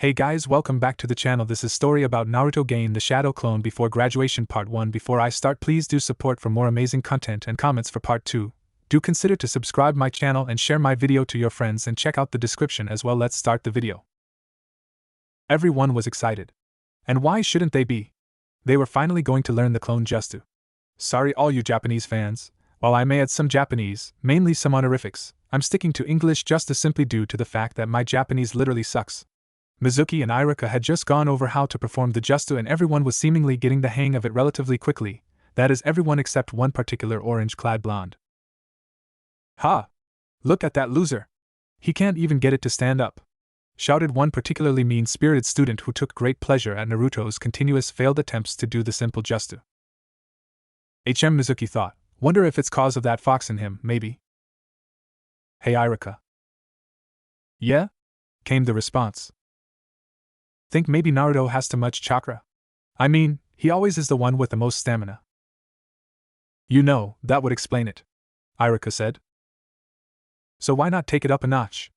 Hey guys, welcome back to the channel. This is story about Naruto gain the Shadow Clone before graduation part 1. Before I start, please do support for more amazing content and comments for part 2. Do consider to subscribe my channel and share my video to your friends and check out the description as well. Let's start the video. Everyone was excited. And why shouldn't they be? They were finally going to learn the clone Jutsu. Sorry all you Japanese fans, while I may add some Japanese, mainly some honorifics, I'm sticking to English just simply due to the fact that my Japanese literally sucks. Mizuki and Iruka had just gone over how to perform the Jutsu and everyone was seemingly getting the hang of it relatively quickly, that is everyone except one particular orange-clad blonde. Ha! Look at that loser! He can't even get it to stand up! Shouted one particularly mean-spirited student who took great pleasure at Naruto's continuous failed attempts to do the simple Jutsu. Mizuki thought, wonder if it's cause of that fox in him, maybe. Hey Iruka. Yeah? Came the response. Think maybe Naruto has too much chakra? I mean, he always is the one with the most stamina. You know, that would explain it, Iruka said. So why not take it up a notch?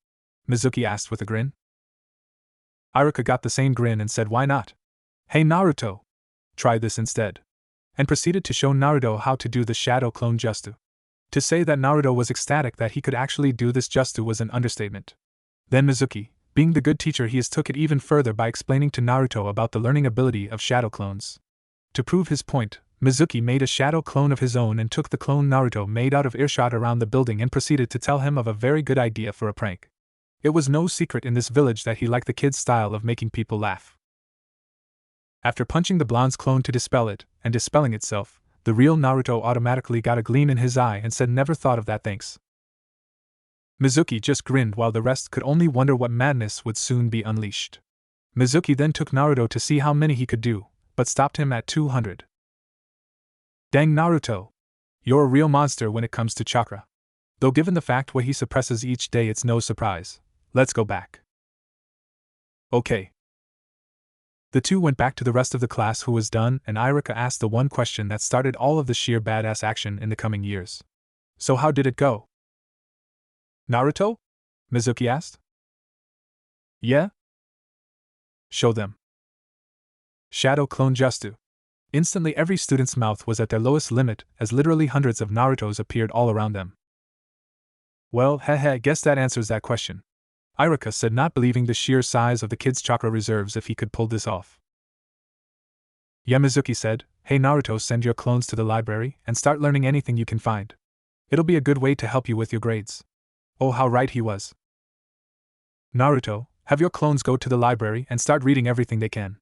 Mizuki asked with a grin. Iruka got the same grin and said why not? Hey Naruto! Try this instead. And proceeded to show Naruto how to do the Shadow Clone Jutsu. To say that Naruto was ecstatic that he could actually do this Jutsu was an understatement. Then Mizuki, being the good teacher he is, took it even further by explaining to Naruto about the learning ability of shadow clones. To prove his point, Mizuki made a shadow clone of his own and took the clone Naruto made out of earshot around the building and proceeded to tell him of a very good idea for a prank. It was no secret in this village that he liked the kid's style of making people laugh. After punching the blonde's clone to dispel it, and dispelling itself, the real Naruto automatically got a gleam in his eye and said never thought of that thanks. Mizuki just grinned while the rest could only wonder what madness would soon be unleashed. Mizuki then took Naruto to see how many he could do, but stopped him at 200. Dang Naruto! You're a real monster when it comes to chakra. Though given the fact what he suppresses each day it's no surprise. Let's go back. Okay. The two went back to the rest of the class who was done and Iruka asked the one question that started all of the sheer badass action in the coming years. So how did it go? Naruto? Mizuki asked. Yeah? Show them. Shadow Clone Jutsu. Instantly every student's mouth was at their lowest limit as literally hundreds of Narutos appeared all around them. Well, guess that answers that question. Iruka said, not believing the sheer size of the kid's chakra reserves if he could pull this off. Yeah, Mizuki said, hey Naruto, send your clones to the library and start learning anything you can find. It'll be a good way to help you with your grades. Oh, how right he was. Naruto, have your clones go to the library and start reading everything they can.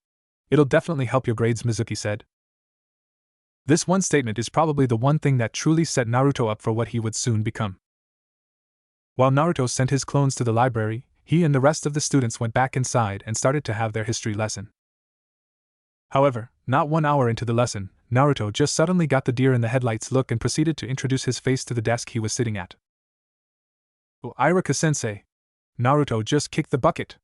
It'll definitely help your grades, Mizuki said. This one statement is probably the one thing that truly set Naruto up for what he would soon become. While Naruto sent his clones to the library, he and the rest of the students went back inside and started to have their history lesson. However, not 1 hour into the lesson, Naruto just suddenly got the deer in the headlights look and proceeded to introduce his face to the desk he was sitting at. Oh, Iruka-sensei. Naruto just kicked the bucket.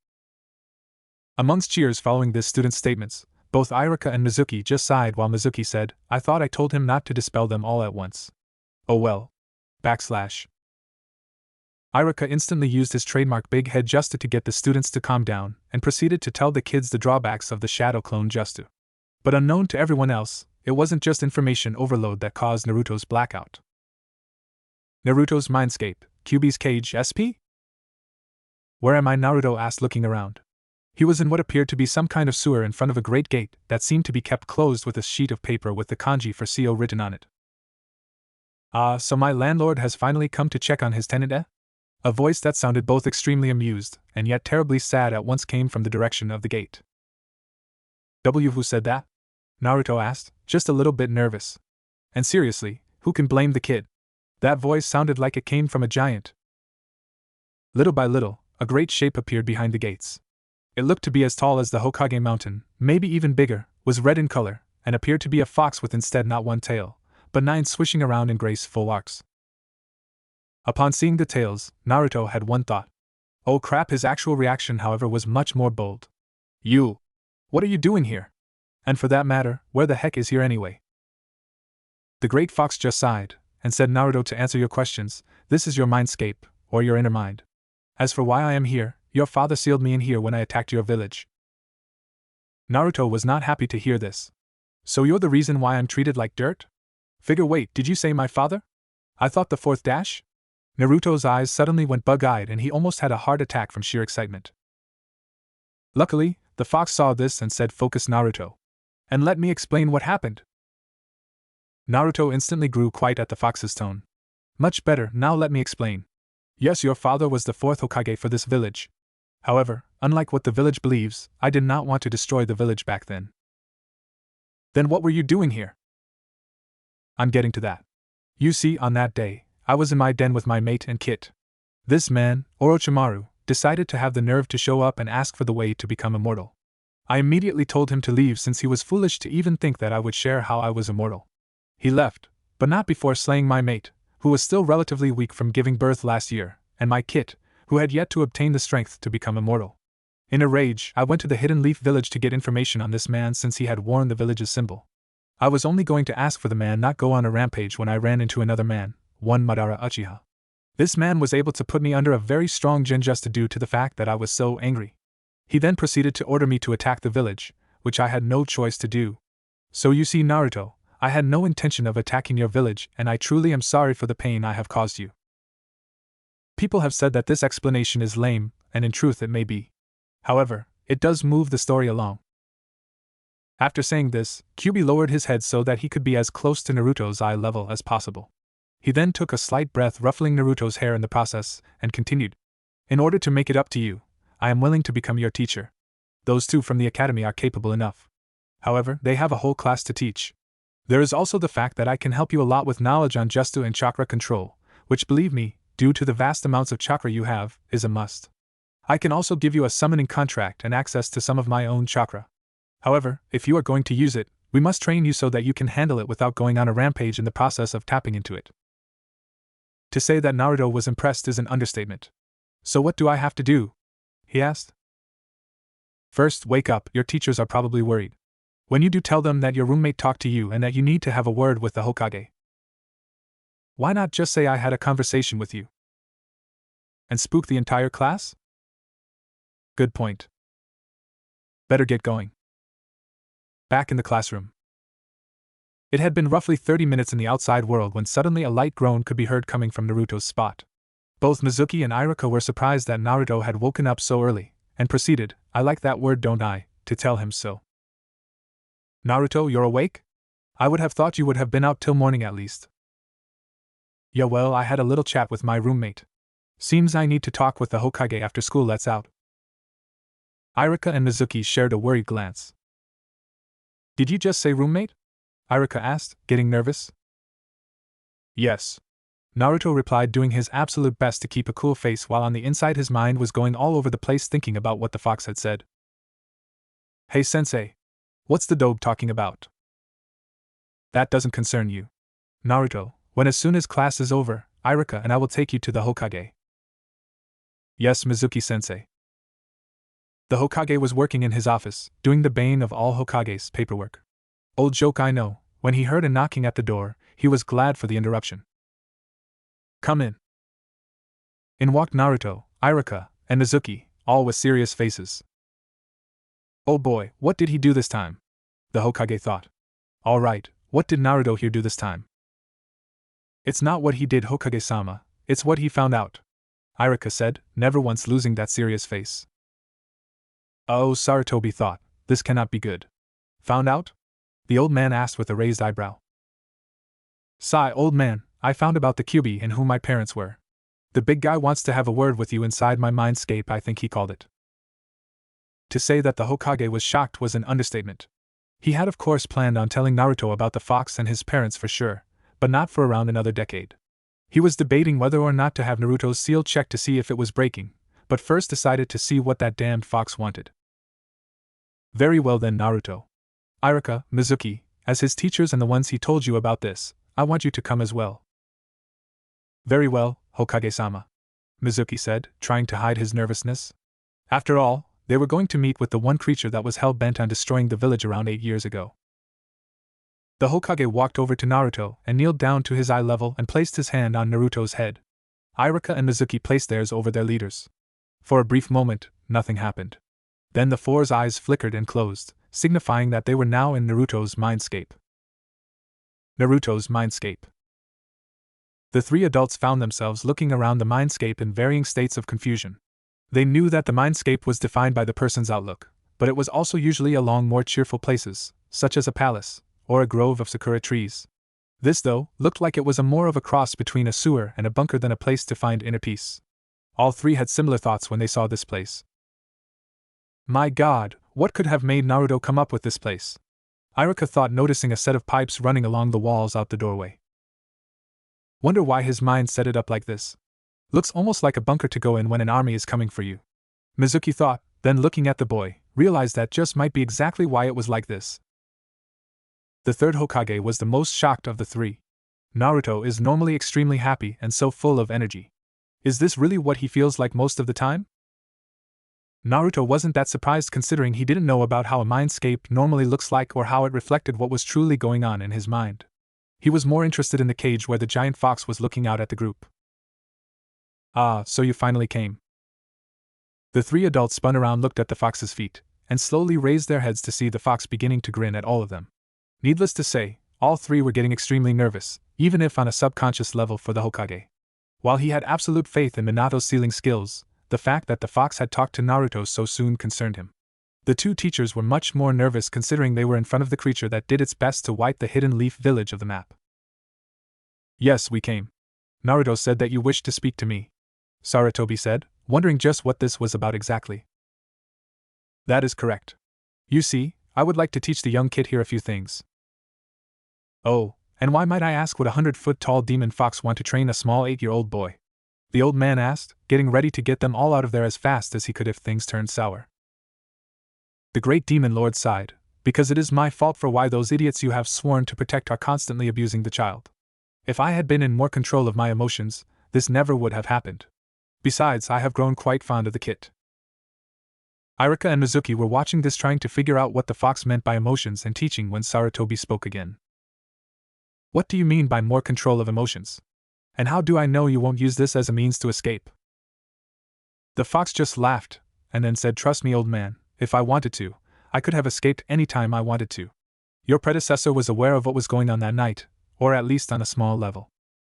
Amongst cheers following this student's statements, both Iruka and Mizuki just sighed while Mizuki said, I thought I told him not to dispel them all at once. Oh well. /. Iruka instantly used his trademark big head just to get the students to calm down and proceeded to tell the kids the drawbacks of the Shadow Clone Jutsu. But unknown to everyone else, it wasn't just information overload that caused Naruto's blackout. Naruto's mindscape. Kyuubi's cage, SP? Where am I? Naruto asked, looking around. He was in what appeared to be some kind of sewer in front of a great gate that seemed to be kept closed with a sheet of paper with the kanji for CO written on it. So my landlord has finally come to check on his tenant, eh? A voice that sounded both extremely amused and yet terribly sad at once came from the direction of the gate. Who said that? Naruto asked, just a little bit nervous. And seriously, who can blame the kid? That voice sounded like it came from a giant. Little by little, a great shape appeared behind the gates. It looked to be as tall as the Hokage mountain, maybe even bigger, was red in color, and appeared to be a fox with instead not one tail, but 9 swishing around in graceful arcs. Upon seeing the tails, Naruto had one thought. Oh crap, his actual reaction, however, was much more bold. You! What are you doing here? And for that matter, where the heck is here anyway? The great fox just sighed, and said, Naruto, to answer your questions, this is your mindscape, or your inner mind. As for why I am here, Your father sealed me in here when I attacked your village. Naruto was not happy to hear this. So you're the reason why I'm treated like dirt? Wait, did you say my father? I thought the fourth dash? Naruto's eyes suddenly went bug-eyed and he almost had a heart attack from sheer excitement. Luckily, the fox saw this and said, "Focus, Naruto. And let me explain what happened." Naruto instantly grew quite at the fox's tone. Much better, now let me explain. Yes, your father was the fourth Hokage for this village. However, unlike what the village believes, I did not want to destroy the village back then. Then what were you doing here? I'm getting to that. You see, on that day, I was in my den with my mate and kit. This man, Orochimaru, decided to have the nerve to show up and ask for the way to become immortal. I immediately told him to leave since he was foolish to even think that I would share how I was immortal. He left, but not before slaying my mate, who was still relatively weak from giving birth last year, and my kit, who had yet to obtain the strength to become immortal. In a rage, I went to the Hidden Leaf village to get information on this man since he had worn the village's symbol. I was only going to ask for the man not go on a rampage when I ran into another man, one Madara Uchiha. This man was able to put me under a very strong gin just due to the fact that I was so angry. He then proceeded to order me to attack the village, which I had no choice to do. So you see, Naruto, I had no intention of attacking your village and I truly am sorry for the pain I have caused you. People have said that this explanation is lame, and in truth it may be. However, it does move the story along. After saying this, Kyuubi lowered his head so that he could be as close to Naruto's eye level as possible. He then took a slight breath, ruffling Naruto's hair in the process, and continued. In order to make it up to you, I am willing to become your teacher. Those two from the academy are capable enough. However, they have a whole class to teach. There is also the fact that I can help you a lot with knowledge on Jutsu and chakra control, which, believe me, due to the vast amounts of chakra you have, is a must. I can also give you a summoning contract and access to some of my own chakra. However, if you are going to use it, we must train you so that you can handle it without going on a rampage in the process of tapping into it. To say that Naruto was impressed is an understatement. So what do I have to do? He asked. First, wake up, your teachers are probably worried. When you do, tell them that your roommate talked to you and that you need to have a word with the Hokage. Why not just say I had a conversation with you? And spook the entire class? Good point. Better get going. Back in the classroom. It had been roughly 30 minutes in the outside world when suddenly a light groan could be heard coming from Naruto's spot. Both Mizuki and Iruka were surprised that Naruto had woken up so early, and proceeded, I like that word, don't I, to tell him so. Naruto, you're awake? I would have thought you would have been out till morning at least. Yeah, well, I had a little chat with my roommate. Seems I need to talk with the Hokage after school lets out. Iruka and Mizuki shared a worried glance. Did you just say roommate? Iruka asked, getting nervous. Yes. Naruto replied, doing his absolute best to keep a cool face while on the inside his mind was going all over the place thinking about what the fox had said. Hey sensei. What's the dobe talking about? That doesn't concern you. Naruto, when as soon as class is over, Iruka and I will take you to the Hokage. Yes, Mizuki-sensei. The Hokage was working in his office, doing the bane of all Hokages paperwork. Old joke, I know. When he heard a knocking at the door, he was glad for the interruption. Come in. In walked Naruto, Iruka, and Mizuki, all with serious faces. Oh boy, what did he do this time? The Hokage thought. All right, what did Naruto here do this time? It's not what he did, Hokage-sama, it's what he found out, Iruka said, never once losing that serious face. Oh, Sarutobi thought, this cannot be good. Found out? The old man asked with a raised eyebrow. Sigh, old man, I found about the Kyuubi and who my parents were. The big guy wants to have a word with you inside my mindscape, I think he called it. To say that the Hokage was shocked was an understatement. He had of course planned on telling Naruto about the fox and his parents for sure, but not for around another decade. He was debating whether or not to have Naruto's seal checked to see if it was breaking, but first decided to see what that damned fox wanted. Very well then, Naruto. Iruka, Mizuki, as his teachers and the ones he told you about this, I want you to come as well. Very well, Hokage-sama, Mizuki said, trying to hide his nervousness. After all, they were going to meet with the one creature that was hell-bent on destroying the village around 8 years ago. The Hokage walked over to Naruto and kneeled down to his eye level and placed his hand on Naruto's head. Iruka and Mizuki placed theirs over their leaders. For a brief moment, nothing happened. Then the four's eyes flickered and closed, signifying that they were now in Naruto's mindscape. Naruto's mindscape. The three adults found themselves looking around the mindscape in varying states of confusion. They knew that the mindscape was defined by the person's outlook, but it was also usually along more cheerful places, such as a palace, or a grove of sakura trees. This, though, looked like it was more of a cross between a sewer and a bunker than a place to find inner peace. All three had similar thoughts when they saw this place. My God, what could have made Naruto come up with this place? Iruka thought, noticing a set of pipes running along the walls out the doorway. Wonder why his mind set it up like this. Looks almost like a bunker to go in when an army is coming for you. Mizuki thought, then looking at the boy, realized that just might be exactly why it was like this. The third Hokage was the most shocked of the three. Naruto is normally extremely happy and so full of energy. Is this really what he feels like most of the time? Naruto wasn't that surprised, considering he didn't know about how a mindscape normally looks like or how it reflected what was truly going on in his mind. He was more interested in the cage where the giant fox was looking out at the group. Ah, so you finally came. The three adults spun around, looked at the fox's feet, and slowly raised their heads to see the fox beginning to grin at all of them. Needless to say, all three were getting extremely nervous, even if on a subconscious level for the Hokage. While he had absolute faith in Minato's sealing skills, the fact that the fox had talked to Naruto so soon concerned him. The two teachers were much more nervous, considering they were in front of the creature that did its best to wipe the hidden leaf village of the map. Yes, we came. Naruto said that you wished to speak to me. Sarutobi said, wondering just what this was about exactly. That is correct. You see, I would like to teach the young kid here a few things. Oh, and why, might I ask, would a 100-foot-tall demon fox want to train a small 8-year-old boy? The old man asked, getting ready to get them all out of there as fast as he could if things turned sour. The great demon lord sighed, because it is my fault for why those idiots you have sworn to protect are constantly abusing the child. If I had been in more control of my emotions, this never would have happened. Besides, I have grown quite fond of the kid. Iruka and Mizuki were watching this, trying to figure out what the fox meant by emotions and teaching, when Sarutobi spoke again. What do you mean by more control of emotions? And how do I know you won't use this as a means to escape? The fox just laughed, and then said, trust me, old man, if I wanted to, I could have escaped any time I wanted to. Your predecessor was aware of what was going on that night, or at least on a small level.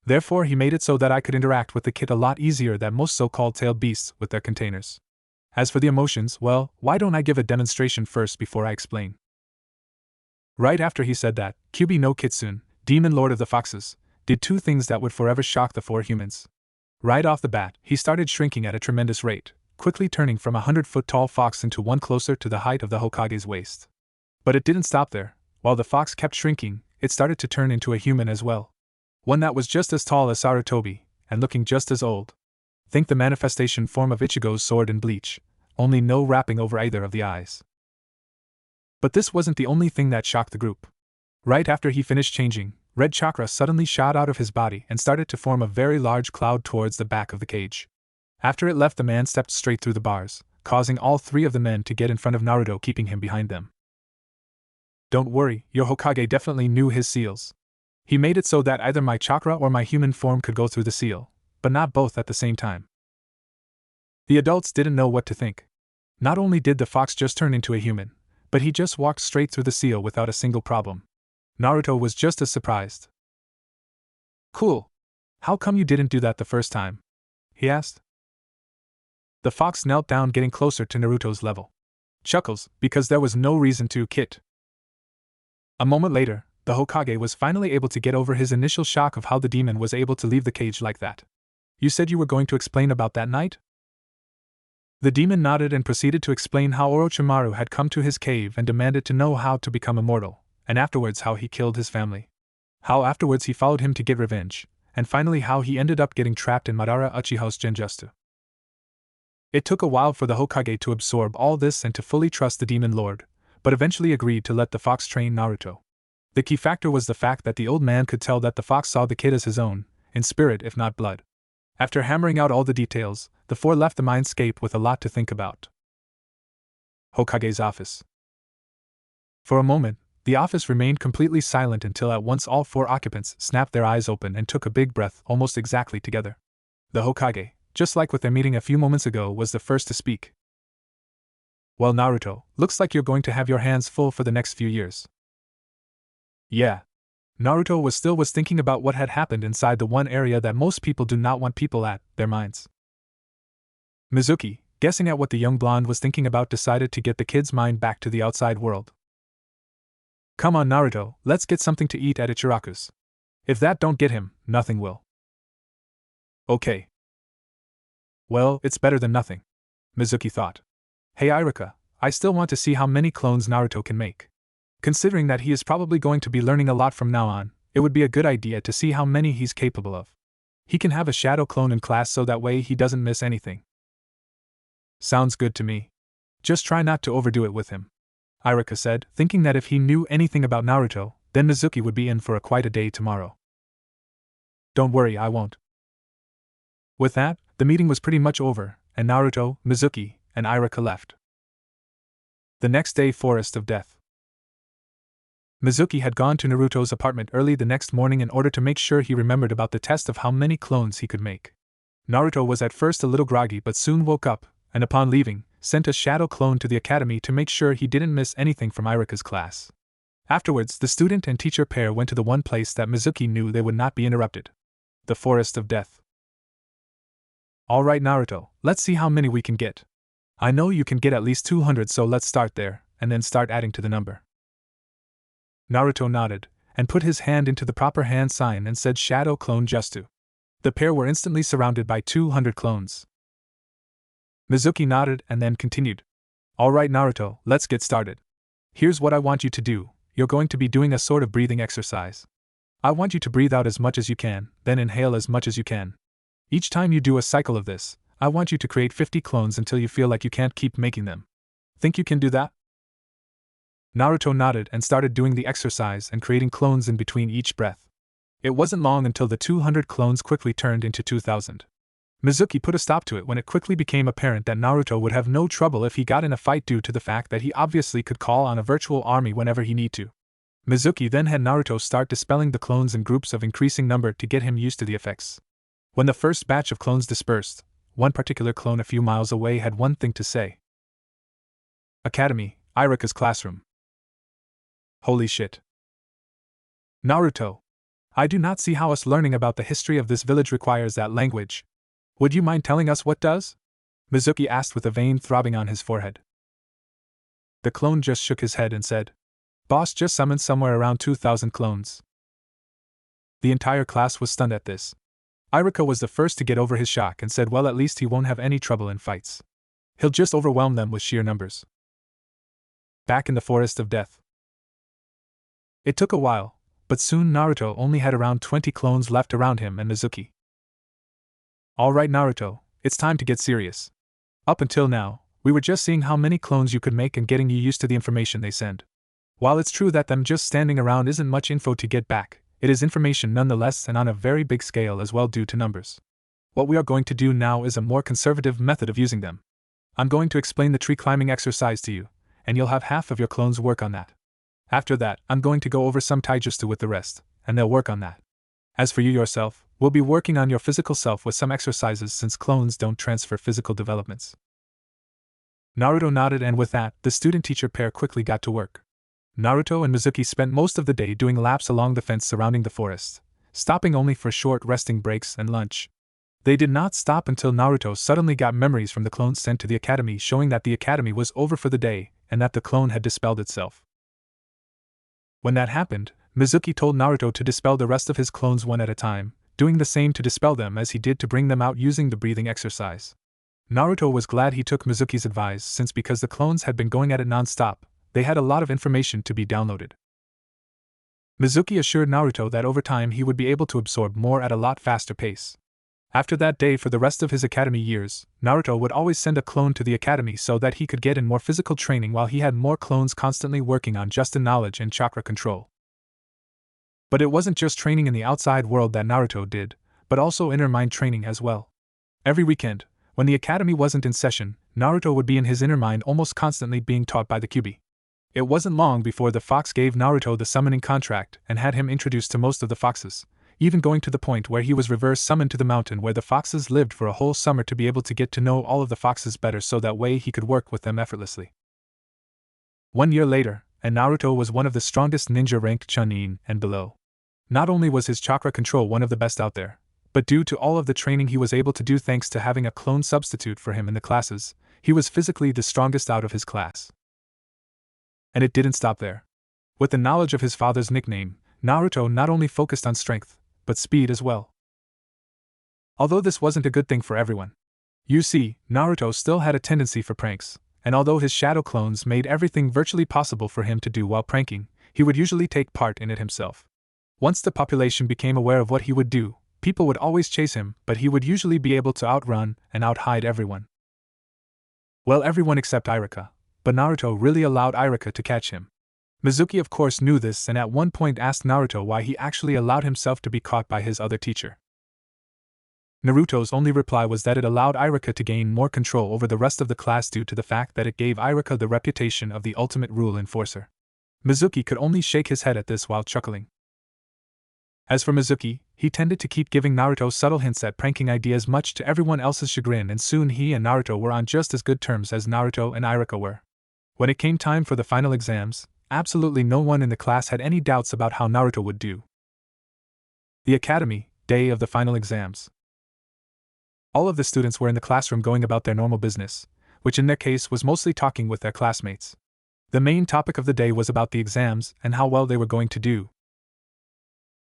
Therefore he made it so that I could interact with the kid a lot easier than most so-called tailed beasts with their containers. As for the emotions, well, why don't I give a demonstration first before I explain? Right after he said that, Kyubi no Kitsune, demon lord of the foxes, did two things that would forever shock the four humans. Right off the bat, he started shrinking at a tremendous rate, quickly turning from a 100-foot-tall fox into one closer to the height of the Hokage's waist. But it didn't stop there. While the fox kept shrinking, it started to turn into a human as well. One that was just as tall as Sarutobi, and looking just as old. Think the manifestation form of Ichigo's sword in Bleach, only no wrapping over either of the eyes. But this wasn't the only thing that shocked the group. Right after he finished changing, red chakra suddenly shot out of his body and started to form a very large cloud towards the back of the cage. After it left, the man stepped straight through the bars, causing all three of the men to get in front of Naruto, keeping him behind them. Don't worry, your Hokage definitely knew his seals. He made it so that either my chakra or my human form could go through the seal, but not both at the same time. The adults didn't know what to think. Not only did the fox just turn into a human, but he just walked straight through the seal without a single problem. Naruto was just as surprised. Cool. How come you didn't do that the first time? He asked. The fox knelt down, getting closer to Naruto's level. Chuckles, because there was no reason to, kit. A moment later, the Hokage was finally able to get over his initial shock of how the demon was able to leave the cage like that. You said you were going to explain about that night? The demon nodded and proceeded to explain how Orochimaru had come to his cave and demanded to know how to become immortal, and afterwards how he killed his family. How afterwards he followed him to get revenge, and finally how he ended up getting trapped in Madara Uchiha's Genjutsu. It took a while for the Hokage to absorb all this and to fully trust the demon lord, but eventually agreed to let the fox train Naruto. The key factor was the fact that the old man could tell that the fox saw the kid as his own, in spirit if not blood. After hammering out all the details, the four left the mindscape with a lot to think about. Hokage's office. For a moment, the office remained completely silent until at once all four occupants snapped their eyes open and took a big breath almost exactly together. The Hokage, just like with their meeting a few moments ago, was the first to speak. Well, Naruto, looks like you're going to have your hands full for the next few years. Yeah. Naruto was thinking about what had happened inside the one area that most people do not want people at, their minds. Mizuki, guessing at what the young blonde was thinking about, decided to get the kid's mind back to the outside world. Come on, Naruto, let's get something to eat at Ichiraku's. If that don't get him, nothing will. Okay. Well, it's better than nothing, Mizuki thought. Hey Iruka, I still want to see how many clones Naruto can make. Considering that he is probably going to be learning a lot from now on, it would be a good idea to see how many he's capable of. He can have a shadow clone in class so that way he doesn't miss anything. Sounds good to me. Just try not to overdo it with him, Iruka said, thinking that if he knew anything about Naruto, then Mizuki would be in for quite a day tomorrow. Don't worry, I won't. With that, the meeting was pretty much over, and Naruto, Mizuki, and Iruka left. The next day, Forest of Death. Mizuki had gone to Naruto's apartment early the next morning in order to make sure he remembered about the test of how many clones he could make. Naruto was at first a little groggy but soon woke up, and upon leaving, sent a shadow clone to the academy to make sure he didn't miss anything from Iruka's class. Afterwards, the student and teacher pair went to the one place that Mizuki knew they would not be interrupted. The Forest of Death. Alright Naruto, let's see how many we can get. I know you can get at least 200, so let's start there, and then start adding to the number. Naruto nodded, and put his hand into the proper hand sign and said Shadow Clone Jutsu. The pair were instantly surrounded by 200 clones. Mizuki nodded and then continued. Alright Naruto, let's get started. Here's what I want you to do, you're going to be doing a sort of breathing exercise. I want you to breathe out as much as you can, then inhale as much as you can. Each time you do a cycle of this, I want you to create 50 clones until you feel like you can't keep making them. Think you can do that? Naruto nodded and started doing the exercise and creating clones in between each breath. It wasn't long until the 200 clones quickly turned into 2,000. Mizuki put a stop to it when it quickly became apparent that Naruto would have no trouble if he got in a fight due to the fact that he obviously could call on a virtual army whenever he need to. Mizuki then had Naruto start dispelling the clones in groups of increasing number to get him used to the effects. When the first batch of clones dispersed, one particular clone a few miles away had one thing to say. Academy, Iruka's classroom. Holy shit. Naruto. I do not see how us learning about the history of this village requires that language. Would you mind telling us what does? Mizuki asked with a vein throbbing on his forehead. The clone just shook his head and said, Boss just summoned somewhere around 2,000 clones. The entire class was stunned at this. Iruka was the first to get over his shock and said, well, at least he won't have any trouble in fights. He'll just overwhelm them with sheer numbers. Back in the Forest of Death. It took a while, but soon Naruto only had around 20 clones left around him and Mizuki. Alright Naruto, it's time to get serious. Up until now, we were just seeing how many clones you could make and getting you used to the information they send. While it's true that them just standing around isn't much info to get back, it is information nonetheless and on a very big scale as well due to numbers. What we are going to do now is a more conservative method of using them. I'm going to explain the tree climbing exercise to you, and you'll have half of your clones work on that. After that, I'm going to go over some taijutsu with the rest, and they'll work on that. As for you yourself, we'll be working on your physical self with some exercises since clones don't transfer physical developments. Naruto nodded, and with that, the student-teacher pair quickly got to work. Naruto and Mizuki spent most of the day doing laps along the fence surrounding the forest, stopping only for short resting breaks and lunch. They did not stop until Naruto suddenly got memories from the clones sent to the academy showing that the academy was over for the day and that the clone had dispelled itself. When that happened, Mizuki told Naruto to dispel the rest of his clones one at a time, doing the same to dispel them as he did to bring them out using the breathing exercise. Naruto was glad he took Mizuki's advice since because the clones had been going at it non-stop, they had a lot of information to be downloaded. Mizuki assured Naruto that over time he would be able to absorb more at a lot faster pace. After that day, for the rest of his academy years, Naruto would always send a clone to the academy so that he could get in more physical training while he had more clones constantly working on just the knowledge and chakra control. But it wasn't just training in the outside world that Naruto did, but also inner mind training as well. Every weekend, when the academy wasn't in session, Naruto would be in his inner mind almost constantly being taught by the Kyuubi. It wasn't long before the fox gave Naruto the summoning contract and had him introduced to most of the foxes, even going to the point where he was reverse summoned to the mountain where the foxes lived for a whole summer to be able to get to know all of the foxes better so that way he could work with them effortlessly. 1 year later, and Naruto was one of the strongest ninja ranked Chunin and below. Not only was his chakra control one of the best out there, but due to all of the training he was able to do thanks to having a clone substitute for him in the classes, he was physically the strongest out of his class. And it didn't stop there. With the knowledge of his father's nickname, Naruto not only focused on strength, but speed as well. Although this wasn't a good thing for everyone. You see, Naruto still had a tendency for pranks, and although his shadow clones made everything virtually possible for him to do while pranking, he would usually take part in it himself. Once the population became aware of what he would do, people would always chase him, but he would usually be able to outrun and outhide everyone. Well, everyone except Iruka, but Naruto really allowed Iruka to catch him. Mizuki of course knew this and at one point asked Naruto why he actually allowed himself to be caught by his other teacher. Naruto's only reply was that it allowed Iruka to gain more control over the rest of the class due to the fact that it gave Iruka the reputation of the ultimate rule enforcer. Mizuki could only shake his head at this while chuckling. As for Mizuki, he tended to keep giving Naruto subtle hints at pranking ideas much to everyone else's chagrin, and soon he and Naruto were on just as good terms as Naruto and Iruka were. When it came time for the final exams, absolutely no one in the class had any doubts about how Naruto would do. The academy, day of the final exams. All of the students were in the classroom going about their normal business, which in their case was mostly talking with their classmates. The main topic of the day was about the exams and how well they were going to do.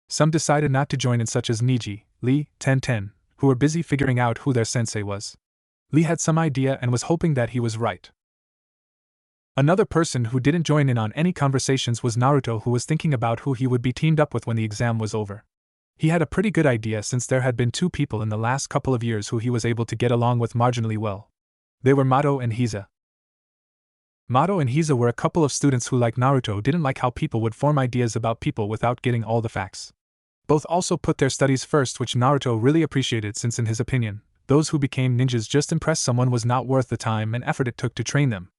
Some decided not to join in, such as Niji, Lee, Ten, who were busy figuring out who their sensei was. Lee had some idea and was hoping that he was right. Another person who didn't join in on any conversations was Naruto, who was thinking about who he would be teamed up with when the exam was over. He had a pretty good idea since there had been 2 people in the last couple of years who he was able to get along with marginally well. They were Mato and Hiza. Mato and Hiza were a couple of students who, like Naruto, didn't like how people would form ideas about people without getting all the facts. Both also put their studies first, which Naruto really appreciated since in his opinion, those who became ninjas just impress someone was not worth the time and effort it took to train them.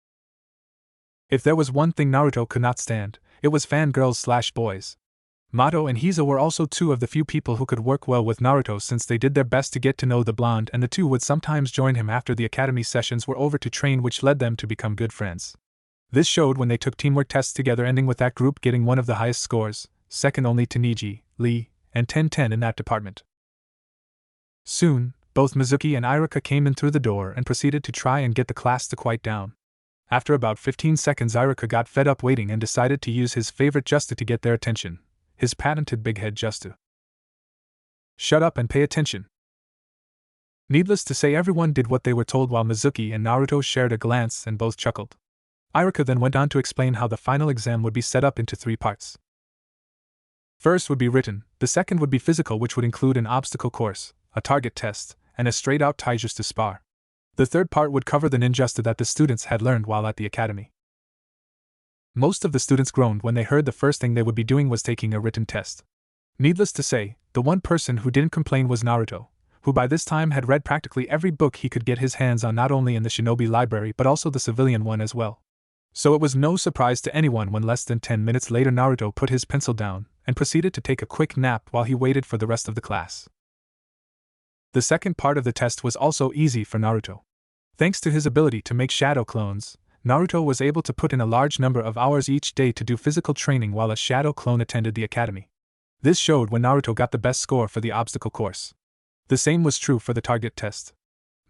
If there was one thing Naruto could not stand, it was fangirls/boys. Mato and Hiza were also 2 of the few people who could work well with Naruto since they did their best to get to know the blonde, and the 2 would sometimes join him after the academy sessions were over to train, which led them to become good friends. This showed when they took teamwork tests together, ending with that group getting one of the highest scores, second only to Niji, Lee, and Ten in that department. Soon, both Mizuki and Iruka came in through the door and proceeded to try and get the class to quiet down. After about 15 seconds, Iruka got fed up waiting and decided to use his favorite Jutsu to get their attention. His patented big head Jutsu. Shut up and pay attention. Needless to say, everyone did what they were told while Mizuki and Naruto shared a glance and both chuckled. Iruka then went on to explain how the final exam would be set up into 3 parts. First would be written, the second would be physical, which would include an obstacle course, a target test, and a straight-out taijutsu spar. The third part would cover the ninjutsu that the students had learned while at the academy. Most of the students groaned when they heard the first thing they would be doing was taking a written test. Needless to say, the one person who didn't complain was Naruto, who by this time had read practically every book he could get his hands on, not only in the shinobi library but also the civilian one as well. So it was no surprise to anyone when less than 10 minutes later Naruto put his pencil down and proceeded to take a quick nap while he waited for the rest of the class. The second part of the test was also easy for Naruto. Thanks to his ability to make shadow clones, Naruto was able to put in a large number of hours each day to do physical training while a shadow clone attended the academy. This showed when Naruto got the best score for the obstacle course. The same was true for the target test.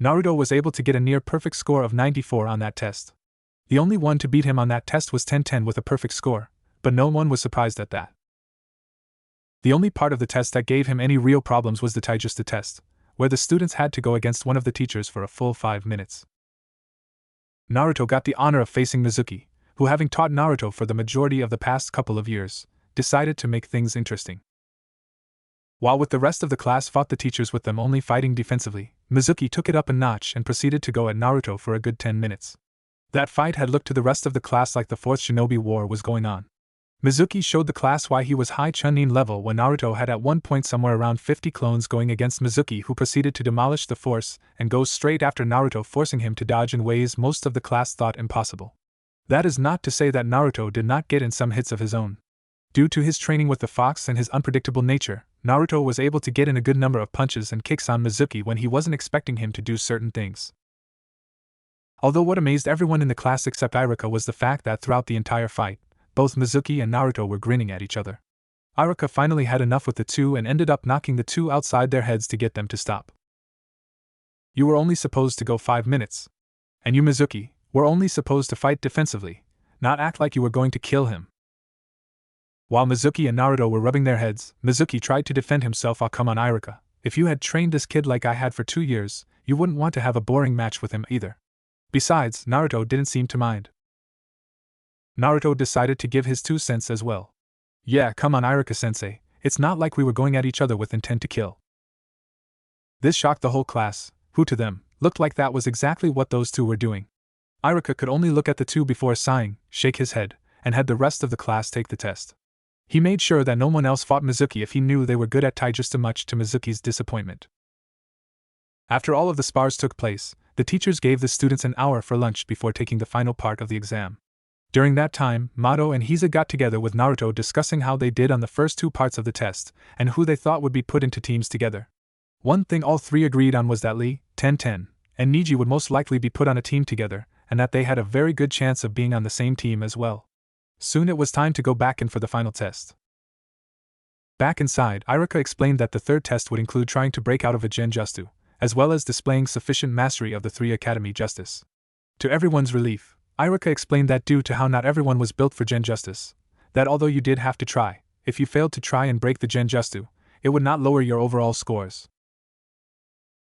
Naruto was able to get a near-perfect score of 94 on that test. The only one to beat him on that test was Ten with a perfect score, but no one was surprised at that. The only part of the test that gave him any real problems was the taijutsu test, where the students had to go against one of the teachers for a full 5 minutes. Naruto got the honor of facing Mizuki, who, having taught Naruto for the majority of the past couple of years, decided to make things interesting. While with the rest of the class fought the teachers with them only fighting defensively, Mizuki took it up a notch and proceeded to go at Naruto for a good 10 minutes. That fight had looked to the rest of the class like the 4th Shinobi War was going on. Mizuki showed the class why he was high Chunin level when Naruto had at one point somewhere around 50 clones going against Mizuki, who proceeded to demolish the force and go straight after Naruto, forcing him to dodge in ways most of the class thought impossible. That is not to say that Naruto did not get in some hits of his own. Due to his training with the fox and his unpredictable nature, Naruto was able to get in a good number of punches and kicks on Mizuki when he wasn't expecting him to do certain things. Although what amazed everyone in the class except Iruka was the fact that throughout the entire fight, both Mizuki and Naruto were grinning at each other. Iruka finally had enough with the two and ended up knocking the two outside their heads to get them to stop. You were only supposed to go 5 minutes. And you, Mizuki, were only supposed to fight defensively, not act like you were going to kill him. While Mizuki and Naruto were rubbing their heads, Mizuki tried to defend himself. "Oh, come on, Iruka. If you had trained this kid like I had for 2 years, you wouldn't want to have a boring match with him either." Besides, Naruto didn't seem to mind. Naruto decided to give his 2 cents as well. "Yeah, come on, Iruka-sensei, it's not like we were going at each other with intent to kill." This shocked the whole class, who to them, looked like that was exactly what those two were doing. Iruka could only look at the two before sighing, shake his head, and had the rest of the class take the test. He made sure that no one else fought Mizuki if he knew they were good at taijutsu, much to Mizuki's disappointment. After all of the spars took place, the teachers gave the students an hour for lunch before taking the final part of the exam. During that time, Mato and Hiza got together with Naruto discussing how they did on the first 2 parts of the test, and who they thought would be put into teams together. One thing all 3 agreed on was that Lee, 10-10, and Niji would most likely be put on a team together, and that they had a very good chance of being on the same team as well. Soon it was time to go back in for the final test. Back inside, Iruka explained that the 3rd test would include trying to break out of a genjutsu, as well as displaying sufficient mastery of the 3 Academy Justice. To everyone's relief, Iruka explained that due to how not everyone was built for genjustice, that although you did have to try, if you failed to try and break the genjutsu, it would not lower your overall scores.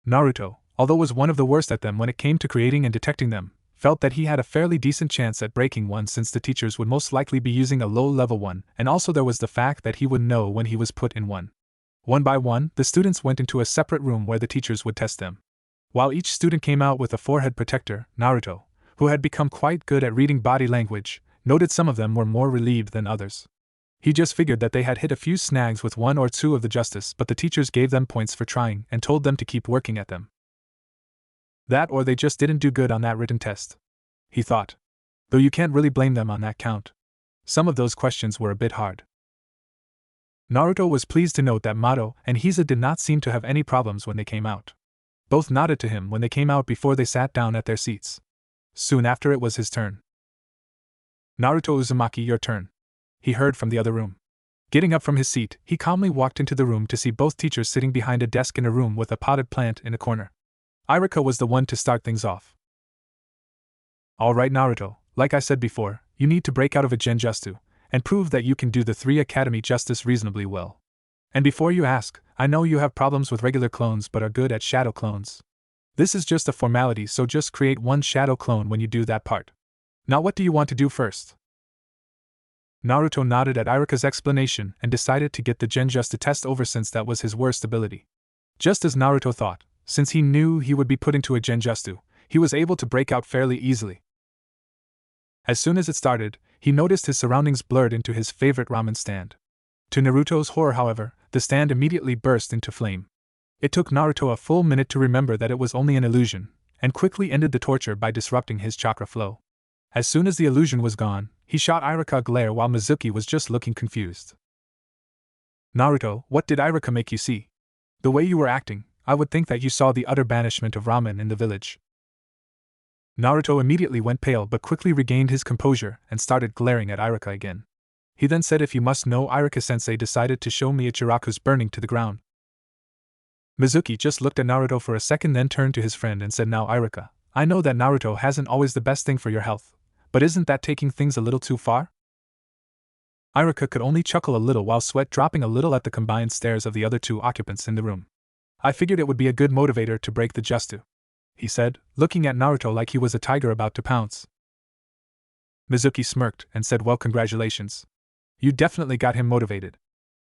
Naruto, although was one of the worst at them when it came to creating and detecting them, felt that he had a fairly decent chance at breaking one since the teachers would most likely be using a low-level one, and also there was the fact that he would know when he was put in one. One by one, the students went into a separate room where the teachers would test them. While each student came out with a forehead protector, Naruto, who had become quite good at reading body language, noted some of them were more relieved than others. He just figured that they had hit a few snags with 1 or 2 of the justice, but the teachers gave them points for trying and told them to keep working at them. That or they just didn't do good on that written test, he thought. Though you can't really blame them on that count. Some of those questions were a bit hard. Naruto was pleased to note that Mato and Hiza did not seem to have any problems when they came out. Both nodded to him when they came out before they sat down at their seats. Soon after it was his turn. "Naruto Uzumaki, your turn," he heard from the other room. Getting up from his seat, he calmly walked into the room to see both teachers sitting behind a desk in a room with a potted plant in a corner. Iruka was the one to start things off. "Alright, Naruto, like I said before, you need to break out of a genjutsu, and prove that you can do the 3 Academy Justice reasonably well. And before you ask, I know you have problems with regular clones but are good at shadow clones. This is just a formality, so just create 1 shadow clone when you do that part. Now what do you want to do first?" Naruto nodded at Iruka's explanation and decided to get the genjutsu test over since that was his worst ability. Just as Naruto thought, since he knew he would be put into a genjutsu, he was able to break out fairly easily. As soon as it started, he noticed his surroundings blurred into his favorite ramen stand. To Naruto's horror, however, the stand immediately burst into flame. It took Naruto a full minute to remember that it was only an illusion, and quickly ended the torture by disrupting his chakra flow. As soon as the illusion was gone, he shot Iruka a glare while Mizuki was just looking confused. "Naruto, what did Iruka make you see? The way you were acting, I would think that you saw the utter banishment of ramen in the village." Naruto immediately went pale but quickly regained his composure and started glaring at Iruka again. He then said, "If you must know, Iruka-sensei decided to show me Ichiraku's burning to the ground." Mizuki just looked at Naruto for a second, then turned to his friend and said, "Now Iruka, I know that Naruto hasn't always the best thing for your health, but isn't that taking things a little too far?" Iruka could only chuckle a little while sweat dropping a little at the combined stares of the other 2 occupants in the room. "I figured it would be a good motivator to break the jutsu," he said, looking at Naruto like he was a tiger about to pounce. Mizuki smirked and said, "Well, congratulations. You definitely got him motivated.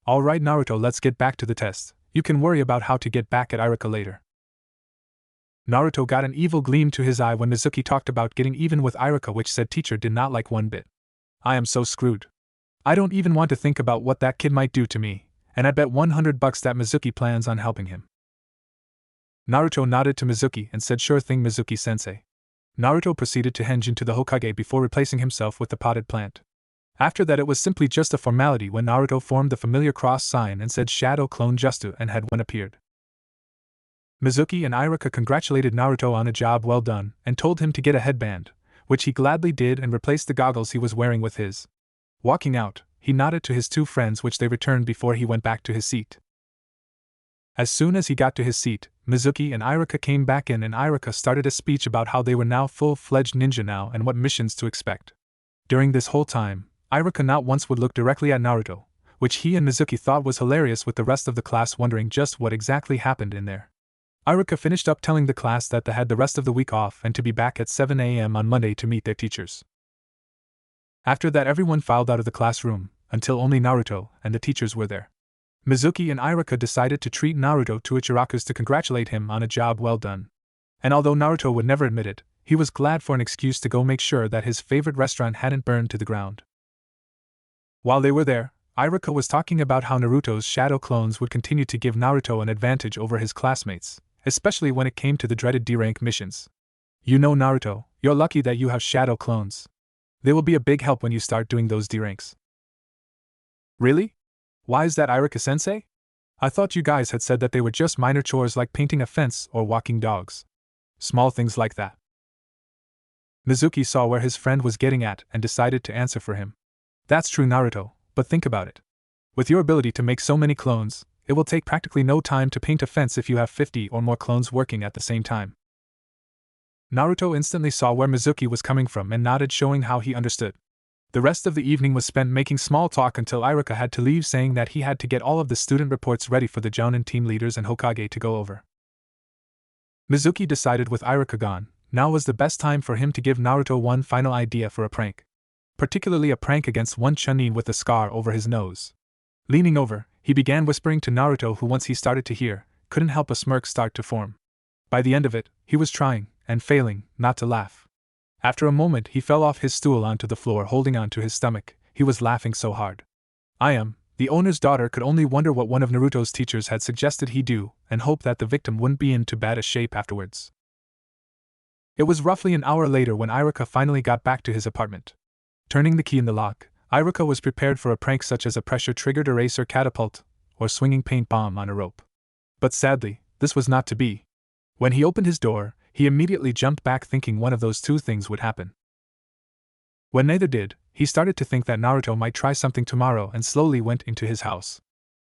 Alright, Naruto, let's get back to the test. You can worry about how to get back at Iruka later." Naruto got an evil gleam to his eye when Mizuki talked about getting even with Iruka, which said teacher did not like one bit. "I am so screwed. I don't even want to think about what that kid might do to me, and I bet $100 that Mizuki plans on helping him." Naruto nodded to Mizuki and said, "Sure thing, Mizuki-sensei." Naruto proceeded to henge into the Hokage before replacing himself with the potted plant. After that it was simply just a formality when Naruto formed the familiar cross sign and said Shadow Clone Jutsu and had one appeared. Mizuki and Iruka congratulated Naruto on a job well done and told him to get a headband, which he gladly did and replaced the goggles he was wearing with his. Walking out, he nodded to his two friends, which they returned before he went back to his seat. As soon as he got to his seat, Mizuki and Iruka came back in and Iruka started a speech about how they were now full-fledged ninja now and what missions to expect. During this whole time, Iruka not once would look directly at Naruto, which he and Mizuki thought was hilarious, with the rest of the class wondering just what exactly happened in there. Iruka finished up telling the class that they had the rest of the week off and to be back at 7 a.m. on Monday to meet their teachers. After that, everyone filed out of the classroom, until only Naruto and the teachers were there. Mizuki and Iruka decided to treat Naruto to Ichirakus to congratulate him on a job well done. And although Naruto would never admit it, he was glad for an excuse to go make sure that his favorite restaurant hadn't burned to the ground. While they were there, Iruka was talking about how Naruto's shadow clones would continue to give Naruto an advantage over his classmates, especially when it came to the dreaded D-rank missions. You know, Naruto, you're lucky that you have shadow clones. They will be a big help when you start doing those D-ranks. Really? Why is that, Iruka-sensei? I thought you guys had said that they were just minor chores like painting a fence or walking dogs. Small things like that. Mizuki saw where his friend was getting at and decided to answer for him. That's true, Naruto, but think about it. With your ability to make so many clones, it will take practically no time to paint a fence if you have 50 or more clones working at the same time. Naruto instantly saw where Mizuki was coming from and nodded, showing how he understood. The rest of the evening was spent making small talk until Iruka had to leave, saying that he had to get all of the student reports ready for the Jounin team leaders and Hokage to go over. Mizuki decided with Iruka gone, now was the best time for him to give Naruto one final idea for a prank. Particularly a prank against one Chunin with a scar over his nose. Leaning over, he began whispering to Naruto, who once he started to hear, couldn't help a smirk start to form. By the end of it, he was trying, and failing, not to laugh. After a moment he fell off his stool onto the floor, holding on to his stomach. He was laughing so hard. The owner's daughter, could only wonder what one of Naruto's teachers had suggested he do, and hope that the victim wouldn't be in too bad a shape afterwards. It was roughly an hour later when Iruka finally got back to his apartment. Turning the key in the lock, Iruka was prepared for a prank such as a pressure-triggered eraser catapult, or swinging paint bomb on a rope. But sadly, this was not to be. When he opened his door, he immediately jumped back, thinking one of those two things would happen. When neither did, he started to think that Naruto might try something tomorrow and slowly went into his house.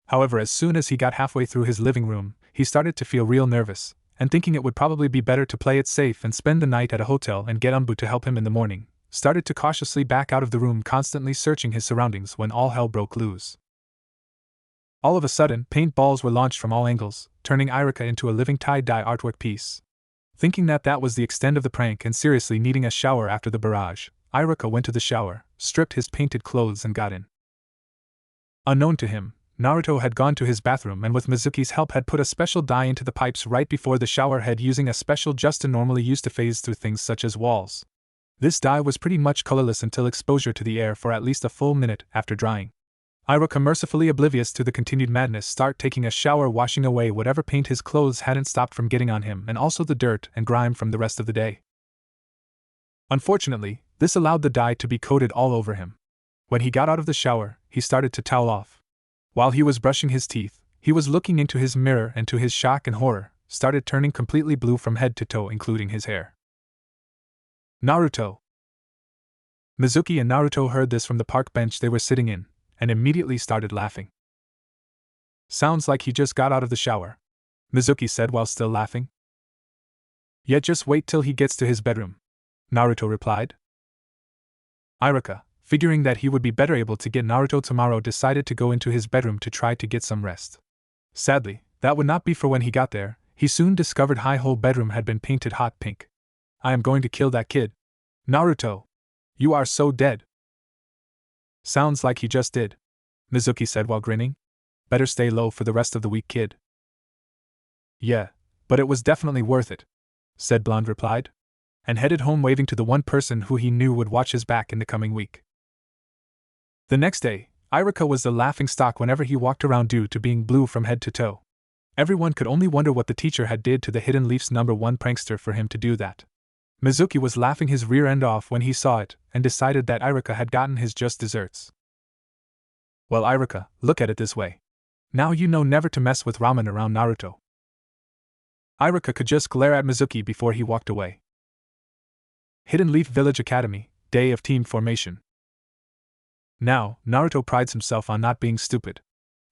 However, as soon as he got halfway through his living room, he started to feel real nervous, and thinking it would probably be better to play it safe and spend the night at a hotel and get Umbu to help him in the morning, started to cautiously back out of the room, constantly searching his surroundings when all hell broke loose. All of a sudden, paintballs were launched from all angles, turning Iruka into a living tie-dye artwork piece. Thinking that was the extent of the prank and seriously needing a shower after the barrage, Iruka went to the shower, stripped his painted clothes and got in. Unknown to him, Naruto had gone to his bathroom and with Mizuki's help had put a special dye into the pipes right before the shower head, using a special just normally used to phase through things such as walls. This dye was pretty much colorless until exposure to the air for at least a full minute after drying. Iruka, mercifully oblivious to the continued madness, started taking a shower, washing away whatever paint his clothes hadn't stopped from getting on him and also the dirt and grime from the rest of the day. Unfortunately, this allowed the dye to be coated all over him. When he got out of the shower, he started to towel off. While he was brushing his teeth, he was looking into his mirror and to his shock and horror, started turning completely blue from head to toe, including his hair. Naruto! Mizuki and Naruto heard this from the park bench they were sitting in, and immediately started laughing. Sounds like he just got out of the shower, Mizuki said while still laughing. Yeah, just wait till he gets to his bedroom, Naruto replied. Iruka, figuring that he would be better able to get Naruto tomorrow, decided to go into his bedroom to try to get some rest. Sadly, that would not be for when he got there. He soon discovered his whole bedroom had been painted hot pink. I am going to kill that kid. Naruto! You are so dead. Sounds like he just did, Mizuki said while grinning. Better stay low for the rest of the week, kid. Yeah, but it was definitely worth it, said Blonde replied, and headed home, waving to the one person who he knew would watch his back in the coming week. The next day, Iruka was the laughingstock whenever he walked around due to being blue from head to toe. Everyone could only wonder what the teacher had did to the Hidden Leaf's #1 prankster for him to do that. Mizuki was laughing his rear end off when he saw it, and decided that Iruka had gotten his just desserts. Well, Iruka, look at it this way. Now you know never to mess with ramen around Naruto. Iruka could just glare at Mizuki before he walked away. Hidden Leaf Village Academy, Day of Team Formation. Now, Naruto prides himself on not being stupid.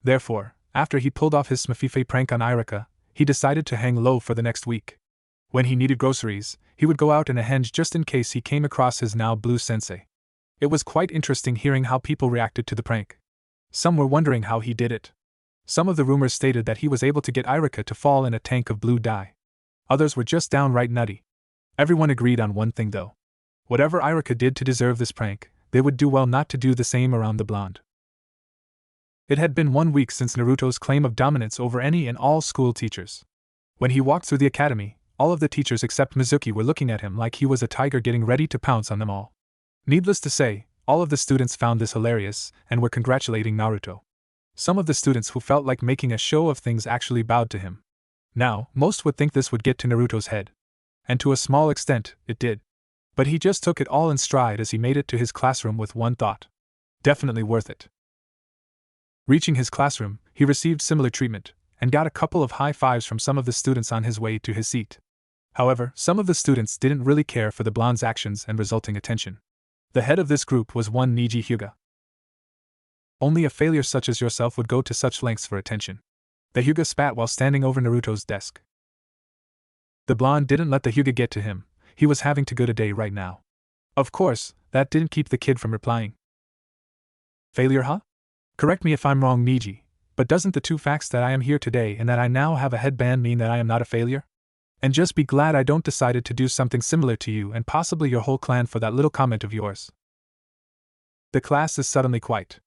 Therefore, after he pulled off his Smafife prank on Iruka, he decided to hang low for the next week. When he needed groceries, he would go out in a henge just in case he came across his now blue sensei. It was quite interesting hearing how people reacted to the prank. Some were wondering how he did it. Some of the rumors stated that he was able to get Iruka to fall in a tank of blue dye. Others were just downright nutty. Everyone agreed on one thing though. Whatever Iruka did to deserve this prank, they would do well not to do the same around the blonde. It had been 1 week since Naruto's claim of dominance over any and all school teachers. When he walked through the academy, all of the teachers except Mizuki were looking at him like he was a tiger getting ready to pounce on them all. Needless to say, all of the students found this hilarious and were congratulating Naruto. Some of the students who felt like making a show of things actually bowed to him. Now, most would think this would get to Naruto's head. And to a small extent, it did. But he just took it all in stride as he made it to his classroom with one thought. Definitely worth it. Reaching his classroom, he received similar treatment, and got a couple of high fives from some of the students on his way to his seat. However, some of the students didn't really care for the blonde's actions and resulting attention. The head of this group was one Niji Hyuga. Only a failure such as yourself would go to such lengths for attention. The Hyuga spat while standing over Naruto's desk. The blonde didn't let the Hyuga get to him, he was having too good a day right now. Of course, that didn't keep the kid from replying. Failure, huh? Correct me if I'm wrong, Niji, but doesn't the two facts that I am here today and that I now have a headband mean that I am not a failure? And just be glad I don't decided to do something similar to you and possibly your whole clan for that little comment of yours. The class is suddenly quiet.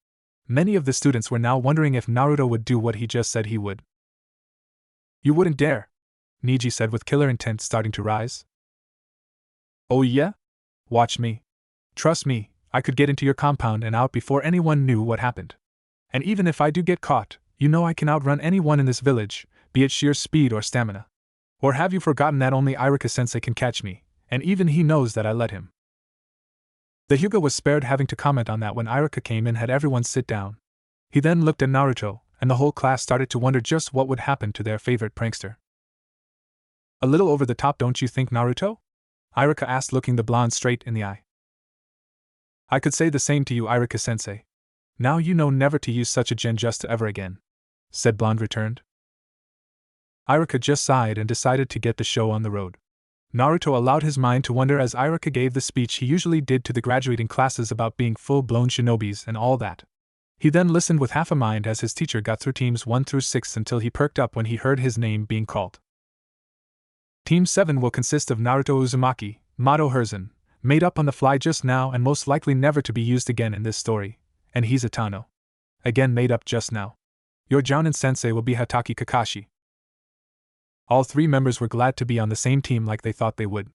Many of the students were now wondering if Naruto would do what he just said he would. You wouldn't dare, Niji said with killer intent starting to rise. Oh yeah? Watch me. Trust me, I could get into your compound and out before anyone knew what happened. And even if I do get caught, you know I can outrun anyone in this village, be it sheer speed or stamina. Or have you forgotten that only Iruka-sensei can catch me, and even he knows that I let him? The Hyuga was spared having to comment on that when Iruka came in and had everyone sit down. He then looked at Naruto, and the whole class started to wonder just what would happen to their favorite prankster. A little over the top, don't you think, Naruto? Iruka asked, looking the blonde straight in the eye. I could say the same to you, Iruka-sensei. Now you know never to use such a genjutsu ever again, said blonde returned. Iruka just sighed and decided to get the show on the road. Naruto allowed his mind to wander as Iruka gave the speech he usually did to the graduating classes about being full-blown shinobis and all that. He then listened with half a mind as his teacher got through teams 1 through 6 until he perked up when he heard his name being called. Team 7 will consist of Naruto Uzumaki, Mato Herzen, made up on the fly just now and most likely never to be used again in this story, and Hizutano, again made up just now. Your Jounin sensei will be Hatake Kakashi. All 3 members were glad to be on the same team like they thought they would.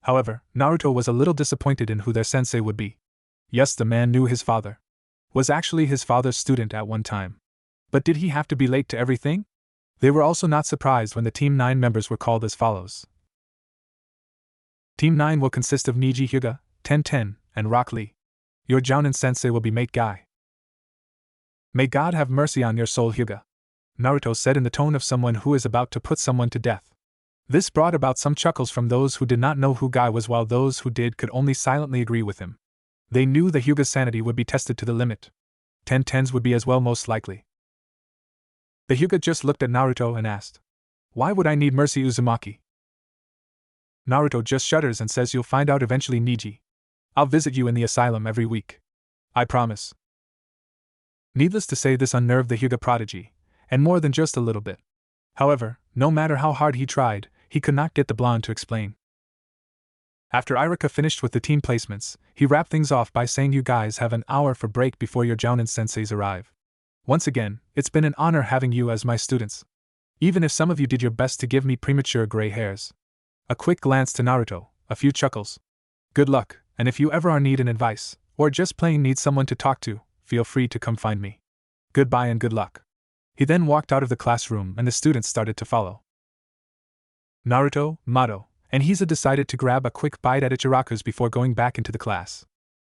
However, Naruto was a little disappointed in who their sensei would be. Yes, the man knew his father. Was actually his father's student at one time. But did he have to be late to everything? They were also not surprised when the Team 9 members were called as follows. Team 9 will consist of Niji Hyuga, Ten, and Rock Lee. Your Jounin sensei will be Mate Guy. May God have mercy on your soul, Hyuga, Naruto said in the tone of someone who is about to put someone to death. This brought about some chuckles from those who did not know who Guy was, while those who did could only silently agree with him. They knew the Hyuga's sanity would be tested to the limit. Ten's would be as well, most likely. The Hyuga just looked at Naruto and asked, "Why would I need mercy, Uzumaki?" Naruto just shudders and says, "You'll find out eventually, Niji. I'll visit you in the asylum every week. I promise." Needless to say, this unnerved the Hyuga prodigy, and more than just a little bit. However, no matter how hard he tried, he could not get the blonde to explain. After Iruka finished with the team placements, he wrapped things off by saying, "You guys have an hour for break before your Jounin senseis arrive. Once again, it's been an honor having you as my students. Even if some of you did your best to give me premature gray hairs." A quick glance to Naruto, a few chuckles. "Good luck, and if you ever are needing advice, or just plain need someone to talk to, feel free to come find me. Goodbye and good luck." He then walked out of the classroom and the students started to follow. Naruto, Mato, and Hiza decided to grab a quick bite at Ichiraku's before going back into the class.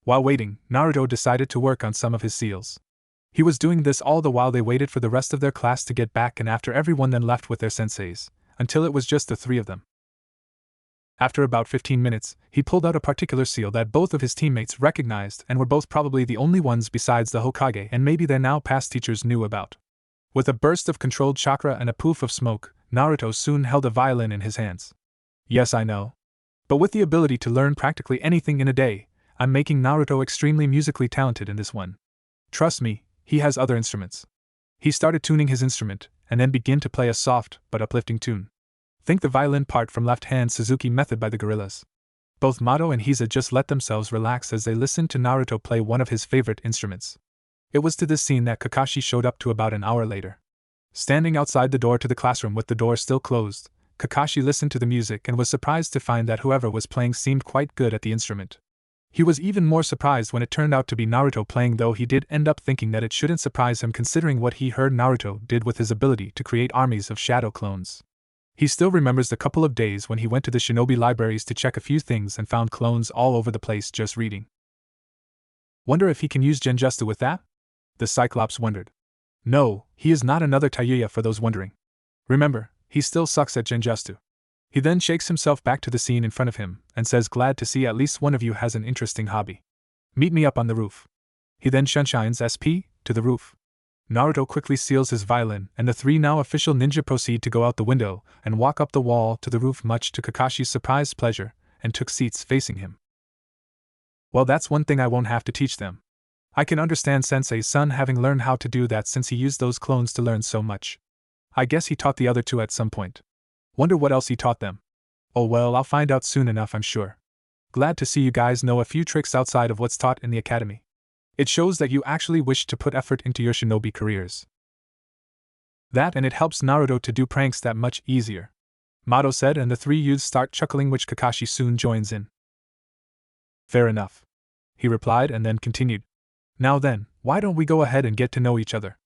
While waiting, Naruto decided to work on some of his seals. He was doing this all the while they waited for the rest of their class to get back, and after everyone then left with their senseis, until it was just the three of them. After about 15 minutes, he pulled out a particular seal that both of his teammates recognized and were both probably the only ones besides the Hokage and maybe their now past teachers knew about. With a burst of controlled chakra and a poof of smoke, Naruto soon held a violin in his hands. Yes, I know. But with the ability to learn practically anything in a day, I'm making Naruto extremely musically talented in this one. Trust me, he has other instruments. He started tuning his instrument, and then began to play a soft but uplifting tune. Think the violin part from Left Hand Suzuki Method by the Gorillas. Both Mato and Hiza just let themselves relax as they listened to Naruto play one of his favorite instruments. It was to this scene that Kakashi showed up to about an hour later. Standing outside the door to the classroom with the door still closed, Kakashi listened to the music and was surprised to find that whoever was playing seemed quite good at the instrument. He was even more surprised when it turned out to be Naruto playing, though he did end up thinking that it shouldn't surprise him considering what he heard Naruto did with his ability to create armies of shadow clones. He still remembers the couple of days when he went to the shinobi libraries to check a few things and found clones all over the place just reading. Wonder if he can use Genjutsu with that? The Cyclops wondered. No, he is not another Tayuya for those wondering. Remember, he still sucks at Genjutsu. He then shakes himself back to the scene in front of him and says, glad to see at least one of you has an interesting hobby. Meet me up on the roof. He then shunshines SP to the roof. Naruto quickly seals his violin, and the three now official ninja proceed to go out the window and walk up the wall to the roof, much to Kakashi's surprised pleasure, and took seats facing him. Well, that's one thing I won't have to teach them. I can understand Sensei's son having learned how to do that since he used those clones to learn so much. I guess he taught the other two at some point. Wonder what else he taught them. Oh well, I'll find out soon enough, I'm sure. Glad to see you guys know a few tricks outside of what's taught in the academy. It shows that you actually wish to put effort into your shinobi careers. That, and it helps Naruto to do pranks that much easier. Mato said, and the three youths start chuckling, which Kakashi soon joins in. Fair enough, he replied, and then continued. Now then, why don't we go ahead and get to know each other?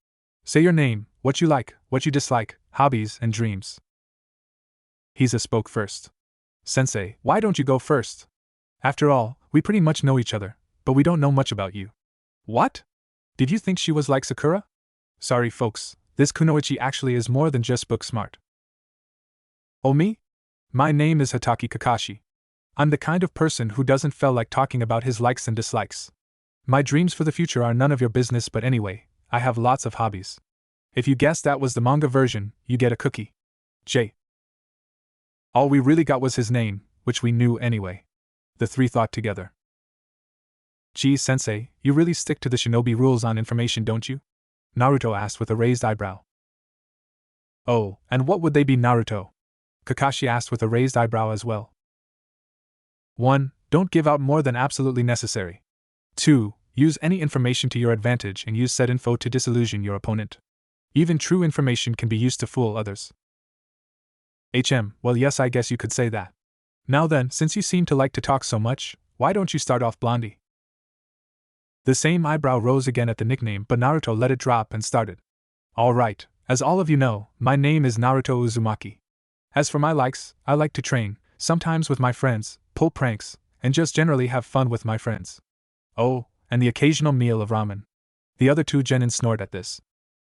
Say your name, what you like, what you dislike, hobbies and dreams. Hiza spoke first. Sensei, why don't you go first? After all, we pretty much know each other, but we don't know much about you. What? Did you think she was like Sakura? Sorry folks, this Kunoichi actually is more than just book smart. Oh me? My name is Hatake Kakashi. I'm the kind of person who doesn't feel like talking about his likes and dislikes. My dreams for the future are none of your business, but anyway, I have lots of hobbies. If you guessed that was the manga version, you get a cookie. J. All we really got was his name, which we knew anyway. The three thought together. Gee, Sensei, you really stick to the shinobi rules on information, don't you? Naruto asked with a raised eyebrow. Oh, and what would they be, Naruto? Kakashi asked with a raised eyebrow as well. 1. Don't give out more than absolutely necessary. 2. Use any information to your advantage and use said info to disillusion your opponent. Even true information can be used to fool others. Well, yes, I guess you could say that. Now then, since you seem to like to talk so much, why don't you start off, Blondie? The same eyebrow rose again at the nickname, but Naruto let it drop and started. All right, as all of you know, my name is Naruto Uzumaki. As for my likes, I like to train, sometimes with my friends, pull pranks, and just generally have fun with my friends. Oh, and the occasional meal of ramen. The other two genin snort at this.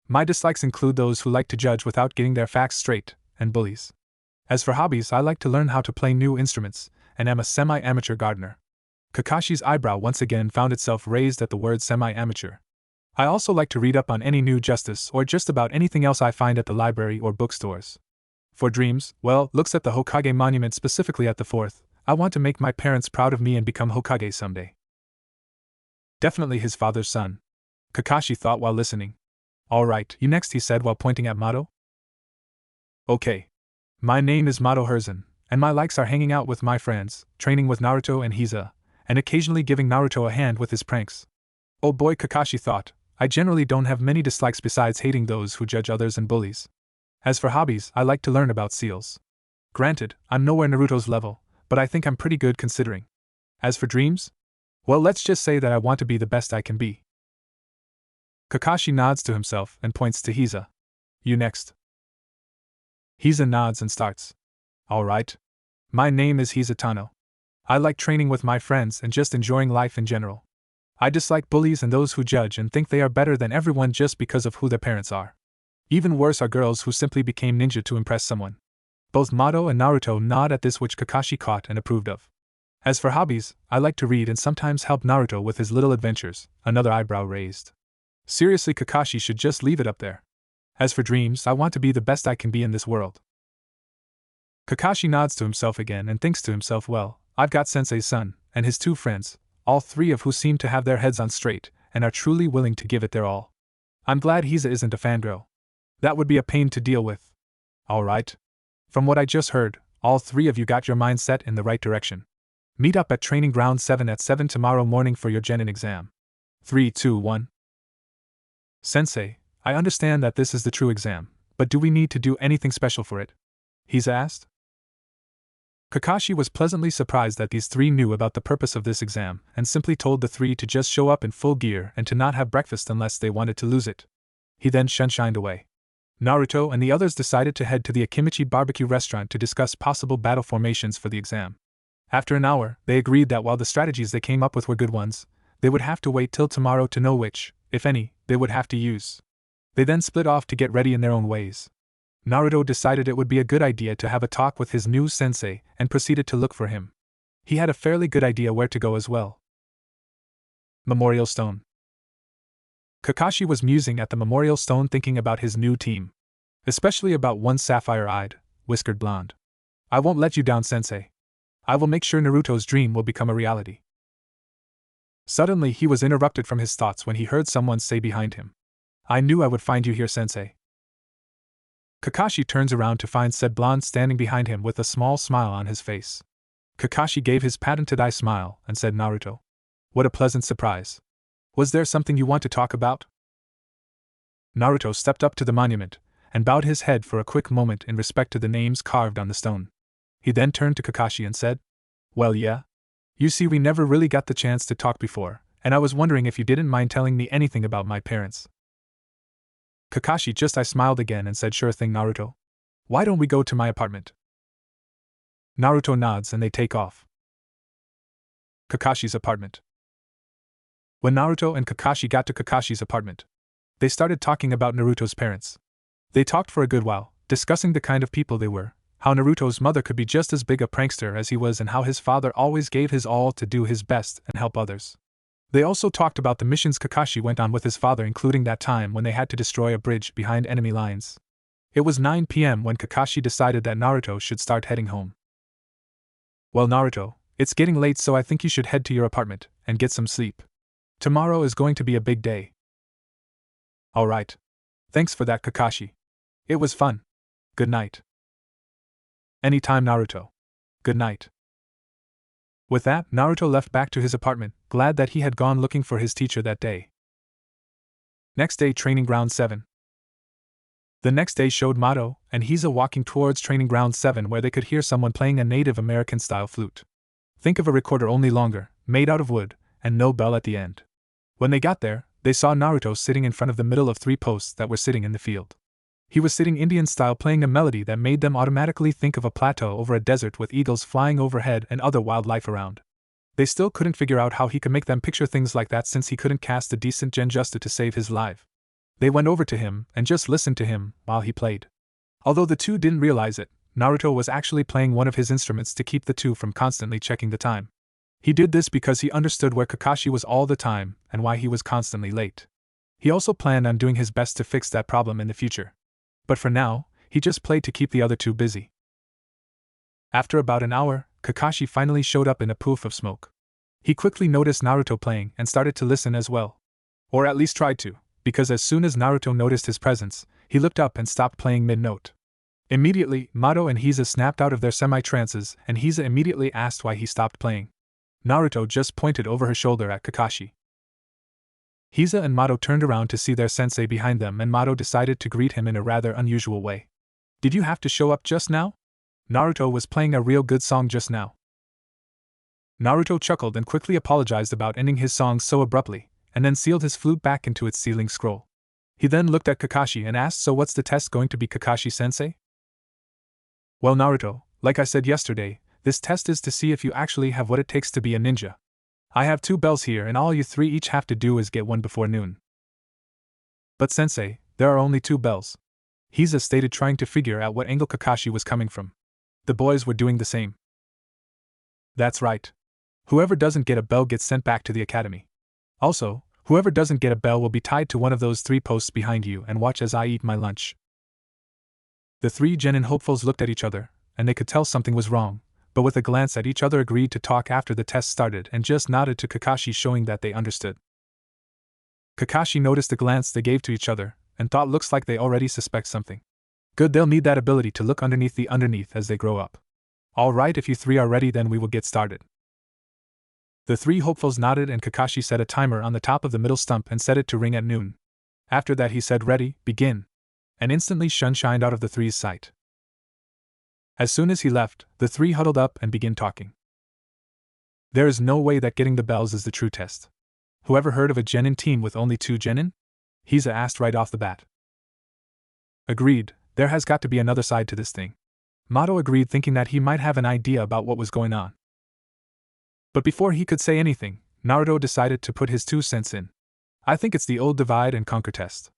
My dislikes include those who like to judge without getting their facts straight, and bullies. As for hobbies, I like to learn how to play new instruments, and am a semi-amateur gardener. Kakashi's eyebrow once again found itself raised at the word semi-amateur. I also like to read up on any new justice or just about anything else I find at the library or bookstores. For dreams, well, looks at the Hokage monument, specifically at the 4th. I want to make my parents proud of me and become Hokage someday. Definitely his father's son, Kakashi thought while listening. All right, you next, he said while pointing at Mato. Okay. My name is Mato Herzen, and my likes are hanging out with my friends, training with Naruto and Hiza, and occasionally giving Naruto a hand with his pranks. Oh boy, Kakashi thought, I generally don't have many dislikes besides hating those who judge others and bullies. As for hobbies, I like to learn about seals. Granted, I'm nowhere Naruto's level, but I think I'm pretty good considering. As for dreams? Well, let's just say that I want to be the best I can be. Kakashi nods to himself and points to Hiza. You next. Hiza nods and starts. All right. My name is Hiza Tano. I like training with my friends and just enjoying life in general. I dislike bullies and those who judge and think they are better than everyone just because of who their parents are. Even worse are girls who simply became ninja to impress someone. Both Mado and Naruto nod at this, which Kakashi caught and approved of. As for hobbies, I like to read and sometimes help Naruto with his little adventures, another eyebrow raised. Seriously, Kakashi should just leave it up there. As for dreams, I want to be the best I can be in this world. Kakashi nods to himself again and thinks to himself, well, I've got Sensei's son, and his two friends, all three of who seem to have their heads on straight, and are truly willing to give it their all. I'm glad Hiza isn't a fangirl. That would be a pain to deal with. Alright. From what I just heard, all three of you got your mind set in the right direction. Meet up at Training Ground 7 at 7 tomorrow morning for your Genin exam. 3, 2, 1. Sensei, I understand that this is the true exam, but do we need to do anything special for it? Hiza asked. Kakashi was pleasantly surprised that these three knew about the purpose of this exam, and simply told the three to just show up in full gear and to not have breakfast unless they wanted to lose it. He then shined away. Naruto and the others decided to head to the Akimichi barbecue restaurant to discuss possible battle formations for the exam. After an hour, they agreed that while the strategies they came up with were good ones, they would have to wait till tomorrow to know which, if any, they would have to use. They then split off to get ready in their own ways. Naruto decided it would be a good idea to have a talk with his new sensei and proceeded to look for him. He had a fairly good idea where to go as well. Memorial Stone. Kakashi was musing at the Memorial Stone, thinking about his new team. Especially about one sapphire-eyed, whiskered blonde. I won't let you down, sensei. I will make sure Naruto's dream will become a reality. Suddenly he was interrupted from his thoughts when he heard someone say behind him. I knew I would find you here, sensei. Kakashi turns around to find said blonde standing behind him with a small smile on his face. Kakashi gave his patented eye smile and said, Naruto. What a pleasant surprise. Was there something you want to talk about? Naruto stepped up to the monument and bowed his head for a quick moment in respect to the names carved on the stone. He then turned to Kakashi and said, Well, yeah. You see, we never really got the chance to talk before, and I was wondering if you didn't mind telling me anything about my parents. Kakashi just smiled again and said, Sure thing, Naruto. Why don't we go to my apartment? Naruto nods and they take off. Kakashi's apartment. When Naruto and Kakashi got to Kakashi's apartment, they started talking about Naruto's parents. They talked for a good while, discussing the kind of people they were, how Naruto's mother could be just as big a prankster as he was, and how his father always gave his all to do his best and help others. They also talked about the missions Kakashi went on with his father, including that time when they had to destroy a bridge behind enemy lines. It was 9 p.m. when Kakashi decided that Naruto should start heading home. Well, Naruto, it's getting late, so I think you should head to your apartment and get some sleep. Tomorrow is going to be a big day. Alright. Thanks for that, Kakashi. It was fun. Good night. Anytime, Naruto. Good night. With that, Naruto left back to his apartment, glad that he had gone looking for his teacher that day. Next day, Training Ground 7. The next day showed Mado and Hiza walking towards Training Ground 7, where they could hear someone playing a Native American-style flute. Think of a recorder, only longer, made out of wood, and no bell at the end. When they got there, they saw Naruto sitting in front of the middle of 3 posts that were sitting in the field. He was sitting Indian-style, playing a melody that made them automatically think of a plateau over a desert with eagles flying overhead and other wildlife around. They still couldn't figure out how he could make them picture things like that, since he couldn't cast a decent genjutsu to save his life. They went over to him and just listened to him while he played. Although the two didn't realize it, Naruto was actually playing one of his instruments to keep the two from constantly checking the time. He did this because he understood where Kakashi was all the time and why he was constantly late. He also planned on doing his best to fix that problem in the future. But for now, he just played to keep the other two busy. After about an hour, Kakashi finally showed up in a poof of smoke. He quickly noticed Naruto playing and started to listen as well. Or at least tried to, because as soon as Naruto noticed his presence, he looked up and stopped playing mid-note. Immediately, Mado and Hiza snapped out of their semi-trances, and Hiza immediately asked why he stopped playing. Naruto just pointed over her shoulder at Kakashi. Hiza and Mado turned around to see their sensei behind them, and Mado decided to greet him in a rather unusual way. Did you have to show up just now? Naruto was playing a real good song just now. Naruto chuckled and quickly apologized about ending his song so abruptly, and then sealed his flute back into its sealing scroll. He then looked at Kakashi and asked, So what's the test going to be, Kakashi-sensei? Well, Naruto, like I said yesterday, this test is to see if you actually have what it takes to be a ninja. I have 2 bells here, and all you 3 each have to do is get one before noon. But sensei, there are only 2 bells. Hiza stated, trying to figure out what angle Kakashi was coming from. The boys were doing the same. That's right. Whoever doesn't get a bell gets sent back to the academy. Also, whoever doesn't get a bell will be tied to one of those 3 posts behind you and watch as I eat my lunch. The 3 genin hopefuls looked at each other, and they could tell something was wrong, but with a glance at each other agreed to talk after the test started and just nodded to Kakashi, showing that they understood. Kakashi noticed the glance they gave to each other, and thought looks like they already suspect something. Good, they'll need that ability to look underneath the underneath as they grow up. Alright, if you 3 are ready, then we will get started. The 3 hopefuls nodded, and Kakashi set a timer on the top of the middle stump and set it to ring at noon. After that he said, "Ready, begin," and instantly shined out of the 3's sight. As soon as he left, the 3 huddled up and began talking. There is no way that getting the bells is the true test. Whoever heard of a genin team with only 2 genin? Hiza asked right off the bat. Agreed, there has got to be another side to this thing. Mato agreed, thinking that he might have an idea about what was going on. But before he could say anything, Naruto decided to put his 2 cents in. I think it's the old divide and conquer test.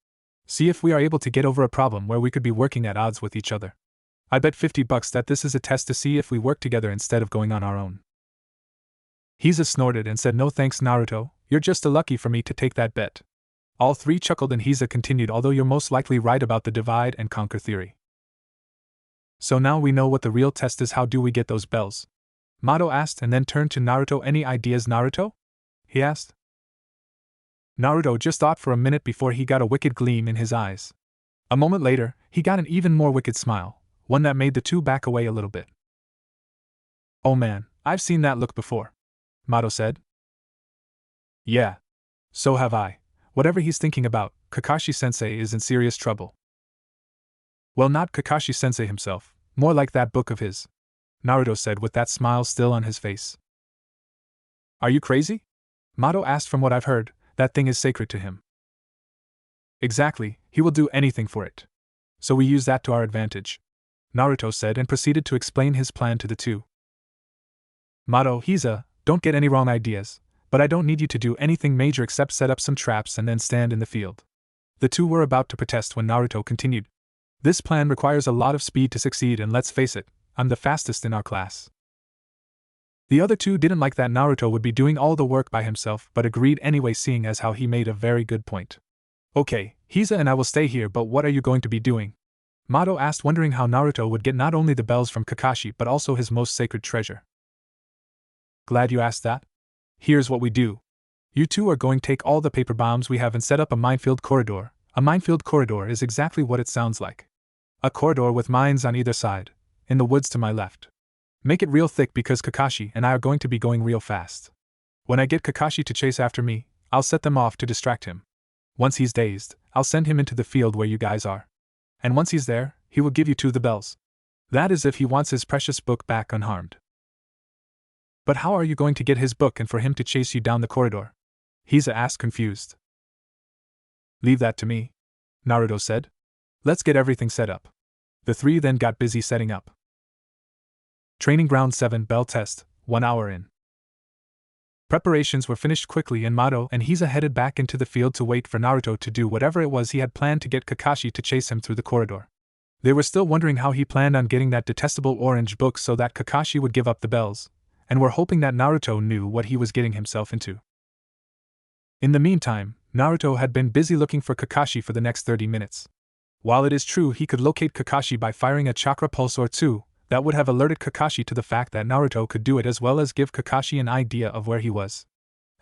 See if we are able to get over a problem where we could be working at odds with each other. I bet $50 that this is a test to see if we work together instead of going on our own. Hiza snorted and said, "No thanks, Naruto, you're just lucky for me to take that bet." All 3 chuckled, and Hiza continued, "Although you're most likely right about the divide and conquer theory. So now we know what the real test is. How do we get those bells?" Mato asked, and then turned to Naruto. "Any ideas, Naruto?" he asked. Naruto just thought for a minute before he got a wicked gleam in his eyes. A moment later, he got an even more wicked smile, one that made the 2 back away a little bit. "Oh man, I've seen that look before," Mato said. "Yeah. So have I. Whatever he's thinking about, Kakashi-sensei is in serious trouble." "Well, not Kakashi-sensei himself, more like that book of his," Naruto said with that smile still on his face. "Are you crazy?" Mato asked. "From what I've heard, that thing is sacred to him." "Exactly, he will do anything for it. So we use that to our advantage," Naruto said, and proceeded to explain his plan to the 2. "Mato, Hiza, don't get any wrong ideas, but I don't need you to do anything major except set up some traps and then stand in the field." The 2 were about to protest when Naruto continued. "This plan requires a lot of speed to succeed, and let's face it, I'm the fastest in our class." The other 2 didn't like that Naruto would be doing all the work by himself, but agreed anyway, seeing as how he made a very good point. "Okay, Hiza and I will stay here, but what are you going to be doing?" Mato asked, wondering how Naruto would get not only the bells from Kakashi but also his most sacred treasure. "Glad you asked that. Here's what we do. You 2 are going to take all the paper bombs we have and set up a minefield corridor." A minefield corridor is exactly what it sounds like. A corridor with mines on either side, in the woods to my left. Make it real thick because Kakashi and I are going to be going real fast. When I get Kakashi to chase after me, I'll set them off to distract him. Once he's dazed, I'll send him into the field where you guys are. And once he's there, he will give you 2 the bells. That is if he wants his precious book back unharmed. "But how are you going to get his book and for him to chase you down the corridor?" Hiza asked, confused. "Leave that to me," Naruto said. "Let's get everything set up." The 3 then got busy setting up. Training Ground 7 bell test, 1 hour in. Preparations were finished quickly, and Mato and Hiza headed back into the field to wait for Naruto to do whatever it was he had planned to get Kakashi to chase him through the corridor. They were still wondering how he planned on getting that detestable orange book so that Kakashi would give up the bells, and were hoping that Naruto knew what he was getting himself into. In the meantime, Naruto had been busy looking for Kakashi for the next 30 minutes. While it is true he could locate Kakashi by firing a chakra pulse or 2, that would have alerted Kakashi to the fact that Naruto could do it, as well as give Kakashi an idea of where he was.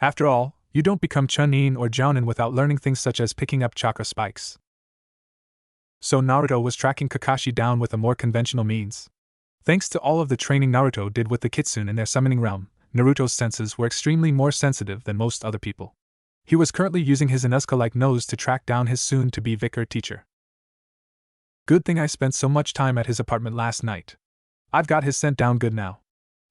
After all, you don't become Chunin or Jounin without learning things such as picking up chakra spikes. So Naruto was tracking Kakashi down with a more conventional means. Thanks to all of the training Naruto did with the Kitsune in their summoning realm, Naruto's senses were extremely more sensitive than most other people. He was currently using his Inuzuka-like nose to track down his soon-to-be vicar teacher. Good thing I spent so much time at his apartment last night. I've got his scent down good now.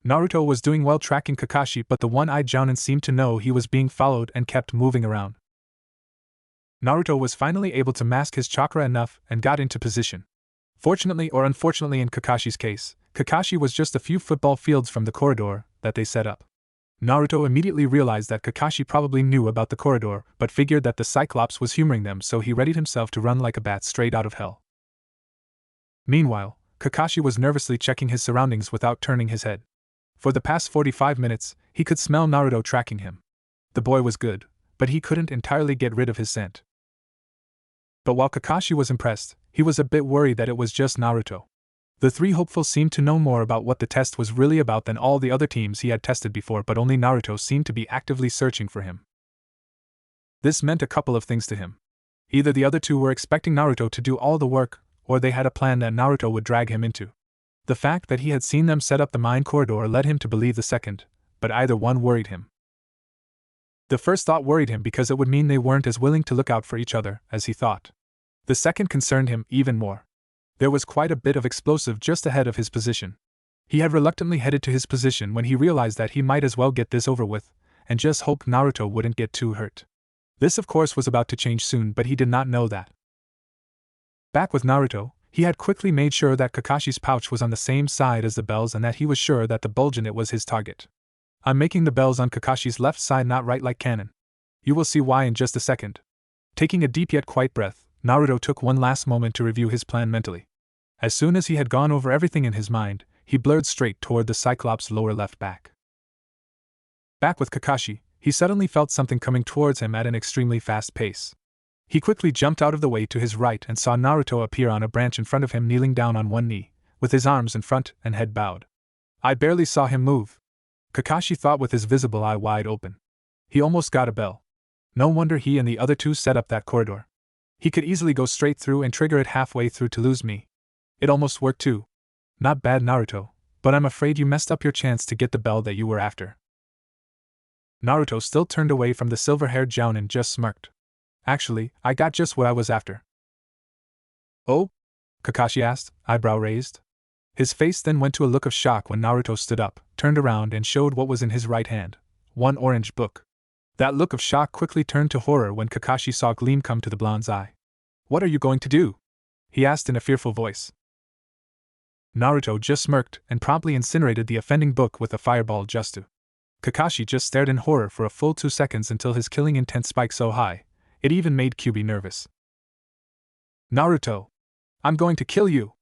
Naruto was doing well tracking Kakashi, but the one-eyed Jounin seemed to know he was being followed and kept moving around. Naruto was finally able to mask his chakra enough and got into position. Fortunately or unfortunately in Kakashi's case, Kakashi was just a few football fields from the corridor that they set up. Naruto immediately realized that Kakashi probably knew about the corridor, but figured that the Cyclops was humoring them, so he readied himself to run like a bat straight out of hell. Meanwhile, Kakashi was nervously checking his surroundings without turning his head. For the past 45 minutes, he could smell Naruto tracking him. The boy was good, but he couldn't entirely get rid of his scent. But while Kakashi was impressed, he was a bit worried that it was just Naruto. The three hopefuls seemed to know more about what the test was really about than all the other teams he had tested before, but only Naruto seemed to be actively searching for him. This meant a couple of things to him. Either the other two were expecting Naruto to do all the work, or they had a plan that Naruto would drag him into. The fact that he had seen them set up the mine corridor led him to believe the second, but either one worried him. The first thought worried him because it would mean they weren't as willing to look out for each other as he thought. The second concerned him even more. There was quite a bit of explosive just ahead of his position. He had reluctantly headed to his position when he realized that he might as well get this over with, and just hope Naruto wouldn't get too hurt. This of course was about to change soon, but he did not know that. Back with Naruto, he had quickly made sure that Kakashi's pouch was on the same side as the bells and that he was sure that the bulge in it was his target. I'm making the bells on Kakashi's left side, not right like cannon. You will see why in just a second. Taking a deep yet quiet breath, Naruto took one last moment to review his plan mentally. As soon as he had gone over everything in his mind, he blurred straight toward the Cyclops' lower left back. Back with Kakashi, he suddenly felt something coming towards him at an extremely fast pace. He quickly jumped out of the way to his right and saw Naruto appear on a branch in front of him, kneeling down on one knee, with his arms in front and head bowed. I barely saw him move, Kakashi thought with his visible eye wide open. He almost got a bell. No wonder he and the other two set up that corridor. He could easily go straight through and trigger it halfway through to lose me. It almost worked too. Not bad, Naruto, but I'm afraid you messed up your chance to get the bell that you were after. Naruto still turned away from the silver-haired Jounin and just smirked. Actually, I got just what I was after. Oh? Kakashi asked, eyebrow raised. His face then went to a look of shock when Naruto stood up, turned around and showed what was in his right hand. One orange book. That look of shock quickly turned to horror when Kakashi saw a gleam come to the blonde's eye. What are you going to do? He asked in a fearful voice. Naruto just smirked and promptly incinerated the offending book with a fireball Jutsu. Kakashi just stared in horror for a full 2 seconds until his killing intent spiked so high, it even made Kyuubi nervous. Naruto! I'm going to kill you!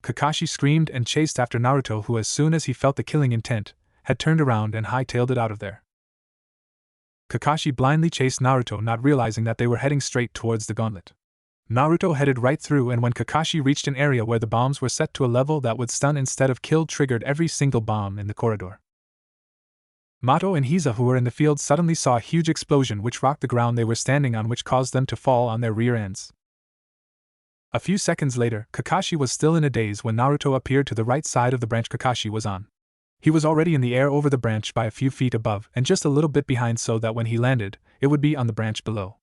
Kakashi screamed and chased after Naruto, who as soon as he felt the killing intent, had turned around and hightailed it out of there. Kakashi blindly chased Naruto, not realizing that they were heading straight towards the gauntlet. Naruto headed right through, and when Kakashi reached an area where the bombs were set to a level that would stun instead of kill, triggered every single bomb in the corridor. Mato and Hiza, who were in the field, suddenly saw a huge explosion which rocked the ground they were standing on, which caused them to fall on their rear ends. A few seconds later, Kakashi was still in a daze when Naruto appeared to the right side of the branch Kakashi was on. He was already in the air over the branch by a few feet above and just a little bit behind, so that when he landed, it would be on the branch below.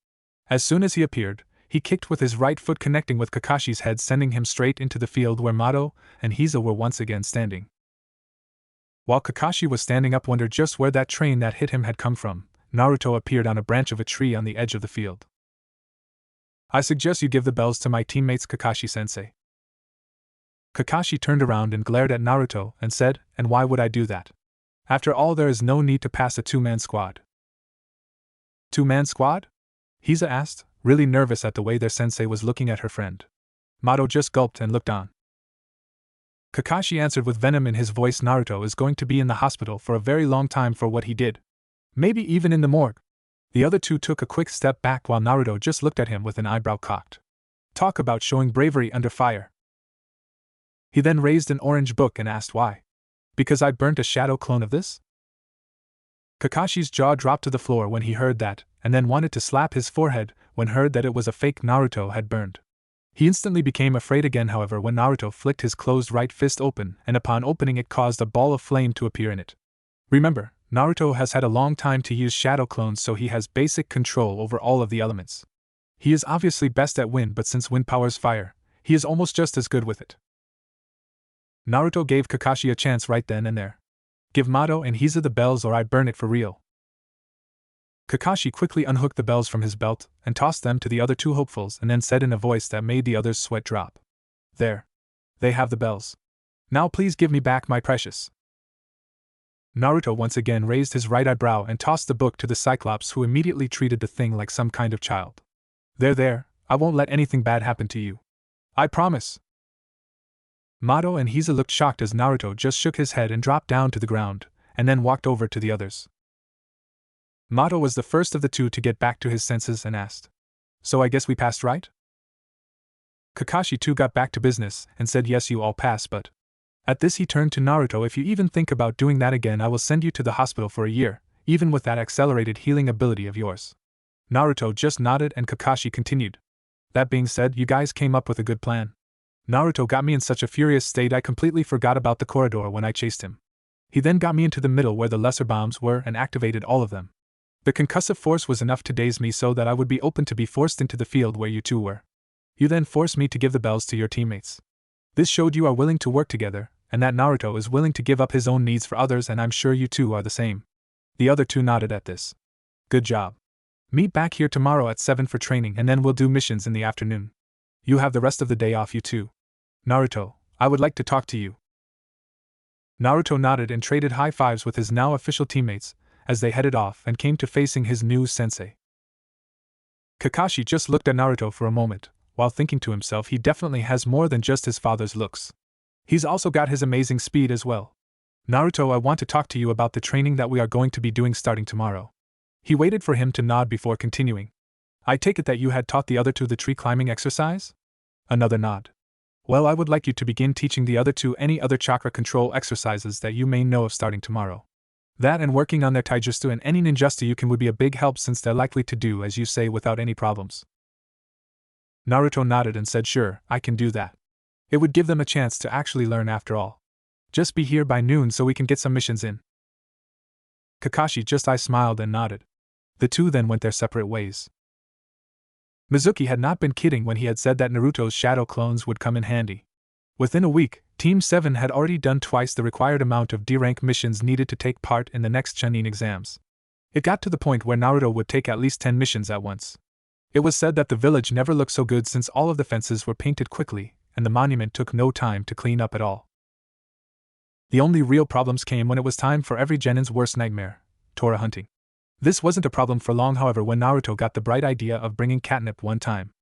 As soon as he appeared, he kicked with his right foot, connecting with Kakashi's head, sending him straight into the field where Mato and Hiza were once again standing. While Kakashi was standing up, wondering just where that train that hit him had come from, Naruto appeared on a branch of a tree on the edge of the field. I suggest you give the bells to my teammates, Kakashi-sensei. Kakashi turned around and glared at Naruto and said, and why would I do that? After all, there is no need to pass a two-man squad. Two-man squad? Hiza asked, really nervous at the way their sensei was looking at her friend. Mato just gulped and looked on. Kakashi answered with venom in his voice, Naruto is going to be in the hospital for a very long time for what he did. Maybe even in the morgue. The other two took a quick step back while Naruto just looked at him with an eyebrow cocked. Talk about showing bravery under fire. He then raised an orange book and asked why. Because I burnt a shadow clone of this? Kakashi's jaw dropped to the floor when he heard that, and then wanted to slap his forehead when heard that it was a fake Naruto had burned. He instantly became afraid again, however, when Naruto flicked his closed right fist open, and upon opening it caused a ball of flame to appear in it. Remember, Naruto has had a long time to use shadow clones, so he has basic control over all of the elements. He is obviously best at wind, but since wind powers fire, he is almost just as good with it. Naruto gave Kakashi a chance right then and there. Give Mato and Hiza the bells or I burn it for real. Kakashi quickly unhooked the bells from his belt and tossed them to the other two hopefuls, and then said in a voice that made the others' sweat drop. There. They have the bells. Now please give me back my precious. Naruto once again raised his right eyebrow and tossed the book to the Cyclops, who immediately treated the thing like some kind of child. There, I won't let anything bad happen to you. I promise. Mato and Hiza looked shocked as Naruto just shook his head and dropped down to the ground, and then walked over to the others. Mato was the first of the two to get back to his senses and asked, "So I guess we passed, right?" Kakashi too got back to business and said, "Yes, you all passed, but..." At this he turned to Naruto. "If you even think about doing that again, I will send you to the hospital for a year, even with that accelerated healing ability of yours." Naruto just nodded and Kakashi continued, "That being said, you guys came up with a good plan. Naruto got me in such a furious state I completely forgot about the corridor when I chased him. He then got me into the middle where the lesser bombs were and activated all of them. The concussive force was enough to daze me so that I would be open to be forced into the field where you two were. You then forced me to give the bells to your teammates. This showed you are willing to work together, and that Naruto is willing to give up his own needs for others, and I'm sure you two are the same." The other two nodded at this. "Good job. Meet back here tomorrow at 7 for training, and then we'll do missions in the afternoon. You have the rest of the day off, you two. Naruto, I would like to talk to you." Naruto nodded and traded high fives with his now official teammates as they headed off and came to facing his new sensei. Kakashi just looked at Naruto for a moment, while thinking to himself, he definitely has more than just his father's looks. He's also got his amazing speed as well. "Naruto, I want to talk to you about the training that we are going to be doing starting tomorrow." He waited for him to nod before continuing. "I take it that you had taught the other two the tree climbing exercise?" Another nod. "Well, I would like you to begin teaching the other two any other chakra control exercises that you may know of starting tomorrow. That and working on their taijutsu and any ninjutsu you can would be a big help, since they're likely to do as you say without any problems." Naruto nodded and said, "Sure, I can do that. It would give them a chance to actually learn after all. Just be here by noon so we can get some missions in." Kakashi just smiled and nodded. The two then went their separate ways. Mizuki had not been kidding when he had said that Naruto's shadow clones would come in handy. Within a week, Team 7 had already done twice the required amount of D-rank missions needed to take part in the next Chunin exams. It got to the point where Naruto would take at least 10 missions at once. It was said that the village never looked so good since all of the fences were painted quickly, and the monument took no time to clean up at all. The only real problems came when it was time for every genin's worst nightmare, Tora hunting. This wasn't a problem for long, however, when Naruto got the bright idea of bringing catnip one time.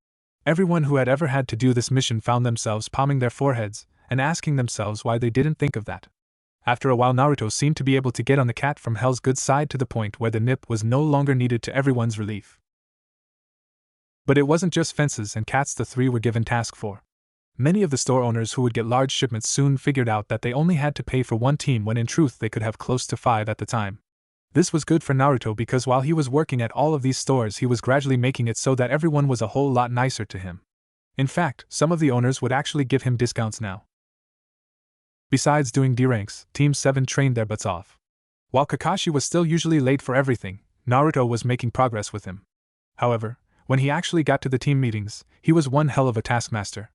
Everyone who had ever had to do this mission found themselves palming their foreheads and asking themselves why they didn't think of that. After a while, Naruto seemed to be able to get on the cat from hell's good side to the point where the nip was no longer needed, to everyone's relief. But it wasn't just fences and cats the three were given task for. Many of the store owners who would get large shipments soon figured out that they only had to pay for one team when in truth they could have close to 5 at the time. This was good for Naruto because while he was working at all of these stores, he was gradually making it so that everyone was a whole lot nicer to him. In fact, some of the owners would actually give him discounts now. Besides doing D-ranks, Team 7 trained their butts off. While Kakashi was still usually late for everything, Naruto was making progress with him. However, when he actually got to the team meetings, he was one hell of a taskmaster.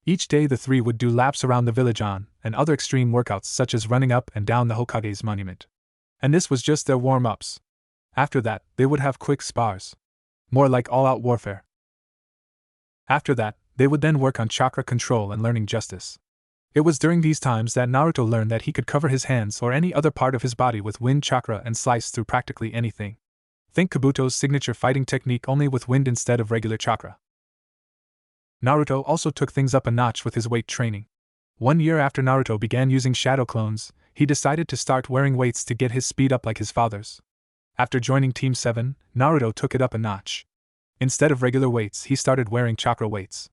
Each day the three would do laps around the village and other extreme workouts such as running up and down the Hokage's monument. And this was just their warm-ups. After that, they would have quick spars. More like all-out warfare. After that, they would then work on chakra control and learning justice. It was during these times that Naruto learned that he could cover his hands or any other part of his body with wind chakra and slice through practically anything. Think Kabuto's signature fighting technique, only with wind instead of regular chakra. Naruto also took things up a notch with his weight training. 1 year after Naruto began using shadow clones, he decided to start wearing weights to get his speed up like his father's. After joining Team 7, Naruto took it up a notch. Instead of regular weights, he started wearing chakra weights.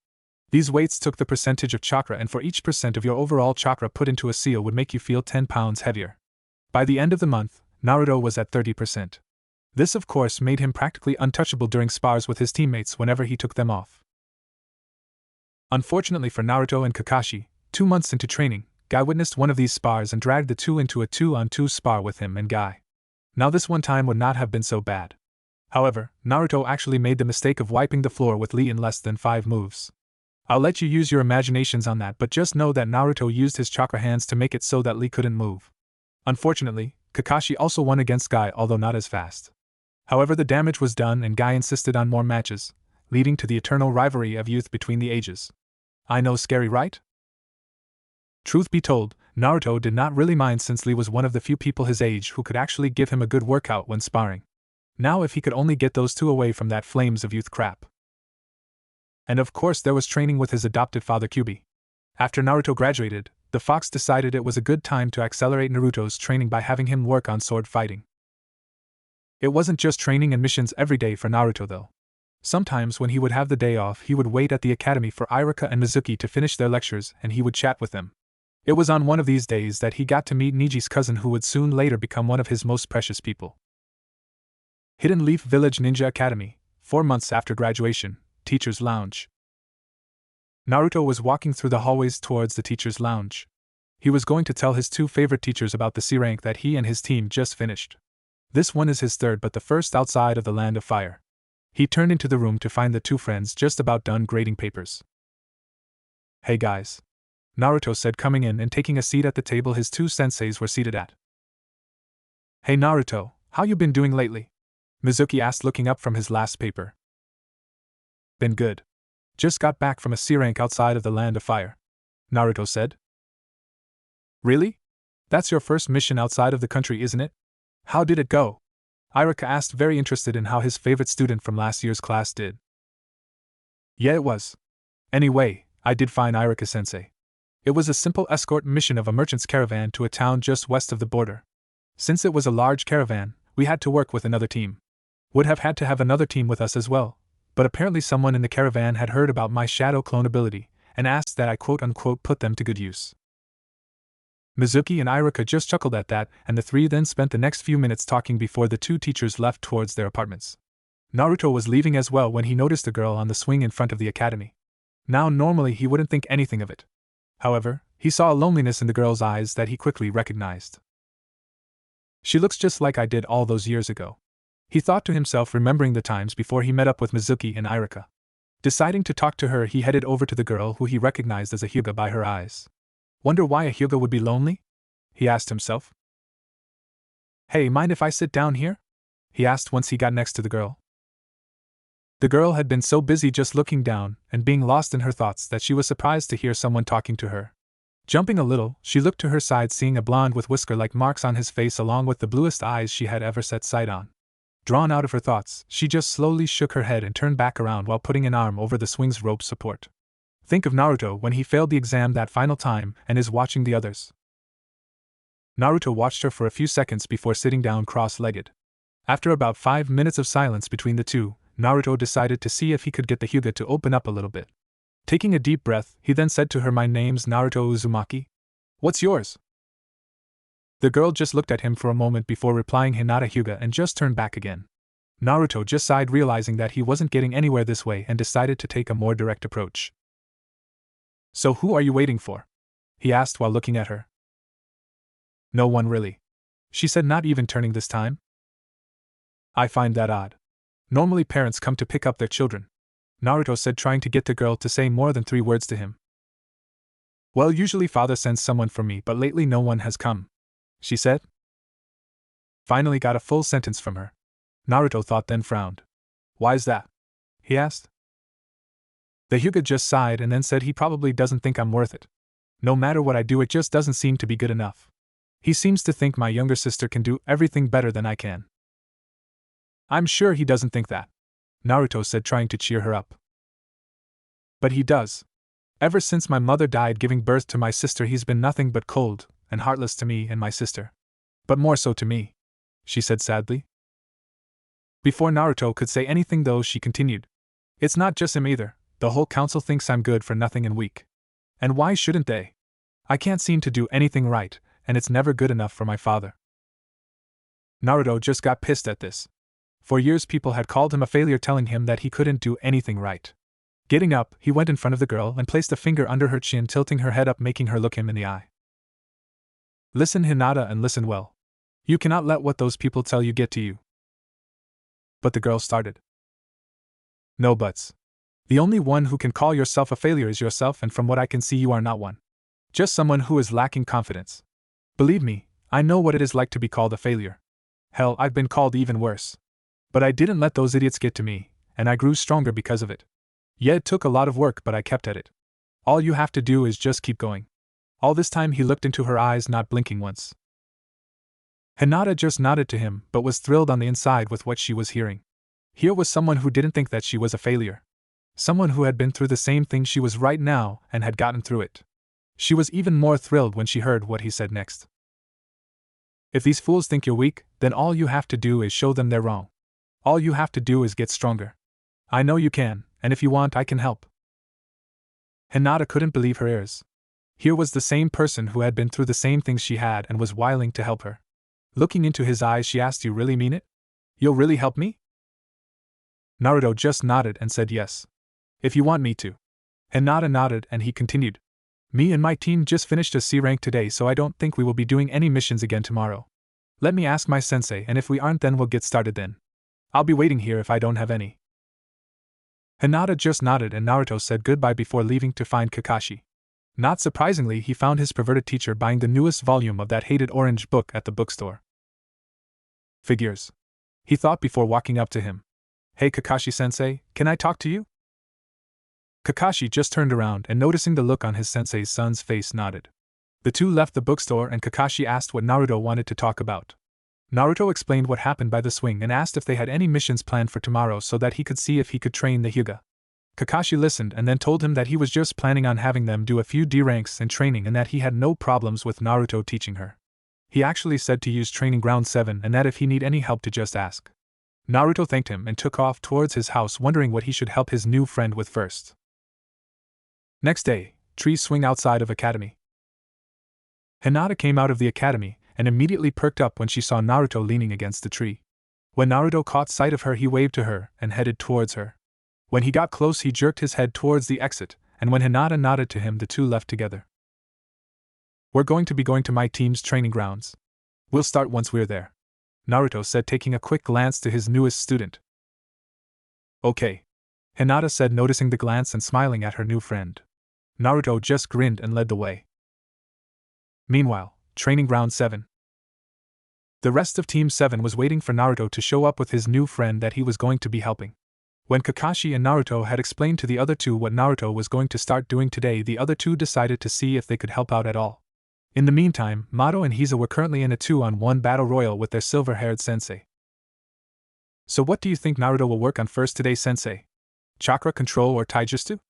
These weights took the percentage of chakra, and for each % of your overall chakra put into a seal would make you feel 10 pounds heavier. By the end of the month, Naruto was at 30%. This of course made him practically untouchable during spars with his teammates whenever he took them off. Unfortunately for Naruto and Kakashi, 2 months into training, Guy witnessed one of these spars and dragged the two into a 2-on-2 spar with him and Guy. Now this one time would not have been so bad. However, Naruto actually made the mistake of wiping the floor with Lee in less than 5 moves. I'll let you use your imaginations on that, but just know that Naruto used his chakra hands to make it so that Lee couldn't move. Unfortunately, Kakashi also won against Guy, although not as fast. However, the damage was done and Guy insisted on more matches, leading to the eternal rivalry of youth between the ages. I know, scary, right? Truth be told, Naruto did not really mind, since Lee was one of the few people his age who could actually give him a good workout when sparring. Now if he could only get those two away from that flames of youth crap. And of course there was training with his adopted father Kyubi. After Naruto graduated, the fox decided it was a good time to accelerate Naruto's training by having him work on sword fighting. It wasn't just training and missions every day for Naruto though. Sometimes when he would have the day off, he would wait at the academy for Iruka and Mizuki to finish their lectures and he would chat with them. It was on one of these days that he got to meet Niji's cousin, who would soon later become one of his most precious people. Hidden Leaf Village Ninja Academy, 4 months after graduation, Teacher's Lounge. Naruto was walking through the hallways towards the teacher's lounge. He was going to tell his 2 favorite teachers about the C rank that he and his team just finished. This one is his 3rd but the first outside of the Land of Fire. He turned into the room to find the 2 friends just about done grading papers. "Hey guys," Naruto said, coming in and taking a seat at the table his 2 senseis were seated at. "Hey Naruto, how you been doing lately?" Mizuki asked, looking up from his last paper. "Been good. Just got back from a C rank outside of the Land of Fire," Naruto said. "Really? That's your first mission outside of the country, isn't it? How did it go?" Iruka asked, very interested in how his favorite student from last year's class did. "Yeah, it was. Anyway, I did fine, Iruka-sensei. It was a simple escort mission of a merchant's caravan to a town just west of the border. Since it was a large caravan, we had to work with another team. Would have had to have another team with us as well, but apparently someone in the caravan had heard about my shadow clone ability and asked that I quote-unquote put them to good use." Mizuki and Iruka just chuckled at that, and the 3 then spent the next few minutes talking before the 2 teachers left towards their apartments. Naruto was leaving as well when he noticed a girl on the swing in front of the academy. Now normally he wouldn't think anything of it. However, he saw a loneliness in the girl's eyes that he quickly recognized. "She looks just like I did all those years ago," he thought to himself, remembering the times before he met up with Mizuki and Iruka. Deciding to talk to her, he headed over to the girl who he recognized as a Hyuga by her eyes. Wonder why a Hyuga would be lonely? He asked himself. "Hey, mind if I sit down here?" he asked once he got next to the girl. The girl had been so busy just looking down and being lost in her thoughts that she was surprised to hear someone talking to her. Jumping a little, she looked to her side, seeing a blonde with whisker-like marks on his face along with the bluest eyes she had ever set sight on. Drawn out of her thoughts, she just slowly shook her head and turned back around while putting an arm over the swing's rope support. Think of Naruto when he failed the exam that final time and is watching the others. Naruto watched her for a few seconds before sitting down cross-legged. After about 5 minutes of silence between the two, Naruto decided to see if he could get the Hyuga to open up a little bit. Taking a deep breath, he then said to her, "My name's Naruto Uzumaki. What's yours?" The girl just looked at him for a moment before replying Hinata Hyuga and just turned back again. Naruto just sighed, realizing that he wasn't getting anywhere this way, and decided to take a more direct approach. "So who are you waiting for?" he asked while looking at her. "No one really," she said, not even turning this time. "I find that odd. Normally parents come to pick up their children," Naruto said, trying to get the girl to say more than 3 words to him. "Well, usually father sends someone for me, but lately no one has come," she said. Finally got a full sentence from her. Naruto thought, then frowned. "Why's that?" he asked. The Hyuga just sighed and then said he probably doesn't think I'm worth it. No matter what I do, it just doesn't seem to be good enough. He seems to think my younger sister can do everything better than I can. "I'm sure he doesn't think that," Naruto said, trying to cheer her up. "But he does. Ever since my mother died giving birth to my sister, he's been nothing but cold and heartless to me and my sister. But more so to me," she said sadly. Before Naruto could say anything though, she continued. "It's not just him either. The whole council thinks I'm good for nothing and weak. And why shouldn't they? I can't seem to do anything right, and it's never good enough for my father." Naruto just got pissed at this. For years people had called him a failure, telling him that he couldn't do anything right. Getting up, he went in front of the girl and placed a finger under her chin, tilting her head up, making her look him in the eye. "Listen, Hinata, and listen well. You cannot let what those people tell you get to you." But the girl started. "No buts. The only one who can call yourself a failure is yourself, and from what I can see, you are not one. Just someone who is lacking confidence. Believe me, I know what it is like to be called a failure. Hell, I've been called even worse. But I didn't let those idiots get to me, and I grew stronger because of it. Yeah, it took a lot of work, but I kept at it. All you have to do is just keep going." All this time he looked into her eyes, not blinking once. Hinata just nodded to him, but was thrilled on the inside with what she was hearing. Here was someone who didn't think that she was a failure. Someone who had been through the same thing she was right now and had gotten through it. She was even more thrilled when she heard what he said next. If these fools think you're weak, then all you have to do is show them they're wrong. All you have to do is get stronger. I know you can, and if you want, I can help. Hinata couldn't believe her ears. Here was the same person who had been through the same things she had and was willing to help her. Looking into his eyes, she asked, "You really mean it? You'll really help me?" Naruto just nodded and said yes. "If you want me to." Hinata nodded and he continued. "Me and my team just finished a C rank today, so I don't think we will be doing any missions again tomorrow. Let me ask my sensei, and if we aren't, then we'll get started then. I'll be waiting here if I don't have any." Hinata just nodded and Naruto said goodbye before leaving to find Kakashi. Not surprisingly, he found his perverted teacher buying the newest volume of that hated orange book at the bookstore. Figures, he thought before walking up to him. "Hey Kakashi-sensei, can I talk to you?" Kakashi just turned around and, noticing the look on his sensei's son's face, nodded. The two left the bookstore and Kakashi asked what Naruto wanted to talk about. Naruto explained what happened by the swing and asked if they had any missions planned for tomorrow so that he could see if he could train the Hyuga. Kakashi listened and then told him that he was just planning on having them do a few D ranks in training and that he had no problems with Naruto teaching her. He actually said to use training ground 7 and that if he need any help to just ask. Naruto thanked him and took off towards his house, wondering what he should help his new friend with first. Next day, tree swing outside of academy. Hinata came out of the academy and immediately perked up when she saw Naruto leaning against the tree. When Naruto caught sight of her, he waved to her and headed towards her. When he got close, he jerked his head towards the exit, and when Hinata nodded to him, the two left together. "We're going to be going to my team's training grounds. We'll start once we're there," Naruto said, taking a quick glance to his newest student. "Okay," Hinata said, noticing the glance and smiling at her new friend. Naruto just grinned and led the way. Meanwhile, training ground 7. The rest of Team 7 was waiting for Naruto to show up with his new friend that he was going to be helping. When Kakashi and Naruto had explained to the other two what Naruto was going to start doing today, the other two decided to see if they could help out at all. In the meantime, Mato and Hiza were currently in a 2-on-1 battle royal with their silver-haired sensei. "So what do you think Naruto will work on first today, sensei? Chakra control or taijutsu?"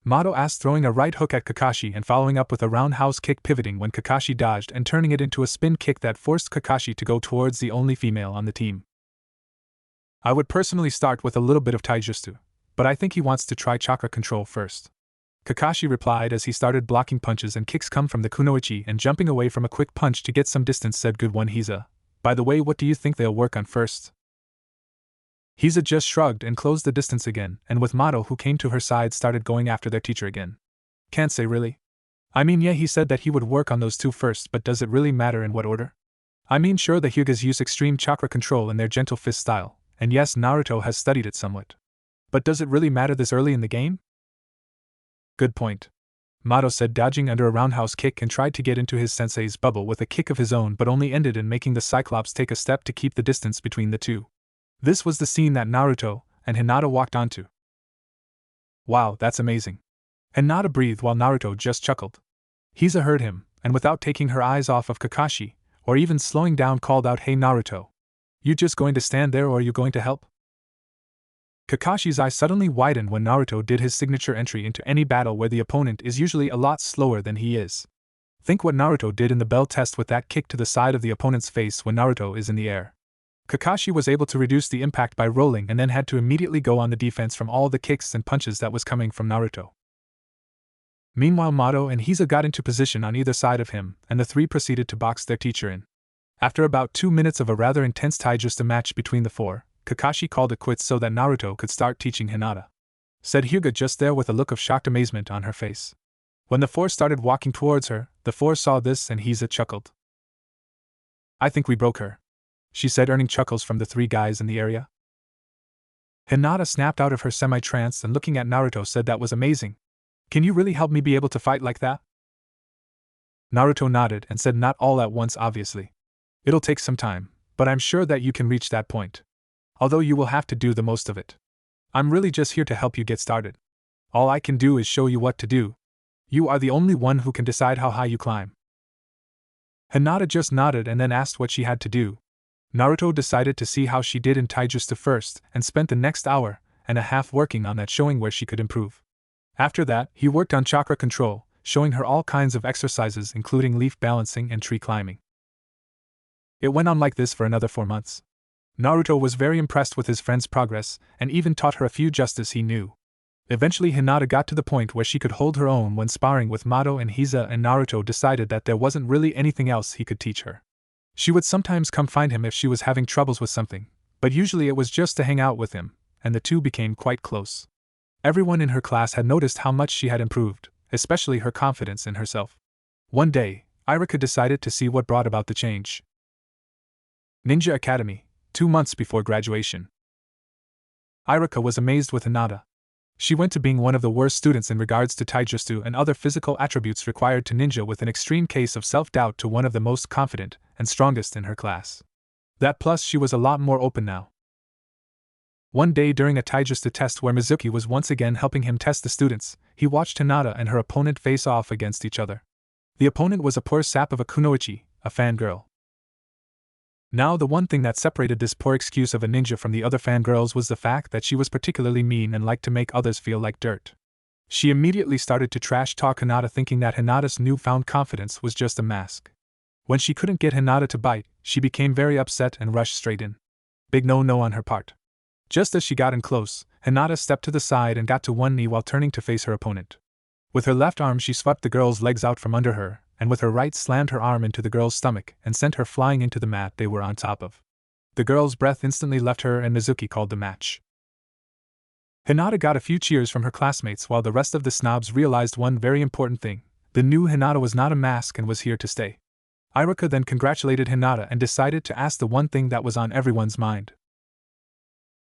Mato asked, throwing a right hook at Kakashi and following up with a roundhouse kick, pivoting when Kakashi dodged and turning it into a spin kick that forced Kakashi to go towards the only female on the team. "I would personally start with a little bit of taijutsu, but I think he wants to try chakra control first," Kakashi replied as he started blocking punches and kicks come from the kunoichi and jumping away from a quick punch to get some distance. Said, "Good one, Hiza. By the way, what do you think they'll work on first?" Hiza just shrugged and closed the distance again, and with Mato, who came to her side, started going after their teacher again. "Can't say really. I mean, yeah, he said that he would work on those two first, but does it really matter in what order? I mean, sure, the Hyugas use extreme chakra control in their gentle fist style, and yes, Naruto has studied it somewhat. But does it really matter this early in the game?" "Good point," Mato said, dodging under a roundhouse kick and tried to get into his sensei's bubble with a kick of his own, but only ended in making the Cyclops take a step to keep the distance between the two. This was the scene that Naruto and Hinata walked onto. "Wow, that's amazing." Hinata breathed while Naruto just chuckled. Hiza heard him, and without taking her eyes off of Kakashi, or even slowing down, called out, "Hey Naruto. You just going to stand there or are you going to help?" Kakashi's eyes suddenly widened when Naruto did his signature entry into any battle where the opponent is usually a lot slower than he is. Think what Naruto did in the bell test with that kick to the side of the opponent's face when Naruto is in the air. Kakashi was able to reduce the impact by rolling and then had to immediately go on the defense from all the kicks and punches that was coming from Naruto. Meanwhile, Mato and Hiza got into position on either side of him, and the three proceeded to box their teacher in. After about 2 minutes of a rather intense taijutsu match between the four, Kakashi called it quits so that Naruto could start teaching Hinata. Said Hyuga just there with a look of shocked amazement on her face. When the four started walking towards her, the four saw this and Hiza chuckled. "I think we broke her," she said, earning chuckles from the three guys in the area. Hinata snapped out of her semi-trance and looking at Naruto said, "That was amazing. Can you really help me be able to fight like that?" Naruto nodded and said, "Not all at once, obviously. It'll take some time, but I'm sure that you can reach that point. Although you will have to do the most of it. I'm really just here to help you get started. All I can do is show you what to do. You are the only one who can decide how high you climb." Hinata just nodded and then asked what she had to do. Naruto decided to see how she did in taijutsu first and spent the next hour and a half working on that, showing where she could improve. After that, he worked on chakra control, showing her all kinds of exercises including leaf balancing and tree climbing. It went on like this for another 4 months. Naruto was very impressed with his friend's progress, and even taught her a few just as he knew. Eventually Hinata got to the point where she could hold her own when sparring with Mato and Hiza, and Naruto decided that there wasn't really anything else he could teach her. She would sometimes come find him if she was having troubles with something, but usually it was just to hang out with him, and the two became quite close. Everyone in her class had noticed how much she had improved, especially her confidence in herself. One day, Irika decided to see what brought about the change. Ninja Academy, 2 months before graduation. Irika was amazed with Hinata. She went to being one of the worst students in regards to taijutsu and other physical attributes required to ninja, with an extreme case of self-doubt, to one of the most confident and strongest in her class. That plus she was a lot more open now. One day during a taijutsu test where Mizuki was once again helping him test the students, he watched Hinata and her opponent face off against each other. The opponent was a poor sap of a kunoichi, a fangirl. Now the one thing that separated this poor excuse of a ninja from the other fangirls was the fact that she was particularly mean and liked to make others feel like dirt. She immediately started to trash talk Hinata, thinking that Hinata's newfound confidence was just a mask. When she couldn't get Hinata to bite, she became very upset and rushed straight in. Big no-no on her part. Just as she got in close, Hinata stepped to the side and got to one knee while turning to face her opponent. With her left arm she swept the girl's legs out from under her, and with her right slammed her arm into the girl's stomach and sent her flying into the mat they were on top of. The girl's breath instantly left her and Mizuki called the match. Hinata got a few cheers from her classmates while the rest of the snobs realized one very important thing: the new Hinata was not a mask and was here to stay. Irika then congratulated Hinata and decided to ask the one thing that was on everyone's mind.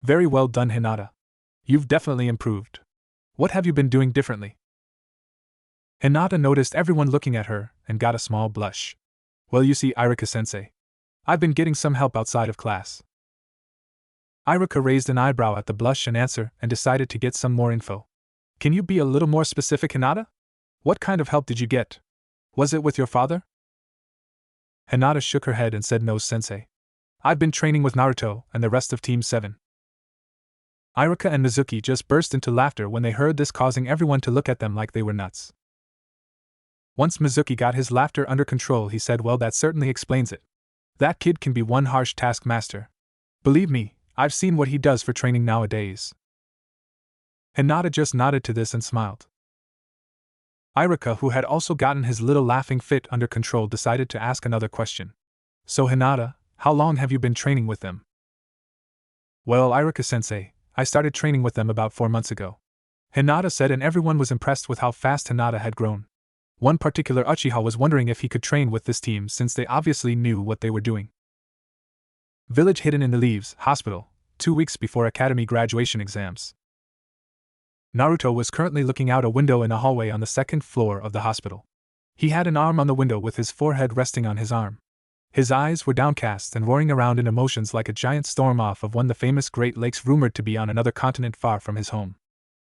Very well done, Hinata. You've definitely improved. What have you been doing differently? Hinata noticed everyone looking at her and got a small blush. Well, you see, Irika-sensei, I've been getting some help outside of class. Irika raised an eyebrow at the blush and answer and decided to get some more info. Can you be a little more specific, Hinata? What kind of help did you get? Was it with your father? Hinata shook her head and said, no, sensei. I've been training with Naruto and the rest of Team 7. Irika and Mizuki just burst into laughter when they heard this, causing everyone to look at them like they were nuts. Once Mizuki got his laughter under control, he said, well, that certainly explains it. That kid can be one harsh taskmaster. Believe me, I've seen what he does for training nowadays. Hinata just nodded to this and smiled. Irika, who had also gotten his little laughing fit under control, decided to ask another question. So Hinata, how long have you been training with them? Well, Irika-sensei, I started training with them about 4 months ago. Hinata said, and everyone was impressed with how fast Hinata had grown. One particular Uchiha was wondering if he could train with this team since they obviously knew what they were doing. Village hidden in the leaves, hospital, 2 weeks before academy graduation exams. Naruto was currently looking out a window in a hallway on the 2nd floor of the hospital. He had an arm on the window with his forehead resting on his arm. His eyes were downcast and roaring around in emotions like a giant storm off of one of the famous Great Lakes rumored to be on another continent far from his home.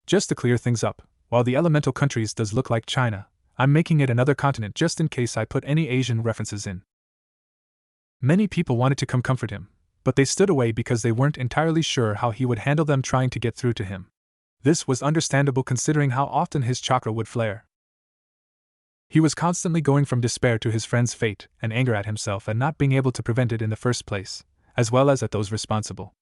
Just to clear things up, while the elemental countries does look like China, I'm making it another continent just in case I put any Asian references in. Many people wanted to come comfort him, but they stood away because they weren't entirely sure how he would handle them trying to get through to him. This was understandable considering how often his chakra would flare. He was constantly going from despair to his friend's fate and anger at himself and not being able to prevent it in the first place, as well as at those responsible.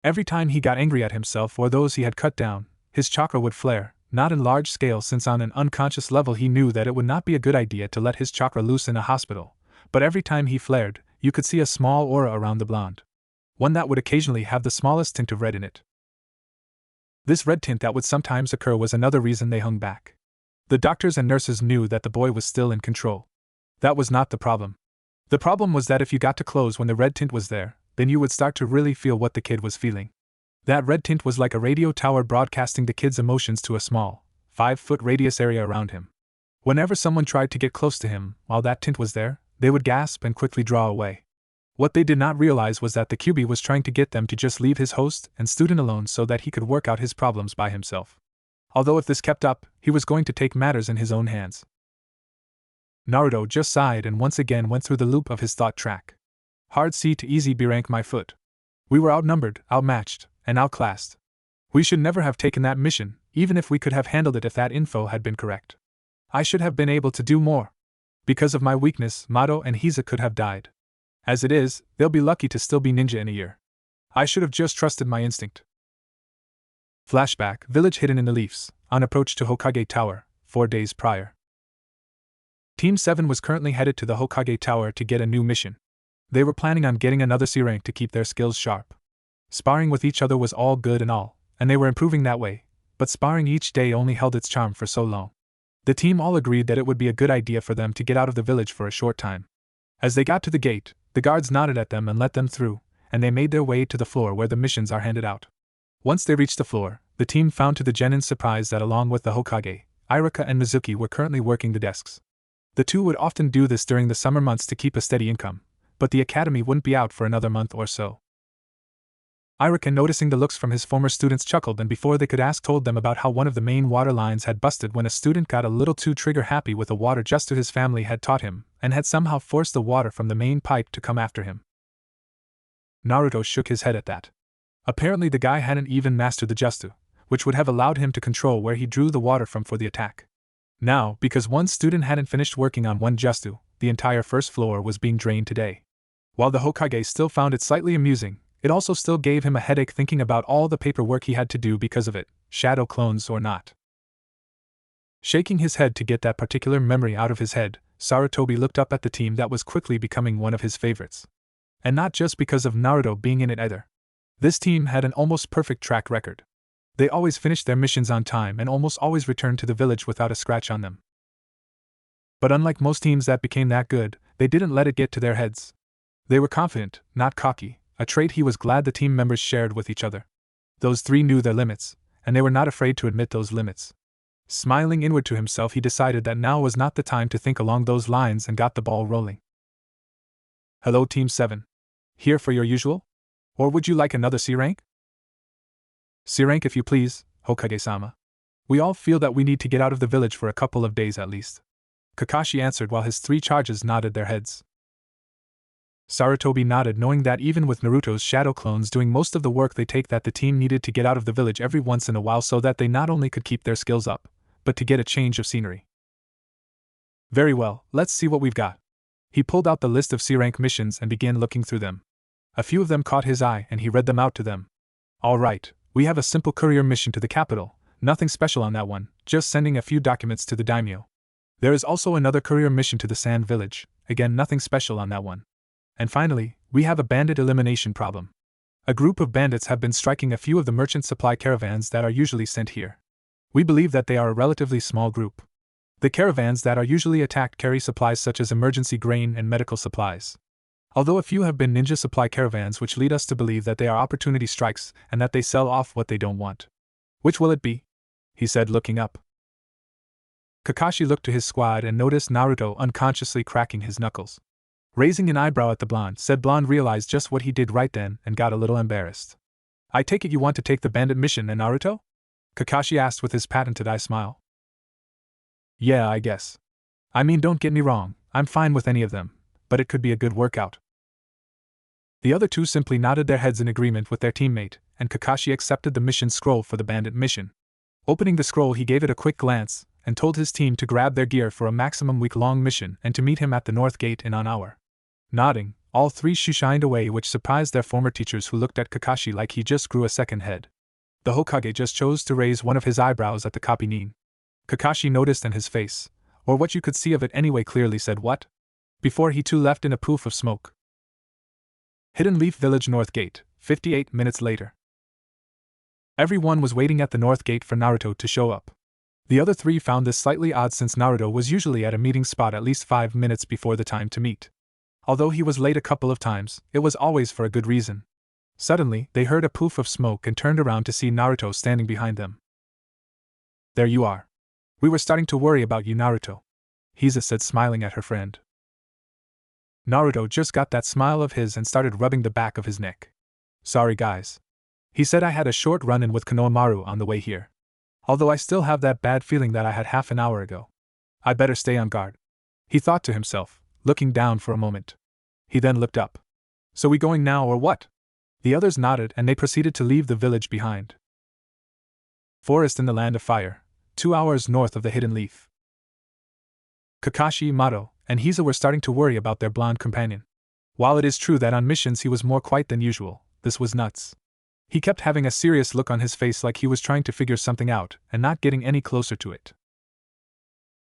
Every time he got angry at himself or those he had cut down, his chakra would flare, not in large scale since on an unconscious level he knew that it would not be a good idea to let his chakra loose in a hospital, but every time he flared, you could see a small aura around the blonde. One that would occasionally have the smallest tint of red in it. This red tint that would sometimes occur was another reason they hung back. The doctors and nurses knew that the boy was still in control. That was not the problem. The problem was that if you got too close when the red tint was there, then you would start to really feel what the kid was feeling. That red tint was like a radio tower broadcasting the kid's emotions to a small, 5-foot radius area around him. Whenever someone tried to get close to him while that tint was there, they would gasp and quickly draw away. What they did not realize was that the QB was trying to get them to just leave his host and student alone so that he could work out his problems by himself. Although if this kept up, he was going to take matters in his own hands. Naruto just sighed and once again went through the loop of his thought track. Hard C to easy B rank my foot. We were outnumbered, outmatched, and outclassed. We should never have taken that mission, even if we could have handled it if that info had been correct. I should have been able to do more. Because of my weakness, Mato and Hiza could have died. As it is, they'll be lucky to still be ninja in a year. I should have just trusted my instinct. Flashback, village hidden in the leaves, on approach to Hokage Tower, 4 days prior. Team 7 was currently headed to the Hokage Tower to get a new mission. They were planning on getting another C rank to keep their skills sharp. Sparring with each other was all good and all, and they were improving that way, but sparring each day only held its charm for so long. The team all agreed that it would be a good idea for them to get out of the village for a short time. As they got to the gate, the guards nodded at them and let them through, and they made their way to the floor where the missions are handed out. Once they reached the floor, the team found to the genin's surprise that along with the Hokage, Iruka and Mizuki were currently working the desks. The two would often do this during the summer months to keep a steady income, but the academy wouldn't be out for another month or so. Iruka, noticing the looks from his former students, chuckled and before they could ask told them about how one of the main water lines had busted when a student got a little too trigger-happy with the water just as his family had taught him, and had somehow forced the water from the main pipe to come after him. Naruto shook his head at that. Apparently the guy hadn't even mastered the Jutsu, which would have allowed him to control where he drew the water from for the attack. Now, because one student hadn't finished working on one Jutsu, the entire first floor was being drained today. While the Hokage still found it slightly amusing, it also still gave him a headache thinking about all the paperwork he had to do because of it, shadow clones or not. Shaking his head to get that particular memory out of his head, Sarutobi looked up at the team that was quickly becoming one of his favorites. And not just because of Naruto being in it either. This team had an almost perfect track record. They always finished their missions on time and almost always returned to the village without a scratch on them. But unlike most teams that became that good, they didn't let it get to their heads. They were confident, not cocky, a trait he was glad the team members shared with each other. Those three knew their limits, and they were not afraid to admit those limits. Smiling inward to himself, he decided that now was not the time to think along those lines and got the ball rolling. Hello Team 7. Here for your usual? Or would you like another C rank? C rank if you please, Hokage-sama. We all feel that we need to get out of the village for a couple of days at least. Kakashi answered while his three charges nodded their heads. Sarutobi nodded, knowing that even with Naruto's shadow clones doing most of the work, they take that the team needed to get out of the village every once in a while so that they not only could keep their skills up, but to get a change of scenery. Very well, let's see what we've got. He pulled out the list of C-rank missions and began looking through them. A few of them caught his eye and he read them out to them. All right, we have a simple courier mission to the capital, nothing special on that one, just sending a few documents to the daimyo. There is also another courier mission to the Sand Village, again nothing special on that one. And finally, we have a bandit elimination problem. A group of bandits have been striking a few of the merchant supply caravans that are usually sent here. We believe that they are a relatively small group. The caravans that are usually attacked carry supplies such as emergency grain and medical supplies. Although a few have been ninja supply caravans, which lead us to believe that they are opportunity strikes and that they sell off what they don't want. Which will it be? He said, looking up. Kakashi looked to his squad and noticed Naruto unconsciously cracking his knuckles. Raising an eyebrow at the blonde, said blonde realized just what he did right then and got a little embarrassed. I take it you want to take the bandit mission and Naruto? Kakashi asked with his patented eye smile. Yeah, I guess. I mean, don't get me wrong, I'm fine with any of them, but it could be a good workout. The other two simply nodded their heads in agreement with their teammate, and Kakashi accepted the mission scroll for the bandit mission. Opening the scroll, he gave it a quick glance and told his team to grab their gear for a maximum week-long mission and to meet him at the North Gate in an hour. Nodding, all three shined away, which surprised their former teachers, who looked at Kakashi like he just grew a second head. The Hokage just chose to raise one of his eyebrows at the copy nin. Kakashi noticed, and his face, or what you could see of it anyway, clearly said what? Before he too left in a poof of smoke. Hidden Leaf Village North Gate, 58 minutes later. Everyone was waiting at the North Gate for Naruto to show up. The other three found this slightly odd since Naruto was usually at a meeting spot at least 5 minutes before the time to meet. Although he was late a couple of times, it was always for a good reason. Suddenly, they heard a poof of smoke and turned around to see Naruto standing behind them. There you are. We were starting to worry about you, Naruto, Hiza said, smiling at her friend. Naruto just got that smile of his and started rubbing the back of his neck. Sorry guys. He said I had a short run-in with Konohamaru on the way here. Although I still have that bad feeling that I had half an hour ago. I better stay on guard. He thought to himself, looking down for a moment. He then looked up. So we going now or what? The others nodded and they proceeded to leave the village behind. Forest in the Land of Fire, 2 hours north of the Hidden Leaf. Kakashi, Mato, and Hiza were starting to worry about their blonde companion. While it is true that on missions he was more quiet than usual, this was nuts. He kept having a serious look on his face like he was trying to figure something out and not getting any closer to it.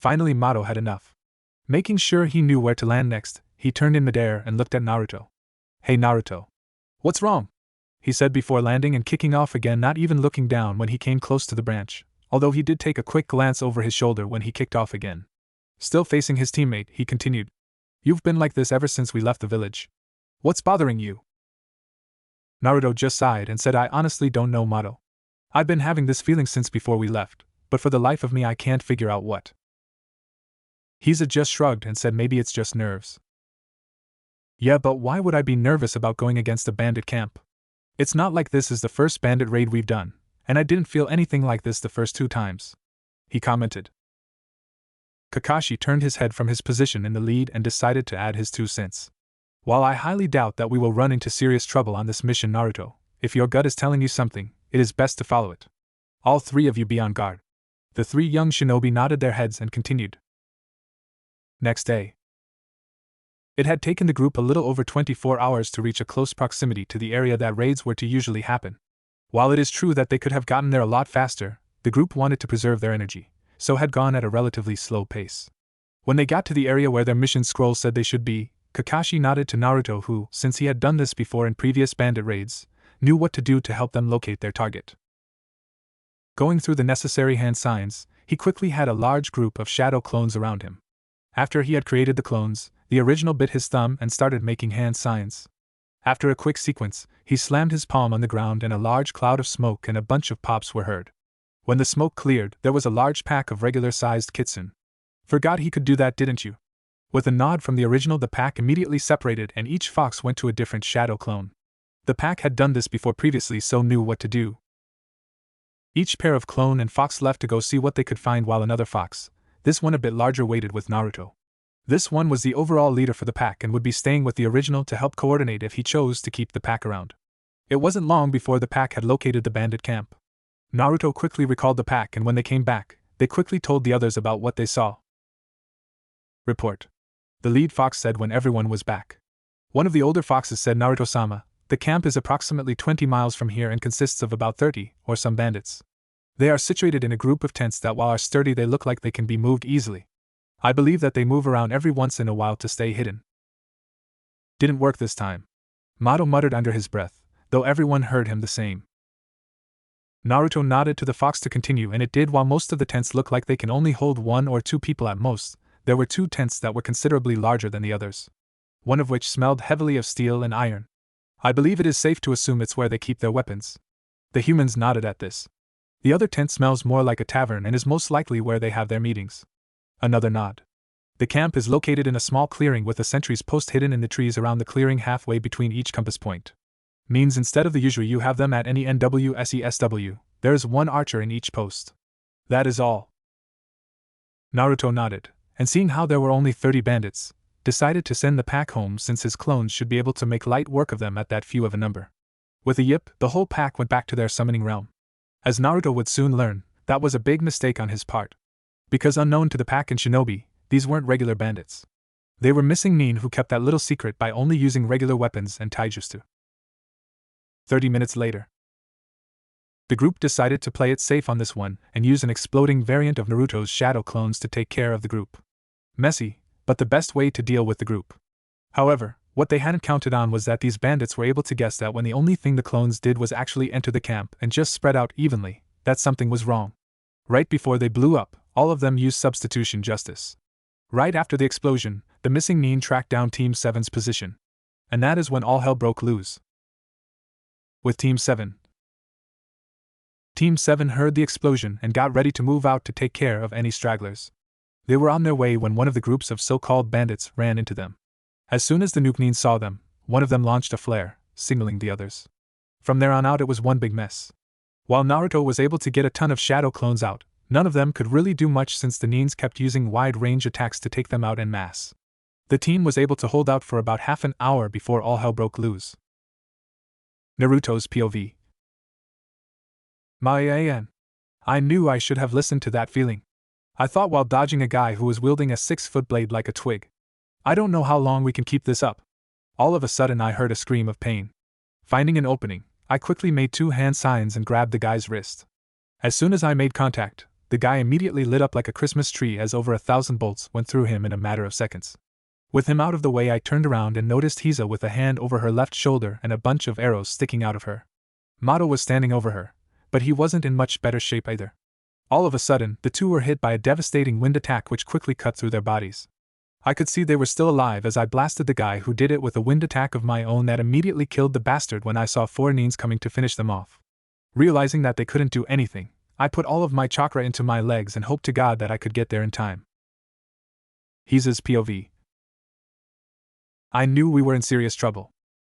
Finally, Mato had enough. Making sure he knew where to land next, he turned in midair and looked at Naruto. "Hey Naruto. What's wrong?" he said before landing and kicking off again, not even looking down when he came close to the branch, although he did take a quick glance over his shoulder when he kicked off again. Still facing his teammate, he continued. "You've been like this ever since we left the village. What's bothering you?" Naruto just sighed and said, "I honestly don't know, Mato. I've been having this feeling since before we left, but for the life of me I can't figure out what." Hiza just shrugged and said, "Maybe it's just nerves." "Yeah, but why would I be nervous about going against a bandit camp? It's not like this is the first bandit raid we've done, and I didn't feel anything like this the first 2 times," he commented. Kakashi turned his head from his position in the lead and decided to add his 2 cents. "While I highly doubt that we will run into serious trouble on this mission, Naruto, if your gut is telling you something, it is best to follow it. All 3 of you be on guard." The 3 young shinobi nodded their heads and continued. Next day. It had taken the group a little over 24 hours to reach a close proximity to the area that raids were to usually happen. While it is true that they could have gotten there a lot faster, the group wanted to preserve their energy, so had gone at a relatively slow pace. When they got to the area where their mission scroll said they should be, Kakashi nodded to Naruto, who, since he had done this before in previous bandit raids, knew what to do to help them locate their target. Going through the necessary hand signs, he quickly had a large group of shadow clones around him. After he had created the clones, the original bit his thumb and started making hand signs. After a quick sequence, he slammed his palm on the ground and a large cloud of smoke and a bunch of pops were heard. When the smoke cleared, there was a large pack of regular-sized kitsune. "Forgot he could do that, didn't you?" With a nod from the original, the pack immediately separated and each fox went to a different shadow clone. The pack had done this before previously, so knew what to do. Each pair of clone and fox left to go see what they could find, while another fox, this one a bit larger, waited with Naruto. This one was the overall leader for the pack and would be staying with the original to help coordinate if he chose to keep the pack around. It wasn't long before the pack had located the bandit camp. Naruto quickly recalled the pack, and when they came back, they quickly told the others about what they saw. "Report," the lead fox said when everyone was back. One of the older foxes said, "Naruto-sama, the camp is approximately 20 miles from here and consists of about 30 or some bandits. They are situated in a group of tents that, while are sturdy, they look like they can be moved easily. I believe that they move around every once in a while to stay hidden." "Didn't work this time," Mato muttered under his breath, though everyone heard him the same. Naruto nodded to the fox to continue, and it did. While most of the tents look like they can only hold 1 or 2 people at most, there were 2 tents that were considerably larger than the others, one of which smelled heavily of steel and iron. "I believe it is safe to assume it's where they keep their weapons." The humans nodded at this. "The other tent smells more like a tavern and is most likely where they have their meetings." Another nod. "The camp is located in a small clearing with a sentry's post hidden in the trees around the clearing halfway between each compass point. Means instead of the usual you have them at any NWSESW, there is 1 archer in each post. That is all." Naruto nodded, and seeing how there were only 30 bandits, decided to send the pack home since his clones should be able to make light work of them at that few of a number. With a yip, the whole pack went back to their summoning realm. As Naruto would soon learn, that was a big mistake on his part. Because unknown to the pack and shinobi, these weren't regular bandits. They were missing Nin, who kept that little secret by only using regular weapons and taijutsu. 30 minutes later. The group decided to play it safe on this one and use an exploding variant of Naruto's shadow clones to take care of the group. Messy, but the best way to deal with the group. However, what they hadn't counted on was that these bandits were able to guess that when the only thing the clones did was actually enter the camp and just spread out evenly, that something was wrong. Right before they blew up, all of them used substitution justice. Right after the explosion, the missing Nin tracked down Team 7's position. And that is when all hell broke loose. With Team 7. Team 7 heard the explosion and got ready to move out to take care of any stragglers. They were on their way when one of the groups of so-called bandits ran into them. As soon as the Nuke Nin saw them, one of them launched a flare, signaling the others. From there on out it was one big mess. While Naruto was able to get a ton of shadow clones out, none of them could really do much since the Nins kept using wide-range attacks to take them out en masse. The team was able to hold out for about half an hour before all hell broke loose. Naruto's POV. I knew I should have listened to that feeling. I thought while dodging a guy who was wielding a 6-foot blade like a twig. I don't know how long we can keep this up. All of a sudden I heard a scream of pain. Finding an opening, I quickly made 2 hand signs and grabbed the guy's wrist. As soon as I made contact, the guy immediately lit up like a Christmas tree as over 1,000 bolts went through him in a matter of seconds. With him out of the way, I turned around and noticed Hiza with a hand over her left shoulder and a bunch of arrows sticking out of her. Mato was standing over her, but he wasn't in much better shape either. All of a sudden, the two were hit by a devastating wind attack which quickly cut through their bodies. I could see they were still alive as I blasted the guy who did it with a wind attack of my own that immediately killed the bastard when I saw 4 nins coming to finish them off. Realizing that they couldn't do anything, I put all of my chakra into my legs and hoped to God that I could get there in time. Hiza's POV. I knew we were in serious trouble.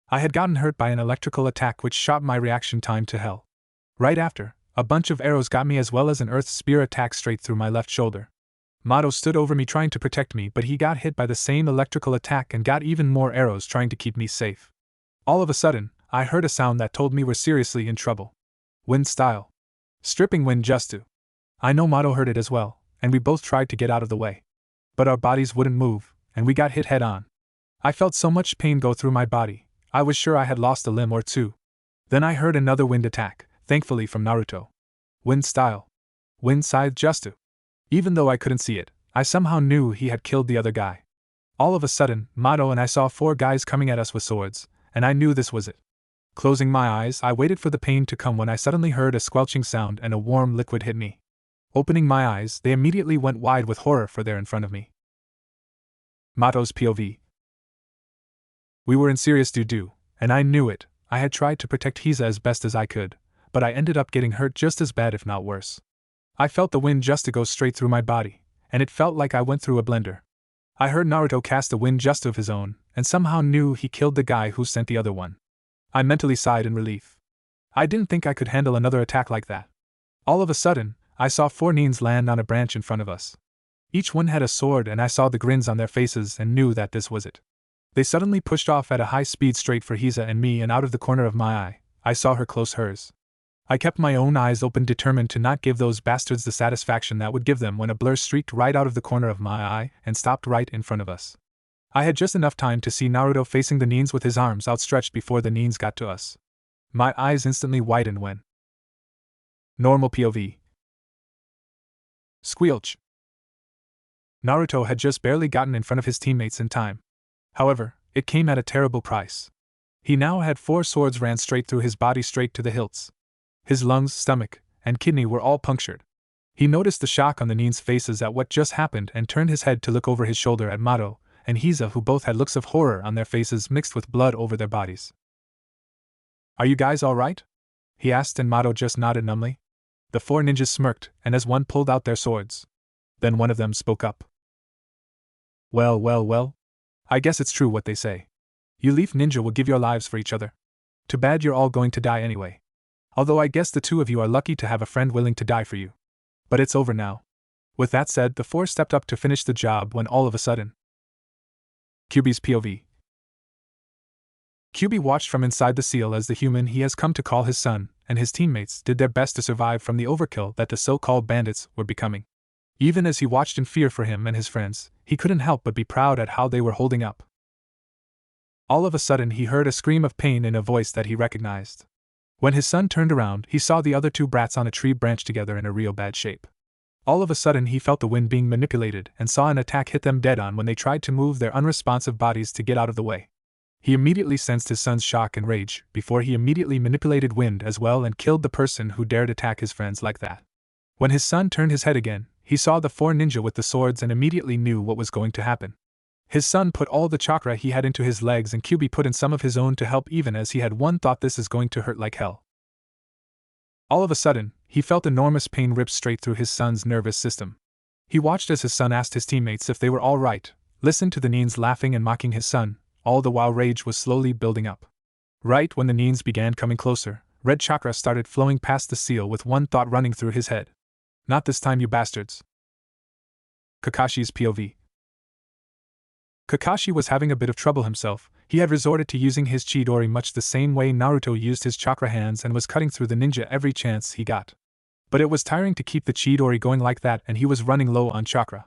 I had gotten hurt by an electrical attack which shot my reaction time to hell. Right after, a bunch of arrows got me as well as an earth spear attack straight through my left shoulder. Mato stood over me trying to protect me, but he got hit by the same electrical attack and got even more arrows trying to keep me safe. All of a sudden, I heard a sound that told me we're seriously in trouble. Wind style. Stripping wind Jutsu. I know Mato heard it as well, and we both tried to get out of the way. But our bodies wouldn't move, and we got hit head on. I felt so much pain go through my body, I was sure I had lost a limb or two. Then I heard another wind attack, thankfully from Naruto. Wind style. Wind scythe Jutsu. Even though I couldn't see it, I somehow knew he had killed the other guy. All of a sudden, Mato and I saw 4 guys coming at us with swords, and I knew this was it. Closing my eyes, I waited for the pain to come when I suddenly heard a squelching sound and a warm liquid hit me. Opening my eyes, they immediately went wide with horror for there in front of me. Mato's POV. We were in serious doo-doo, and I knew it. I had tried to protect Hiza as best as I could, but I ended up getting hurt just as bad if not worse. I felt the wind Jutsu go straight through my body, and it felt like I went through a blender. I heard Naruto cast a wind Jutsu of his own, and somehow knew he killed the guy who sent the other one. I mentally sighed in relief. I didn't think I could handle another attack like that. All of a sudden, I saw 4 nins land on a branch in front of us. Each one had a sword and I saw the grins on their faces and knew that this was it. They suddenly pushed off at a high speed straight for Hiza and me, and out of the corner of my eye, I saw her close hers. I kept my own eyes open, determined to not give those bastards the satisfaction that would give them when a blur streaked right out of the corner of my eye and stopped right in front of us. I had just enough time to see Naruto facing the nins with his arms outstretched before the nins got to us. My eyes instantly widened when normal POV. Squelch. Naruto had just barely gotten in front of his teammates in time. However, it came at a terrible price. He now had 4 swords ran straight through his body, straight to the hilts. His lungs, stomach, and kidney were all punctured. He noticed the shock on the nins' faces at what just happened and turned his head to look over his shoulder at Mato and Hiza, who both had looks of horror on their faces mixed with blood over their bodies. "Are you guys all right?" he asked, and Mato just nodded numbly. The 4 ninjas smirked, and as one pulled out their swords. Then one of them spoke up. Well, I guess it's true what they say. You Leaf Ninja will give your lives for each other. Too bad you're all going to die anyway. Although I guess the 2 of you are lucky to have a friend willing to die for you. But it's over now." With that said, the 4 stepped up to finish the job when all of a sudden. QB's POV. QB watched from inside the seal as the human he has come to call his son and his teammates did their best to survive from the overkill that the so-called bandits were becoming. Even as he watched in fear for him and his friends, he couldn't help but be proud at how they were holding up. All of a sudden he heard a scream of pain in a voice that he recognized. When his son turned around, he saw the other 2 brats on a tree branch together in a real bad shape. All of a sudden he felt the wind being manipulated and saw an attack hit them dead on when they tried to move their unresponsive bodies to get out of the way. He immediately sensed his son's shock and rage before he immediately manipulated wind as well and killed the person who dared attack his friends like that. When his son turned his head again, he saw the 4 ninja with the swords and immediately knew what was going to happen. His son put all the chakra he had into his legs and QB put in some of his own to help, even as he had one thought, this is going to hurt like hell. All of a sudden, he felt enormous pain rip straight through his son's nervous system. He watched as his son asked his teammates if they were all right, listened to the nins laughing and mocking his son, all the while rage was slowly building up. Right when the nins began coming closer, red chakra started flowing past the seal with one thought running through his head. Not this time, you bastards. Kakashi's POV. Kakashi was having a bit of trouble himself. He had resorted to using his Chidori much the same way Naruto used his chakra hands and was cutting through the ninja every chance he got. But it was tiring to keep the Chidori going like that, and he was running low on chakra.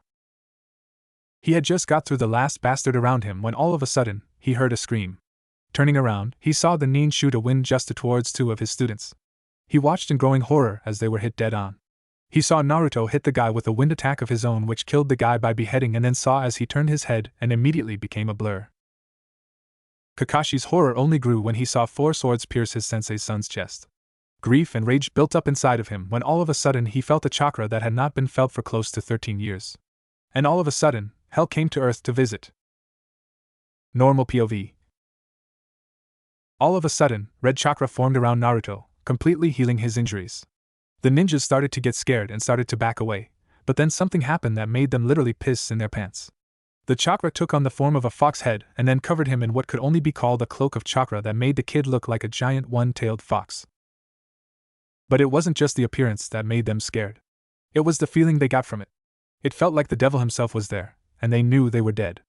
He had just got through the last bastard around him when all of a sudden, he heard a scream. Turning around, he saw the nin shoot a wind just towards two of his students. He watched in growing horror as they were hit dead on. He saw Naruto hit the guy with a wind attack of his own which killed the guy by beheading, and then saw as he turned his head and immediately became a blur. Kakashi's horror only grew when he saw 4 swords pierce his sensei's son's chest. Grief and rage built up inside of him when all of a sudden he felt a chakra that had not been felt for close to 13 years. And all of a sudden, Hell came to Earth to visit. Normal POV. All of a sudden, red chakra formed around Naruto, completely healing his injuries. The ninjas started to get scared and started to back away, but then something happened that made them literally piss in their pants. The chakra took on the form of a fox head and then covered him in what could only be called a cloak of chakra that made the kid look like a giant one-tailed fox. But it wasn't just the appearance that made them scared. It was the feeling they got from it. It felt like the devil himself was there, and they knew they were dead.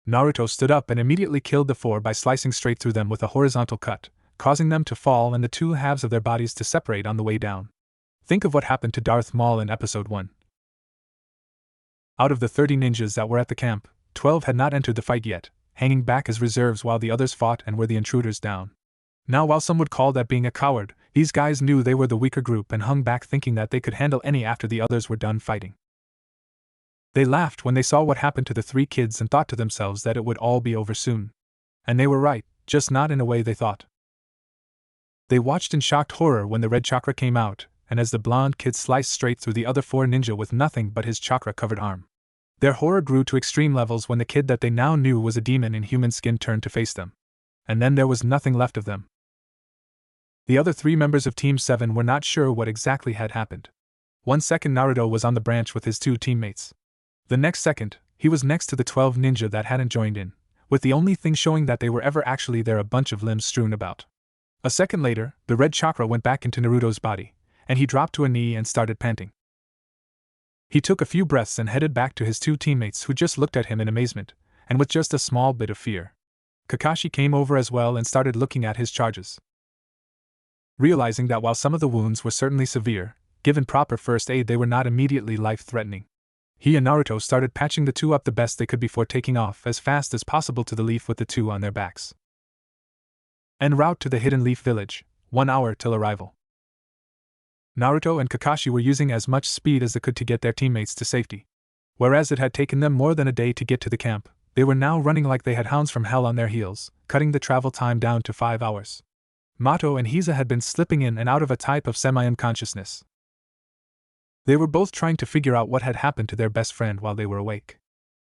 Naruto stood up and immediately killed the 4 by slicing straight through them with a horizontal cut, causing them to fall and the 2 halves of their bodies to separate on the way down. Think of what happened to Darth Maul in Episode 1. Out of the 30 ninjas that were at the camp, 12 had not entered the fight yet, hanging back as reserves while the others fought and were the intruders down. Now, while some would call that being a coward, these guys knew they were the weaker group and hung back thinking that they could handle any after the others were done fighting. They laughed when they saw what happened to the 3 kids and thought to themselves that it would all be over soon. And they were right, just not in a way they thought. They watched in shocked horror when the red chakra came out, and as the blonde kid sliced straight through the other 4 ninja with nothing but his chakra-covered arm. Their horror grew to extreme levels when the kid that they now knew was a demon in human skin turned to face them. And then there was nothing left of them. The other 3 members of Team 7 were not sure what exactly had happened. One second Naruto was on the branch with his 2 teammates. The next second, he was next to the 12 ninja that hadn't joined in, with the only thing showing that they were ever actually there a bunch of limbs strewn about. A second later, the red chakra went back into Naruto's body, and he dropped to a knee and started panting. He took a few breaths and headed back to his 2 teammates who just looked at him in amazement, and with just a small bit of fear. Kakashi came over as well and started looking at his charges. Realizing that while some of the wounds were certainly severe, given proper first aid they were not immediately life-threatening. He and Naruto started patching the 2 up the best they could before taking off as fast as possible to the leaf with the 2 on their backs. En route to the Hidden Leaf Village, 1 hour till arrival. Naruto and Kakashi were using as much speed as they could to get their teammates to safety. Whereas it had taken them more than a day to get to the camp, they were now running like they had hounds from hell on their heels, cutting the travel time down to 5 hours. Mato and Hiza had been slipping in and out of a type of semi-unconsciousness. They were both trying to figure out what had happened to their best friend while they were awake.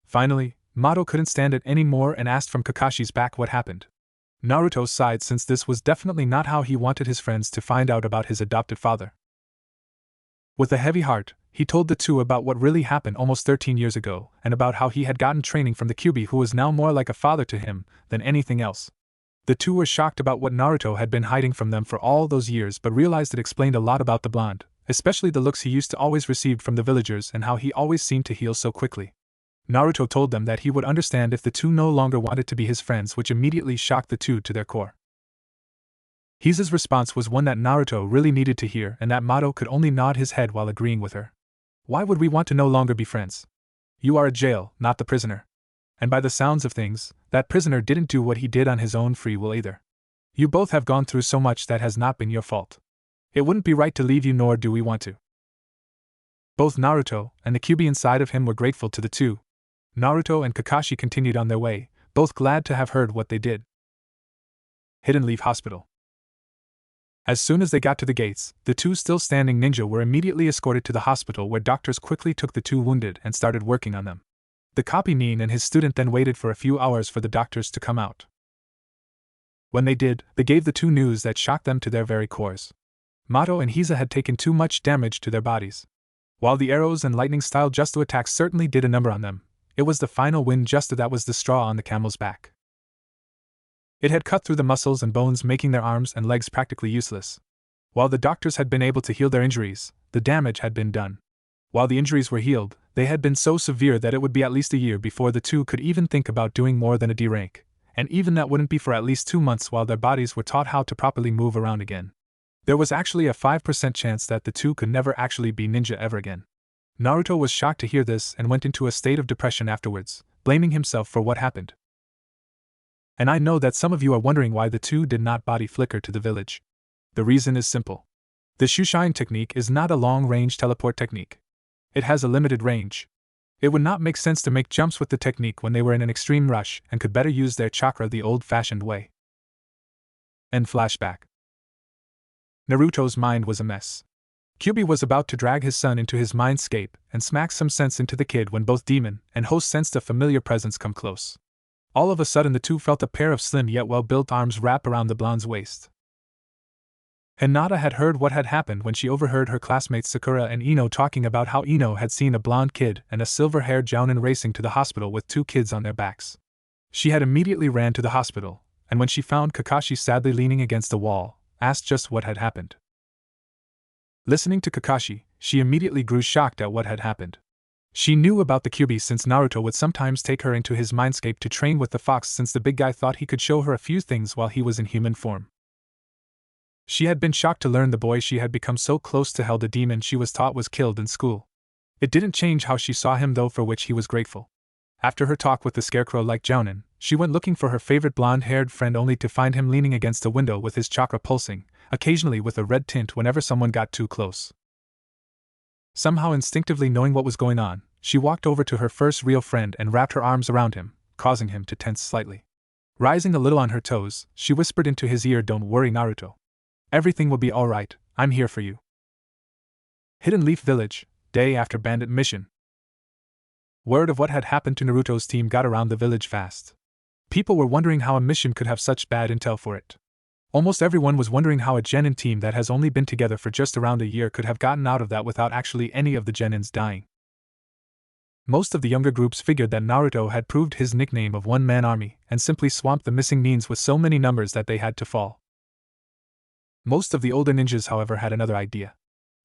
Finally, Mato couldn't stand it anymore and asked from Kakashi's back what happened. Naruto sighed since this was definitely not how he wanted his friends to find out about his adopted father. With a heavy heart, he told the 2 about what really happened almost 13 years ago, and about how he had gotten training from the Kyuubi who was now more like a father to him than anything else. The 2 were shocked about what Naruto had been hiding from them for all those years but realized it explained a lot about the blonde, especially the looks he used to always receive from the villagers and how he always seemed to heal so quickly. Naruto told them that he would understand if the 2 no longer wanted to be his friends, which immediately shocked the 2 to their core. Hisa's response was one that Naruto really needed to hear, and that Mato could only nod his head while agreeing with her. Why would we want to no longer be friends? You are a jail, not the prisoner. And by the sounds of things, that prisoner didn't do what he did on his own free will either. You both have gone through so much that has not been your fault. It wouldn't be right to leave you, nor do we want to. Both Naruto and the Kyuubi inside of him were grateful to the 2. Naruto and Kakashi continued on their way, both glad to have heard what they did. Hidden Leaf Hospital. As soon as they got to the gates, the 2 still standing ninja were immediately escorted to the hospital where doctors quickly took the 2 wounded and started working on them. The copy Nin and his student then waited for a few hours for the doctors to come out. When they did, they gave the 2 news that shocked them to their very cores. Mato and Hiza had taken too much damage to their bodies. While the arrows and lightning-style Jutsu attacks certainly did a number on them, it was the final wind Jutsu that was the straw on the camel's back. It had cut through the muscles and bones, making their arms and legs practically useless. While the doctors had been able to heal their injuries, the damage had been done. While the injuries were healed, they had been so severe that it would be at least a year before the 2 could even think about doing more than a D rank, and even that wouldn't be for at least 2 months while their bodies were taught how to properly move around again. There was actually a 5% chance that the two could never actually be ninja ever again. Naruto was shocked to hear this and went into a state of depression afterwards, blaming himself for what happened. And I know that some of you are wondering why the two did not body flicker to the village. The reason is simple. The Shushine technique is not a long-range teleport technique. It has a limited range. It would not make sense to make jumps with the technique when they were in an extreme rush and could better use their chakra the old-fashioned way. End flashback. Naruto's mind was a mess. Kyuubi was about to drag his son into his mindscape and smack some sense into the kid when both demon and host sensed a familiar presence come close. All of a sudden the two felt a pair of slim yet well-built arms wrap around the blonde's waist. Hinata had heard what had happened when she overheard her classmates Sakura and Ino talking about how Ino had seen a blonde kid and a silver-haired jounin racing to the hospital with two kids on their backs. She had immediately ran to the hospital, and when she found Kakashi sadly leaning against a wall, asked just what had happened. Listening to Kakashi, she immediately grew shocked at what had happened. She knew about the Kyuubi since Naruto would sometimes take her into his mindscape to train with the fox since the big guy thought he could show her a few things while he was in human form. She had been shocked to learn the boy she had become so close to held a demon she was taught was killed in school. It didn't change how she saw him though, for which he was grateful. After her talk with the scarecrow-like jounin, she went looking for her favorite blonde-haired friend only to find him leaning against a window with his chakra pulsing, occasionally with a red tint whenever someone got too close. Somehow instinctively knowing what was going on, she walked over to her first real friend and wrapped her arms around him, causing him to tense slightly. Rising a little on her toes, she whispered into his ear, "Don't worry, Naruto. Everything will be alright, I'm here for you." Hidden Leaf Village, day after bandit mission. Word of what had happened to Naruto's team got around the village fast. People were wondering how a mission could have such bad intel for it. Almost everyone was wondering how a genin team that has only been together for just around a year could have gotten out of that without actually any of the genins dying. Most of the younger groups figured that Naruto had proved his nickname of one-man army and simply swamped the missing means with so many numbers that they had to fall. Most of the older ninjas, however, had another idea.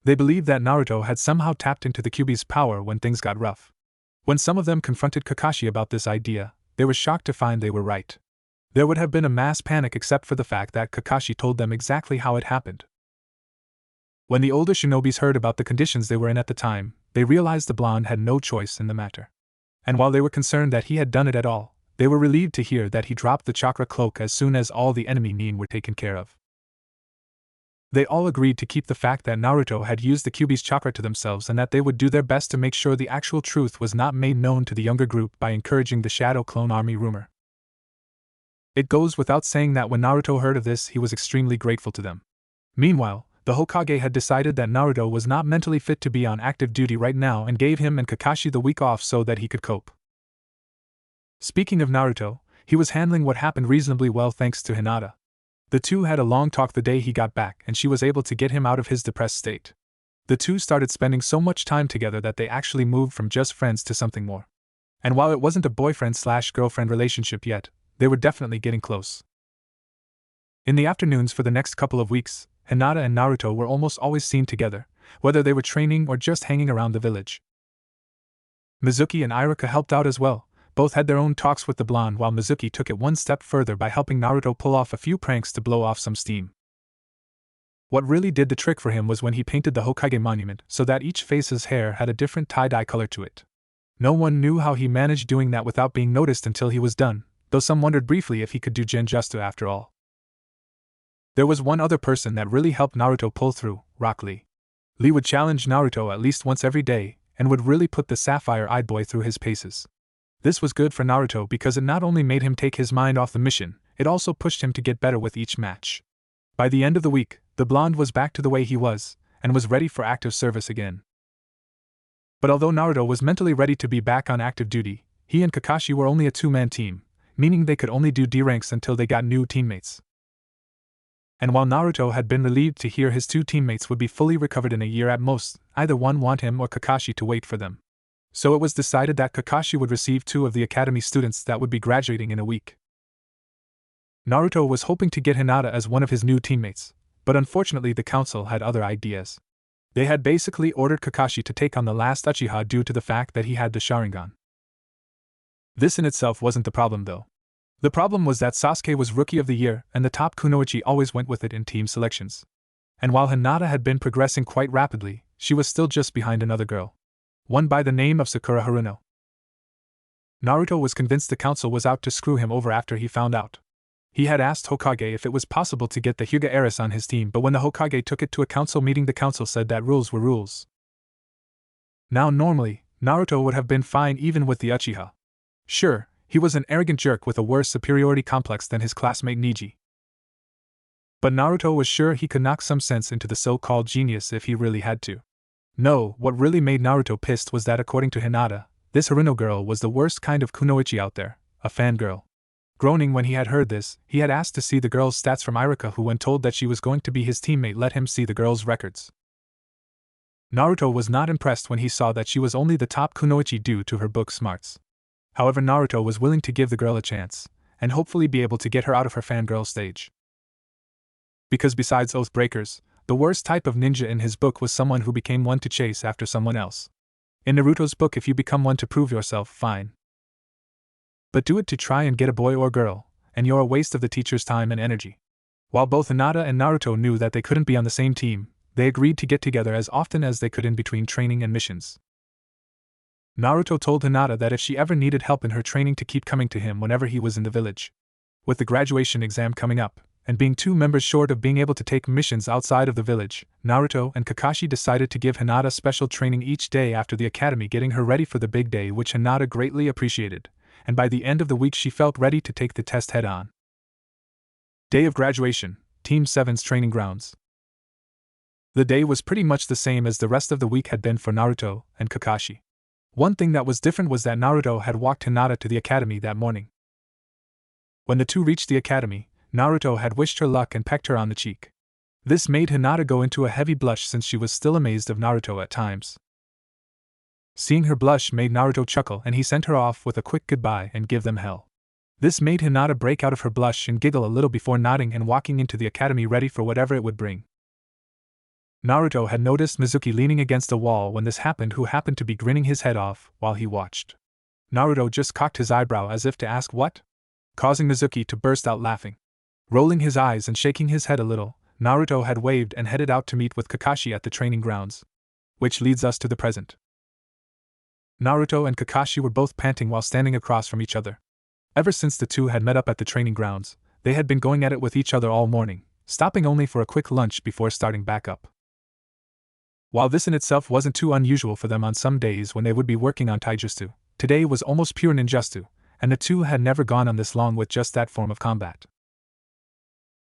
They believed that Naruto had somehow tapped into the Kyuubi's power when things got rough. When some of them confronted Kakashi about this idea, they were shocked to find they were right. There would have been a mass panic except for the fact that Kakashi told them exactly how it happened. When the older shinobis heard about the conditions they were in at the time, they realized the blonde had no choice in the matter. And while they were concerned that he had done it at all, they were relieved to hear that he dropped the chakra cloak as soon as all the enemy nin were taken care of. They all agreed to keep the fact that Naruto had used the Kyuubi's chakra to themselves and that they would do their best to make sure the actual truth was not made known to the younger group by encouraging the Shadow Clone Army rumor. It goes without saying that when Naruto heard of this, he was extremely grateful to them. Meanwhile, the Hokage had decided that Naruto was not mentally fit to be on active duty right now and gave him and Kakashi the week off so that he could cope. Speaking of Naruto, he was handling what happened reasonably well thanks to Hinata. The two had a long talk the day he got back and she was able to get him out of his depressed state. The two started spending so much time together that they actually moved from just friends to something more. And while it wasn't a boyfriend/girlfriend relationship yet, they were definitely getting close. In the afternoons for the next couple of weeks, Hinata and Naruto were almost always seen together, whether they were training or just hanging around the village. Mizuki and Iruka helped out as well. Both had their own talks with the blonde, while Mizuki took it one step further by helping Naruto pull off a few pranks to blow off some steam. What really did the trick for him was when he painted the Hokage monument so that each face's hair had a different tie-dye color to it. No one knew how he managed doing that without being noticed until he was done, though some wondered briefly if he could do Genjutsu after all. There was one other person that really helped Naruto pull through, Rock Lee. Lee would challenge Naruto at least once every day, and would really put the sapphire-eyed boy through his paces. This was good for Naruto because it not only made him take his mind off the mission, it also pushed him to get better with each match. By the end of the week, the blonde was back to the way he was, and was ready for active service again. But although Naruto was mentally ready to be back on active duty, he and Kakashi were only a two-man team, meaning they could only do D ranks until they got new teammates. And while Naruto had been relieved to hear his two teammates would be fully recovered in a year at most, either one wanted him or Kakashi to wait for them. So it was decided that Kakashi would receive two of the academy students that would be graduating in a week. Naruto was hoping to get Hinata as one of his new teammates, but unfortunately the council had other ideas. They had basically ordered Kakashi to take on the last Uchiha due to the fact that he had the Sharingan. This in itself wasn't the problem though. The problem was that Sasuke was Rookie of the Year and the top kunoichi always went with it in team selections. And while Hinata had been progressing quite rapidly, she was still just behind another girl. One by the name of Sakura Haruno. Naruto was convinced the council was out to screw him over after he found out. He had asked Hokage if it was possible to get the Hyuga heiress on his team, but when the Hokage took it to a council meeting, the council said that rules were rules. Now normally, Naruto would have been fine even with the Uchiha. Sure, he was an arrogant jerk with a worse superiority complex than his classmate Neji. But Naruto was sure he could knock some sense into the so-called genius if he really had to. No, what really made Naruto pissed was that according to Hinata, this Haruno girl was the worst kind of kunoichi out there, a fangirl. Groaning when he had heard this, he had asked to see the girl's stats from Iruka, who, when told that she was going to be his teammate, let him see the girl's records. Naruto was not impressed when he saw that she was only the top kunoichi due to her book smarts. However, Naruto was willing to give the girl a chance, and hopefully be able to get her out of her fangirl stage. Because besides Oathbreakers, the worst type of ninja in his book was someone who became one to chase after someone else. In Naruto's book, if you become one to prove yourself, fine. But do it to try and get a boy or girl, and you're a waste of the teacher's time and energy. While both Hinata and Naruto knew that they couldn't be on the same team, they agreed to get together as often as they could in between training and missions. Naruto told Hinata that if she ever needed help in her training, to keep coming to him whenever he was in the village. With the graduation exam coming up, and being 2 members short of being able to take missions outside of the village, Naruto and Kakashi decided to give Hinata special training each day after the academy, getting her ready for the big day, which Hinata greatly appreciated, and by the end of the week she felt ready to take the test head-on. Day of graduation, Team 7's training grounds. The day was pretty much the same as the rest of the week had been for Naruto and Kakashi. One thing that was different was that Naruto had walked Hinata to the academy that morning. When the two reached the academy, Naruto had wished her luck and pecked her on the cheek. This made Hinata go into a heavy blush, since she was still amazed of Naruto at times. Seeing her blush made Naruto chuckle, and he sent her off with a quick goodbye and give them hell. This made Hinata break out of her blush and giggle a little before nodding and walking into the academy, ready for whatever it would bring. Naruto had noticed Mizuki leaning against a wall when this happened, who happened to be grinning his head off while he watched. Naruto just cocked his eyebrow as if to ask what, causing Mizuki to burst out laughing. Rolling his eyes and shaking his head a little, Naruto had waved and headed out to meet with Kakashi at the training grounds. Which leads us to the present. Naruto and Kakashi were both panting while standing across from each other. Ever since the two had met up at the training grounds, they had been going at it with each other all morning, stopping only for a quick lunch before starting back up. While this in itself wasn't too unusual for them on some days when they would be working on taijutsu, today was almost pure ninjutsu, and the two had never gone on this long with just that form of combat.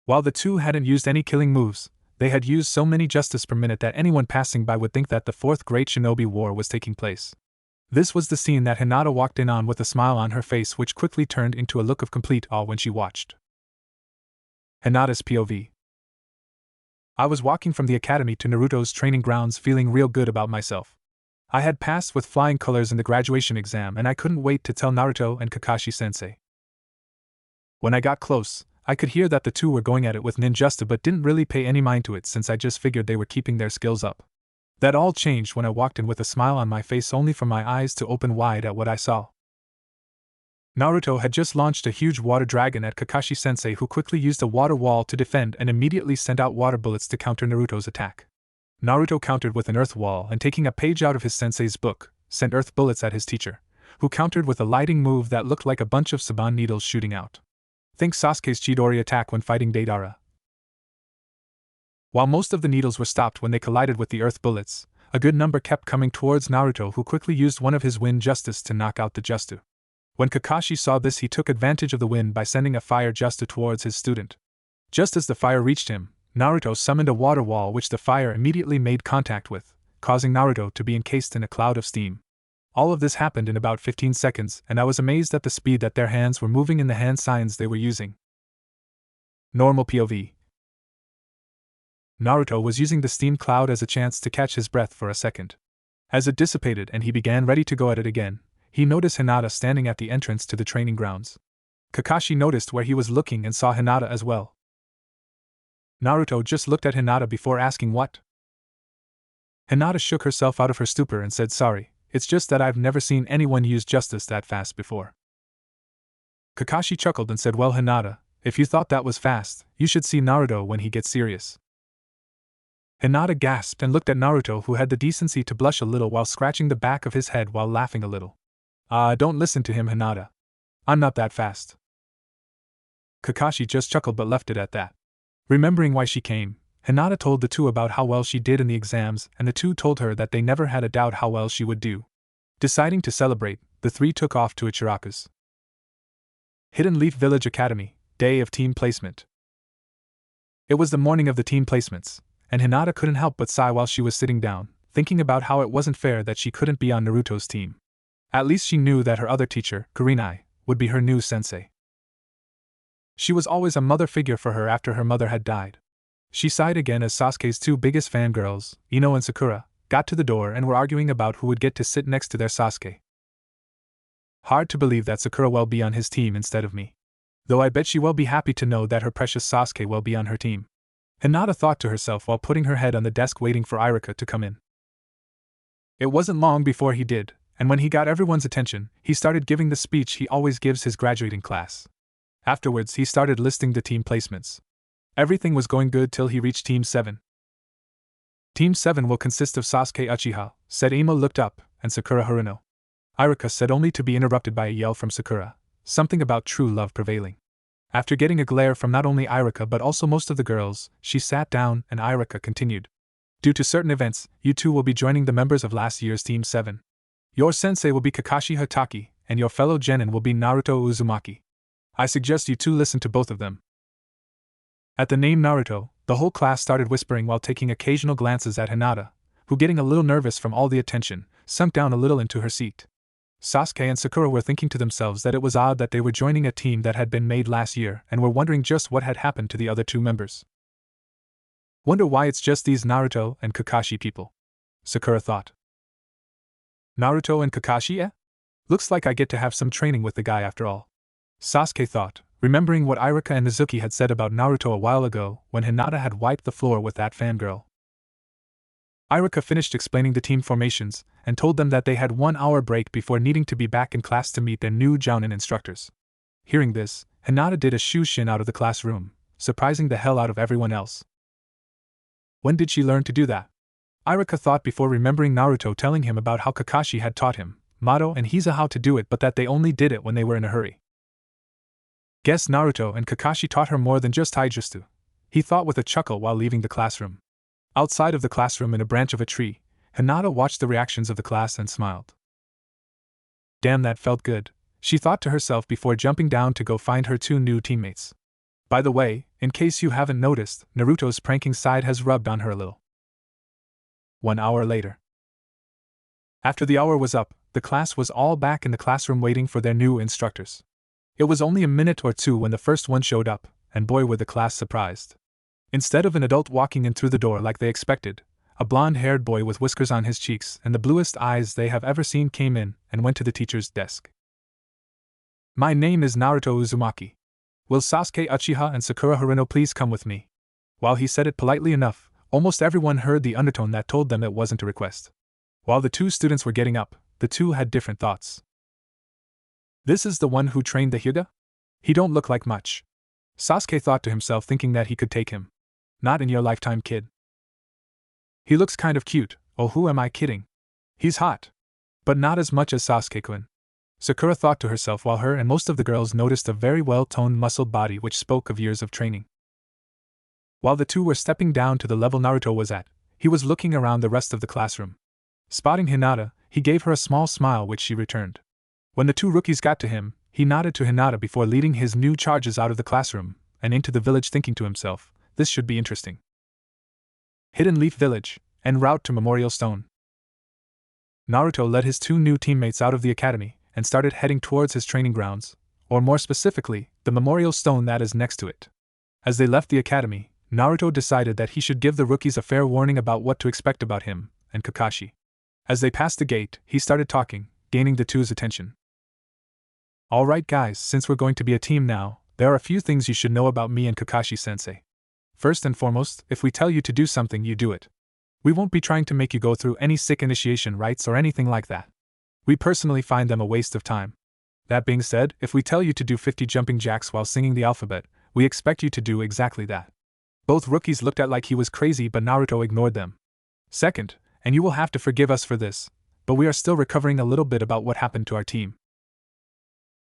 While the two hadn't used any killing moves, they had used so many justice per minute that anyone passing by would think that the fourth great shinobi war was taking place. This was the scene that Hinata walked in on with a smile on her face, which quickly turned into a look of complete awe when she watched. Hinata's POV. I was walking from the academy to Naruto's training grounds feeling real good about myself. I had passed with flying colors in the graduation exam, and I couldn't wait to tell Naruto and Kakashi-sensei. When I got close, I could hear that the two were going at it with ninjutsu, but didn't really pay any mind to it, since I just figured they were keeping their skills up. That all changed when I walked in with a smile on my face, only for my eyes to open wide at what I saw. Naruto had just launched a huge water dragon at Kakashi-sensei, who quickly used a water wall to defend and immediately sent out water bullets to counter Naruto's attack. Naruto countered with an earth wall and, taking a page out of his sensei's book, sent earth bullets at his teacher, who countered with a lighting move that looked like a bunch of Saban needles shooting out. Think Sasuke's Chidori attack when fighting Deidara. While most of the needles were stopped when they collided with the earth bullets, a good number kept coming towards Naruto, who quickly used one of his wind justice to knock out the jutsu. When Kakashi saw this, he took advantage of the wind by sending a fire jutsu towards his student. Just as the fire reached him, Naruto summoned a water wall which the fire immediately made contact with, causing Naruto to be encased in a cloud of steam. All of this happened in about 15 seconds, and I was amazed at the speed that their hands were moving in the hand signs they were using. Normal POV. Naruto was using the steam cloud as a chance to catch his breath for a second. As it dissipated and he began ready to go at it again, he noticed Hinata standing at the entrance to the training grounds. Kakashi noticed where he was looking and saw Hinata as well. Naruto just looked at Hinata before asking what. Hinata shook herself out of her stupor and said, "Sorry, it's just that I've never seen anyone use justice that fast before." Kakashi chuckled and said, "Well, Hinata, if you thought that was fast, you should see Naruto when he gets serious." Hinata gasped and looked at Naruto, who had the decency to blush a little while scratching the back of his head while laughing a little. Don't listen to him, Hinata. I'm not that fast. Kakashi just chuckled but left it at that. Remembering why she came, Hinata told the two about how well she did in the exams, and the two told her that they never had a doubt how well she would do. Deciding to celebrate, the three took off to Ichiraku's Hidden Leaf Village Academy, day of team placement. It was the morning of the team placements, and Hinata couldn't help but sigh while she was sitting down, thinking about how it wasn't fair that she couldn't be on Naruto's team. At least she knew that her other teacher, Kurenai, would be her new sensei. She was always a mother figure for her after her mother had died. She sighed again as Sasuke's two biggest fangirls, Ino and Sakura, got to the door and were arguing about who would get to sit next to their Sasuke. Hard to believe that Sakura will be on his team instead of me. Though I bet she will be happy to know that her precious Sasuke will be on her team. Hinata thought to herself while putting her head on the desk waiting for Iruka to come in. It wasn't long before he did, and when he got everyone's attention, he started giving the speech he always gives his graduating class. Afterwards, he started listing the team placements. Everything was going good till he reached Team 7. Team 7 will consist of Sasuke Uchiha, said Imo looked up, and Sakura Haruno. Iruka said only to be interrupted by a yell from Sakura, something about true love prevailing. After getting a glare from not only Iruka but also most of the girls, she sat down and Iruka continued. Due to certain events, you two will be joining the members of last year's Team 7. Your sensei will be Kakashi Hatake, and your fellow genin will be Naruto Uzumaki. I suggest you two listen to both of them. At the name Naruto, the whole class started whispering while taking occasional glances at Hinata, who, getting a little nervous from all the attention, sunk down a little into her seat. Sasuke and Sakura were thinking to themselves that it was odd that they were joining a team that had been made last year and were wondering just what had happened to the other two members. Wonder why it's just these Naruto and Kakashi people, Sakura thought. Naruto and Kakashi, eh? Looks like I get to have some training with the guy after all. Sasuke thought, remembering what Iruka and Mizuki had said about Naruto a while ago when Hinata had wiped the floor with that fangirl. Iruka finished explaining the team formations and told them that they had 1 hour break before needing to be back in class to meet their new Jounin instructors. Hearing this, Hinata did a shushin out of the classroom, surprising the hell out of everyone else. When did she learn to do that? Iruka thought before remembering Naruto telling him about how Kakashi had taught him, Mato and Hiza how to do it, but that they only did it when they were in a hurry. Guess Naruto and Kakashi taught her more than just taijutsu, he thought with a chuckle while leaving the classroom. Outside of the classroom in a branch of a tree, Hinata watched the reactions of the class and smiled. Damn, that felt good, she thought to herself before jumping down to go find her two new teammates. By the way, in case you haven't noticed, Naruto's pranking side has rubbed on her a little. 1 hour later. After the hour was up, the class was all back in the classroom waiting for their new instructors. It was only a minute or two when the first one showed up, and boy were the class surprised. Instead of an adult walking in through the door like they expected, a blonde-haired boy with whiskers on his cheeks and the bluest eyes they have ever seen came in and went to the teacher's desk. My name is Naruto Uzumaki. Will Sasuke Uchiha and Sakura Haruno please come with me? While he said it politely enough, almost everyone heard the undertone that told them it wasn't a request. While the two students were getting up, the two had different thoughts. This is the one who trained the Hyuga? He don't look like much. Sasuke thought to himself, thinking that he could take him. Not in your lifetime, kid. He looks kind of cute. Oh, who am I kidding? He's hot. But not as much as Sasuke-kun. Sakura thought to herself while her and most of the girls noticed a very well-toned muscled body which spoke of years of training. While the two were stepping down to the level Naruto was at, he was looking around the rest of the classroom. Spotting Hinata, he gave her a small smile which she returned. When the two rookies got to him, he nodded to Hinata before leading his new charges out of the classroom and into the village, thinking to himself, this should be interesting. Hidden Leaf Village, en route to Memorial Stone. Naruto led his two new teammates out of the academy and started heading towards his training grounds, or more specifically, the Memorial Stone that is next to it. As they left the academy, Naruto decided that he should give the rookies a fair warning about what to expect about him and Kakashi. As they passed the gate, he started talking, gaining the two's attention. Alright guys, since we're going to be a team now, there are a few things you should know about me and Kakashi-sensei. First and foremost, if we tell you to do something, you do it. We won't be trying to make you go through any sick initiation rites or anything like that. We personally find them a waste of time. That being said, if we tell you to do 50 jumping jacks while singing the alphabet, we expect you to do exactly that. Both rookies looked at like he was crazy, but Naruto ignored them. Second, and you will have to forgive us for this, but we are still recovering a little bit about what happened to our team.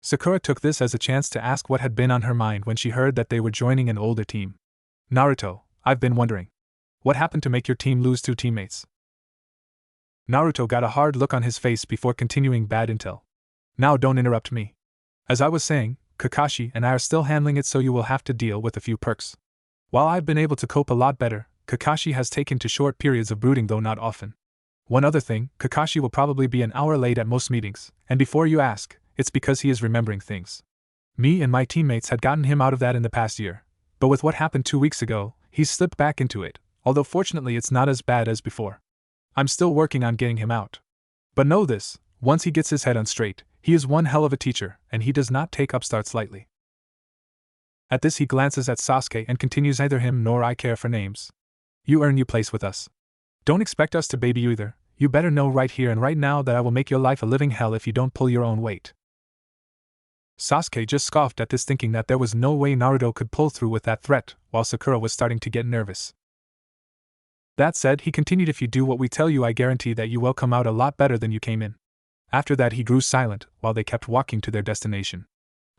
Sakura took this as a chance to ask what had been on her mind when she heard that they were joining an older team. Naruto, I've been wondering. What happened to make your team lose 2 teammates? Naruto got a hard look on his face before continuing bad intel. Now don't interrupt me. As I was saying, Kakashi and I are still handling it, so you will have to deal with a few perks. While I've been able to cope a lot better, Kakashi has taken to short periods of brooding, though not often. One other thing, Kakashi will probably be an hour late at most meetings, and before you ask, it's because he is remembering things. Me and my teammates had gotten him out of that in the past year, but with what happened 2 weeks ago, he's slipped back into it, although fortunately it's not as bad as before. I'm still working on getting him out. But know this, once he gets his head on straight, he is one hell of a teacher, and he does not take upstarts lightly. At this he glances at Sasuke and continues, neither him nor I care for names. You earn your place with us. Don't expect us to baby you either. You better know right here and right now that I will make your life a living hell if you don't pull your own weight. Sasuke just scoffed at this, thinking that there was no way Naruto could pull through with that threat, while Sakura was starting to get nervous. That said, he continued, if you do what we tell you, I guarantee that you will come out a lot better than you came in. After that he grew silent, while they kept walking to their destination.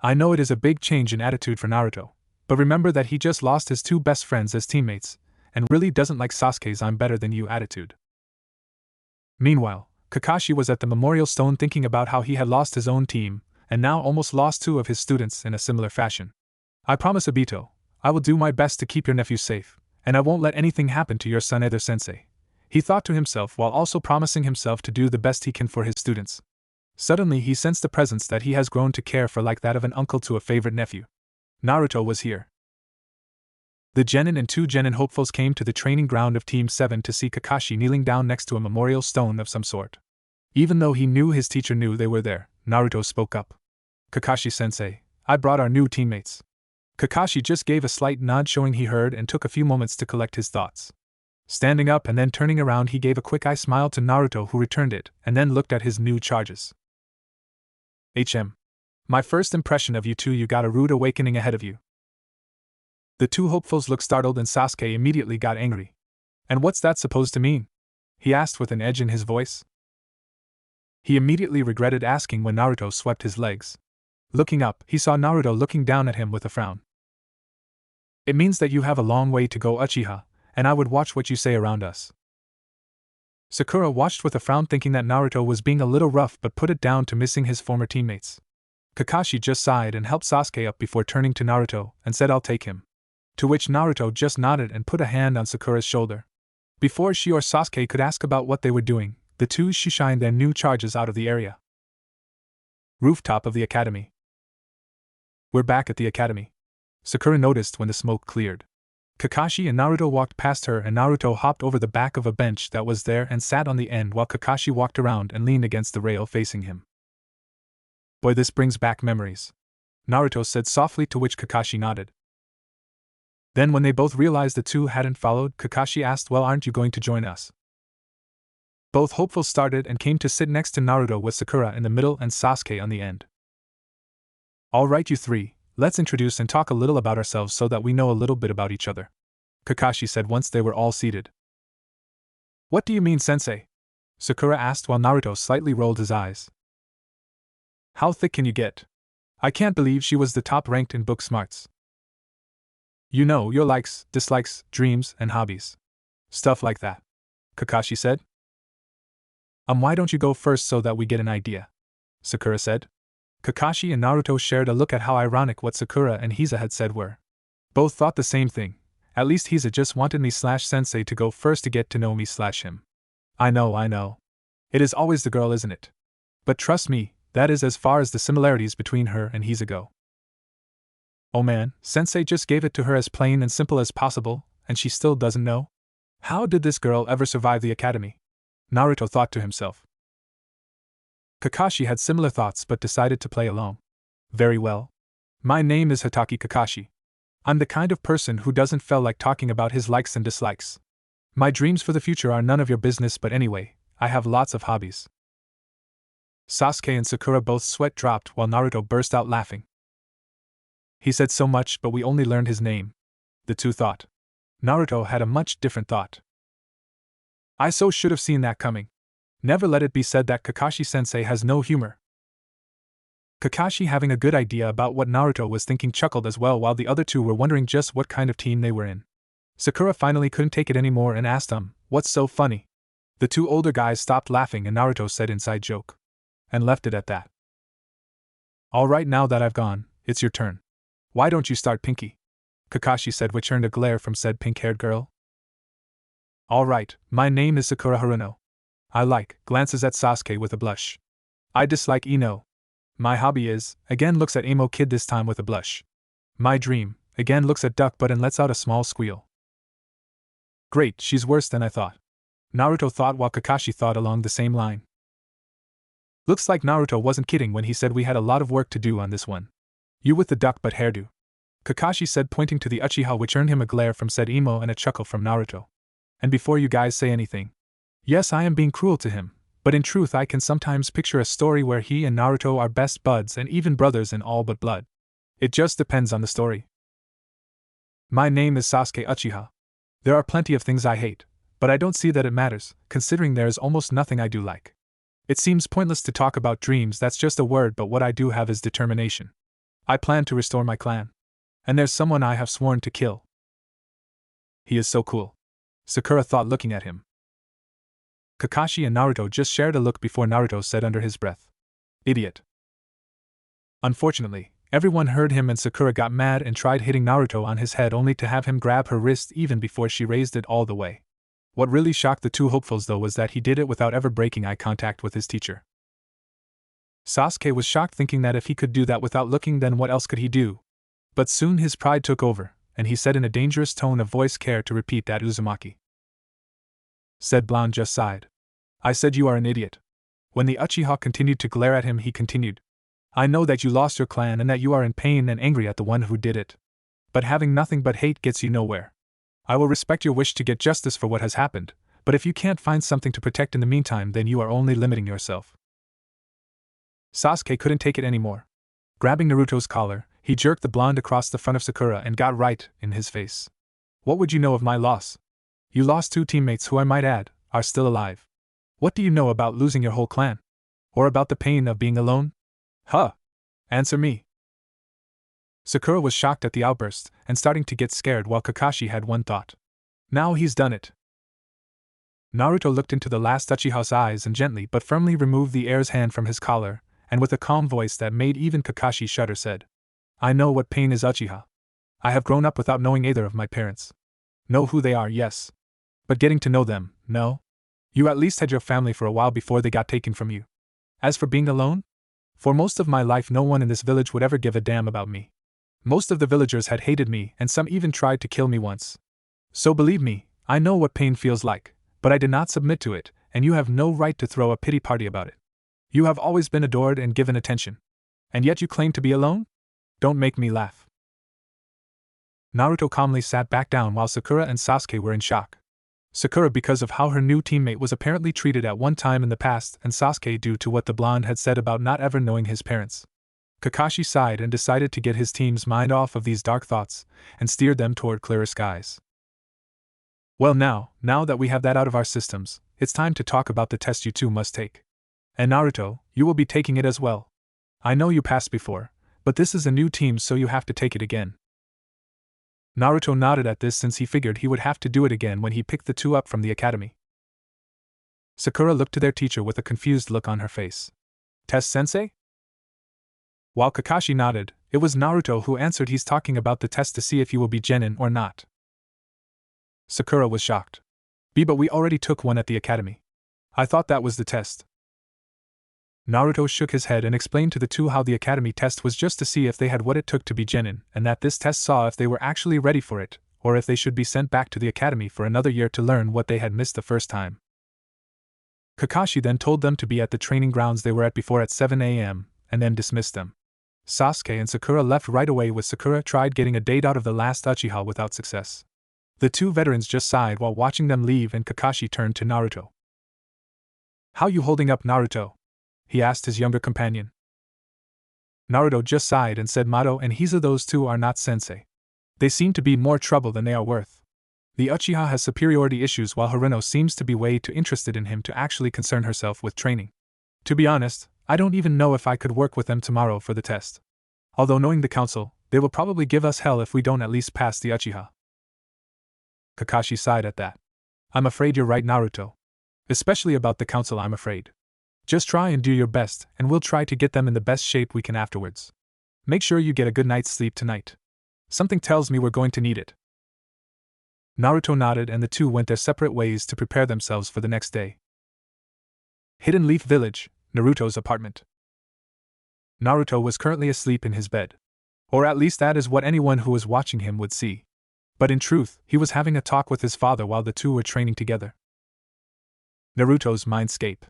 I know it is a big change in attitude for Naruto, but remember that he just lost his 2 best friends as teammates, and really doesn't like Sasuke's I'm better than you attitude. Meanwhile, Kakashi was at the memorial stone thinking about how he had lost his own team, and now almost lost 2 of his students in a similar fashion. I promise Obito, I will do my best to keep your nephew safe, and I won't let anything happen to your son either, sensei, he thought to himself while also promising himself to do the best he can for his students. Suddenly he sensed a presence that he has grown to care for, like that of an uncle to a favorite nephew. Naruto was here. The genin and 2 genin hopefuls came to the training ground of Team 7 to see Kakashi kneeling down next to a memorial stone of some sort. Even though he knew his teacher knew they were there, Naruto spoke up. Kakashi-sensei, I brought our new teammates. Kakashi just gave a slight nod, showing he heard, and took a few moments to collect his thoughts. Standing up and then turning around, he gave a quick eye smile to Naruto, who returned it, and then looked at his new charges. My first impression of you two, you got a rude awakening ahead of you. The 2 hopefuls looked startled, and Sasuke immediately got angry. And what's that supposed to mean? He asked with an edge in his voice. He immediately regretted asking when Naruto swept his legs. Looking up, he saw Naruto looking down at him with a frown. It means that you have a long way to go, Uchiha, and I would watch what you say around us. Sakura watched with a frown, thinking that Naruto was being a little rough, but put it down to missing his former teammates. Kakashi just sighed and helped Sasuke up before turning to Naruto and said, I'll take him. To which Naruto just nodded and put a hand on Sakura's shoulder. Before she or Sasuke could ask about what they were doing, the 2 shined their new charges out of the area. Rooftop of the academy. We're back at the academy, Sakura noticed when the smoke cleared. Kakashi and Naruto walked past her, and Naruto hopped over the back of a bench that was there and sat on the end, while Kakashi walked around and leaned against the rail facing him. Boy, this brings back memories, Naruto said softly, to which Kakashi nodded. Then when they both realized the 2 hadn't followed, Kakashi asked, well, aren't you going to join us? Both hopefuls started and came to sit next to Naruto, with Sakura in the middle and Sasuke on the end. All right, you 3, let's introduce and talk a little about ourselves so that we know a little bit about each other, Kakashi said once they were all seated. What do you mean, sensei? Sakura asked while Naruto slightly rolled his eyes. How thick can you get? I can't believe she was the top ranked in book smarts. You know, your likes, dislikes, dreams, and hobbies. Stuff like that, Kakashi said. Why don't you go first so that we get an idea? Sakura said. Kakashi and Naruto shared a look at how ironic what Sakura and Hiza had said were. Both thought the same thing. At least Hiza just wanted me/sensei to go first to get to know me/him. I know. It is always the girl, isn't it? But trust me, that is as far as the similarities between her and Hiza go. Oh man, sensei just gave it to her as plain and simple as possible, and she still doesn't know? How did this girl ever survive the academy? Naruto thought to himself. Kakashi had similar thoughts but decided to play along. Very well. My name is Hatake Kakashi. I'm the kind of person who doesn't feel like talking about his likes and dislikes. My dreams for the future are none of your business, but anyway, I have lots of hobbies. Sasuke and Sakura both sweat dropped while Naruto burst out laughing. He said so much, but we only learned his name, the 2 thought. Naruto had a much different thought. I so should have seen that coming. Never let it be said that Kakashi-sensei has no humor. Kakashi, having a good idea about what Naruto was thinking, chuckled as well, while the other two were wondering just what kind of team they were in. Sakura finally couldn't take it anymore and asked what's so funny? The two older guys stopped laughing and Naruto said inside joke. And left it at that. Alright, now that I've gone, it's your turn. Why don't you start, Pinky? Kakashi said, which earned a glare from said pink-haired girl. Alright, my name is Sakura Haruno. I glances at Sasuke with a blush. I dislike Ino. My hobby is, again looks at emo kid this time with a blush. My dream, again looks at duck butt and lets out a small squeal. Great, she's worse than I thought. Naruto thought while Kakashi thought along the same line. Looks like Naruto wasn't kidding when he said we had a lot of work to do on this one. You with the duck butt hairdo. Kakashi said, pointing to the Uchiha, which earned him a glare from said emo and a chuckle from Naruto. And before you guys say anything. Yes, I am being cruel to him, but in truth I can sometimes picture a story where he and Naruto are best buds and even brothers in all but blood. It just depends on the story. My name is Sasuke Uchiha. There are plenty of things I hate, but I don't see that it matters, considering there is almost nothing I do like. It seems pointless to talk about dreams, that's just a word, but what I do have is determination. I plan to restore my clan. And there's someone I have sworn to kill. He is so cool. Sakura thought, looking at him. Kakashi and Naruto just shared a look before Naruto said under his breath. Idiot. Unfortunately, everyone heard him and Sakura got mad and tried hitting Naruto on his head, only to have him grab her wrist even before she raised it all the way. What really shocked the two hopefuls though was that he did it without ever breaking eye contact with his teacher. Sasuke was shocked, thinking that if he could do that without looking, then what else could he do? But soon his pride took over, and he said in a dangerous tone of voice, care to repeat that, Uzumaki? Said blonde just sighed. I said you are an idiot. When the Uchiha continued to glare at him, he continued. I know that you lost your clan and that you are in pain and angry at the one who did it. But having nothing but hate gets you nowhere. I will respect your wish to get justice for what has happened, but if you can't find something to protect in the meantime, then you are only limiting yourself. Sasuke couldn't take it anymore. Grabbing Naruto's collar, he jerked the blonde across the front of Sakura and got right in his face. What would you know of my loss? You lost two teammates who, I might add, are still alive. What do you know about losing your whole clan? Or about the pain of being alone? Huh! Answer me. Sakura was shocked at the outburst and starting to get scared, while Kakashi had one thought. Now he's done it. Naruto looked into the last Uchiha's eyes and gently but firmly removed the heir's hand from his collar, and with a calm voice that made even Kakashi shudder said, I know what pain is, Uchiha. I have grown up without knowing either of my parents. Know who they are, yes. But getting to know them, no. You at least had your family for a while before they got taken from you. As for being alone? For most of my life no one in this village would ever give a damn about me. Most of the villagers had hated me and some even tried to kill me once. So believe me, I know what pain feels like, but I did not submit to it, and you have no right to throw a pity party about it. You have always been adored and given attention. And yet you claim to be alone? Don't make me laugh. Naruto calmly sat back down while Sakura and Sasuke were in shock. Sakura because of how her new teammate was apparently treated at one time in the past, and Sasuke due to what the blonde had said about not ever knowing his parents. Kakashi sighed and decided to get his team's mind off of these dark thoughts, and steered them toward clearer skies. Well now that we have that out of our systems, it's time to talk about the test you two must take. And Naruto, you will be taking it as well. I know you passed before, but this is a new team, so you have to take it again. Naruto nodded at this, since he figured he would have to do it again when he picked the two up from the academy. Sakura looked to their teacher with a confused look on her face. Test sensei? While Kakashi nodded, it was Naruto who answered, he's talking about the test to see if you will be genin or not. Sakura was shocked. But we already took one at the academy. I thought that was the test. Naruto shook his head and explained to the two how the academy test was just to see if they had what it took to be genin, and that this test saw if they were actually ready for it, or if they should be sent back to the academy for another year to learn what they had missed the first time. Kakashi then told them to be at the training grounds they were at before at 7 a.m., and then dismissed them. Sasuke and Sakura left right away, with Sakura tried getting a date out of the last Uchiha without success. The two veterans just sighed while watching them leave, and Kakashi turned to Naruto. How you holding up, Naruto? He asked his younger companion. Naruto just sighed and said, Mato and Hiza, those two are not sensei. They seem to be more trouble than they are worth. The Uchiha has superiority issues while Haruno seems to be way too interested in him to actually concern herself with training. To be honest, I don't even know if I could work with them tomorrow for the test. Although knowing the council, they will probably give us hell if we don't at least pass the Uchiha. Kakashi sighed at that. I'm afraid you're right, Naruto. Especially about the council, I'm afraid. Just try and do your best, and we'll try to get them in the best shape we can afterwards. Make sure you get a good night's sleep tonight. Something tells me we're going to need it. Naruto nodded and the two went their separate ways to prepare themselves for the next day. Hidden Leaf Village, Naruto's apartment. Naruto was currently asleep in his bed. Or at least that is what anyone who was watching him would see. But in truth, he was having a talk with his father while the two were training together. Naruto's Mindscape.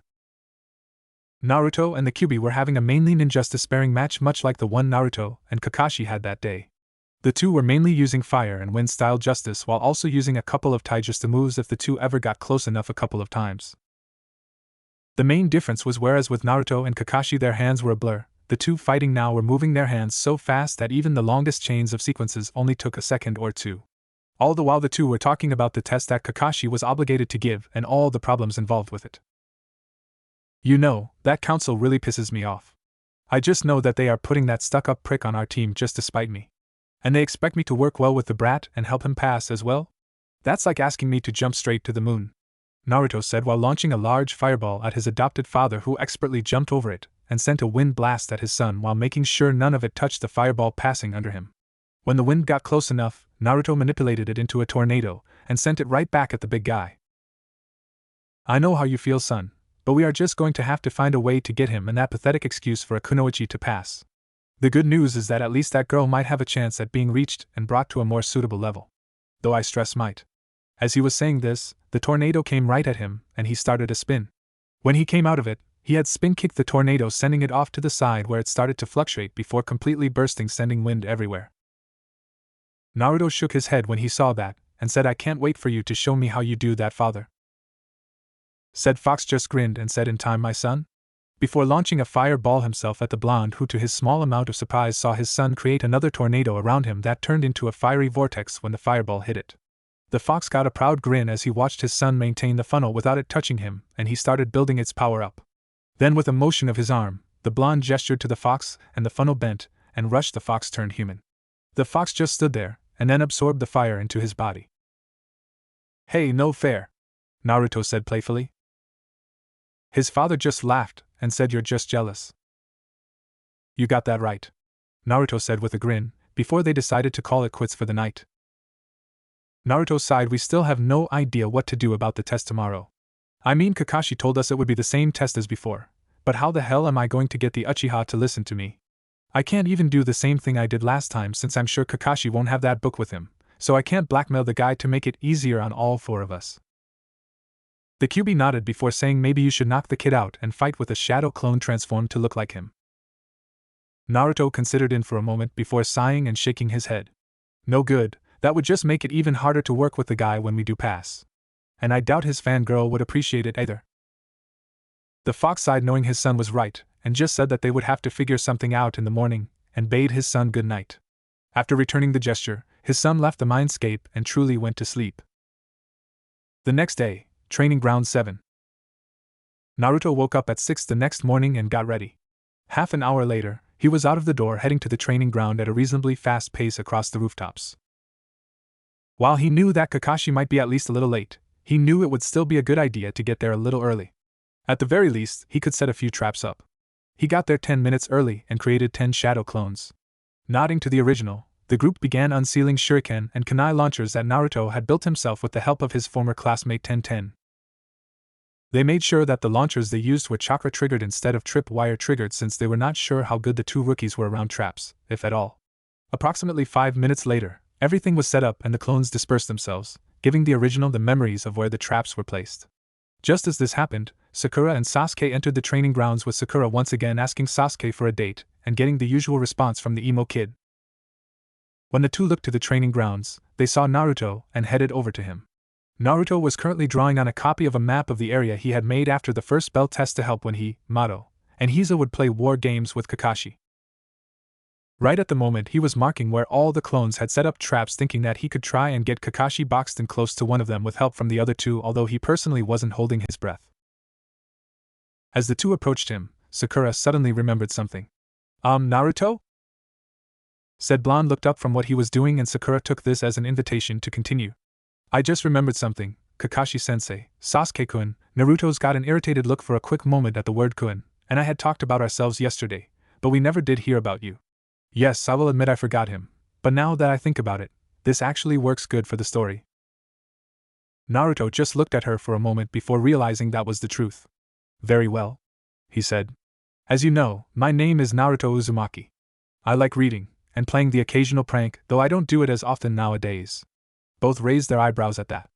Naruto and the Kyuubi were having a mainly ninja sparring match much like the one Naruto and Kakashi had that day. The two were mainly using fire and wind style justice while also using a couple of taijutsu moves if the two ever got close enough a couple of times. The main difference was whereas with Naruto and Kakashi their hands were a blur, the two fighting now were moving their hands so fast that even the longest chains of sequences only took a second or two. All the while the two were talking about the test that Kakashi was obligated to give and all the problems involved with it. You know, that council really pisses me off. I just know that they are putting that stuck-up prick on our team just to spite me. And they expect me to work well with the brat and help him pass as well? That's like asking me to jump straight to the moon, Naruto said while launching a large fireball at his adopted father who expertly jumped over it and sent a wind blast at his son while making sure none of it touched the fireball passing under him. When the wind got close enough, Naruto manipulated it into a tornado and sent it right back at the big guy. I know how you feel, son, but we are just going to have to find a way to get him and that pathetic excuse for a kunoichi to pass. The good news is that at least that girl might have a chance at being reached and brought to a more suitable level. Though I stress might. As he was saying this, the tornado came right at him, and he started to spin. When he came out of it, he had spin-kicked the tornado sending it off to the side where it started to fluctuate before completely bursting sending wind everywhere. Naruto shook his head when he saw that, and said, I can't wait for you to show me how you do that, father. Said Fox just grinned and said, in time, my son? Before launching a fireball himself at the blonde who to his small amount of surprise saw his son create another tornado around him that turned into a fiery vortex when the fireball hit it. The fox got a proud grin as he watched his son maintain the funnel without it touching him, and he started building its power up. Then with a motion of his arm, the blonde gestured to the fox, and the funnel bent, and rushed the fox turned human. The fox just stood there, and then absorbed the fire into his body. Hey, no fair, Naruto said playfully. His father just laughed, and said you're just jealous. You got that right, Naruto said with a grin, before they decided to call it quits for the night. Naruto sighed, we still have no idea what to do about the test tomorrow. I mean, Kakashi told us it would be the same test as before, but how the hell am I going to get the Uchiha to listen to me? I can't even do the same thing I did last time since I'm sure Kakashi won't have that book with him, so I can't blackmail the guy to make it easier on all four of us. The Kyuubi nodded before saying maybe you should knock the kid out and fight with a shadow clone transformed to look like him. Naruto considered it for a moment before sighing and shaking his head. No good, that would just make it even harder to work with the guy when we do pass. And I doubt his fangirl would appreciate it either. The fox sighed knowing his son was right, and just said that they would have to figure something out in the morning, and bade his son good night. After returning the gesture, his son left the mindscape and truly went to sleep. The next day, Training Ground 7. Naruto woke up at 6 the next morning and got ready. Half an hour later, he was out of the door heading to the training ground at a reasonably fast pace across the rooftops. While he knew that Kakashi might be at least a little late, he knew it would still be a good idea to get there a little early. At the very least, he could set a few traps up. He got there 10 minutes early and created 10 shadow clones. Nodding to the original, the group began unsealing shuriken and kunai launchers that Naruto had built himself with the help of his former classmate 1010. They made sure that the launchers they used were chakra triggered instead of tripwire triggered since they were not sure how good the two rookies were around traps, if at all. Approximately 5 minutes later, everything was set up and the clones dispersed themselves, giving the original the memories of where the traps were placed. Just as this happened, Sakura and Sasuke entered the training grounds with Sakura once again asking Sasuke for a date, and getting the usual response from the emo kid. When the two looked to the training grounds, they saw Naruto and headed over to him. Naruto was currently drawing on a copy of a map of the area he had made after the first bell test to help when he, Mato, and Hiza would play war games with Kakashi. Right at the moment he was marking where all the clones had set up traps, thinking that he could try and get Kakashi boxed in close to one of them with help from the other two, although he personally wasn't holding his breath. As the two approached him, Sakura suddenly remembered something. Naruto? Said Blonde looked up from what he was doing, and Sakura took this as an invitation to continue. I just remembered something, Kakashi-sensei. Sasuke-kun. Naruto's got an irritated look for a quick moment at the word kun, and I had talked about ourselves yesterday, but we never did hear about you. Yes, I will admit I forgot him, but now that I think about it, this actually works good for the story. Naruto just looked at her for a moment before realizing that was the truth. Very well, he said. As you know, my name is Naruto Uzumaki. I like reading, and playing the occasional prank, though I don't do it as often nowadays. Both raised their eyebrows at that.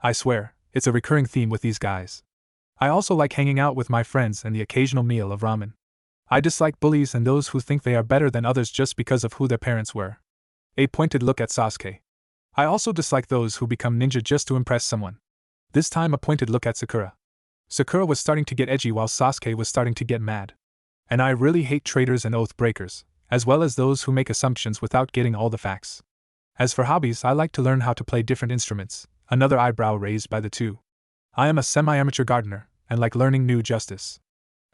I swear, it's a recurring theme with these guys. I also like hanging out with my friends and the occasional meal of ramen. I dislike bullies and those who think they are better than others just because of who their parents were. A pointed look at Sasuke. I also dislike those who become ninja just to impress someone. This time a pointed look at Sakura. Sakura was starting to get edgy while Sasuke was starting to get mad. And I really hate traitors and oath breakers, as well as those who make assumptions without getting all the facts. As for hobbies, I like to learn how to play different instruments, another eyebrow raised by the two. I am a semi-amateur gardener, and like learning new justice.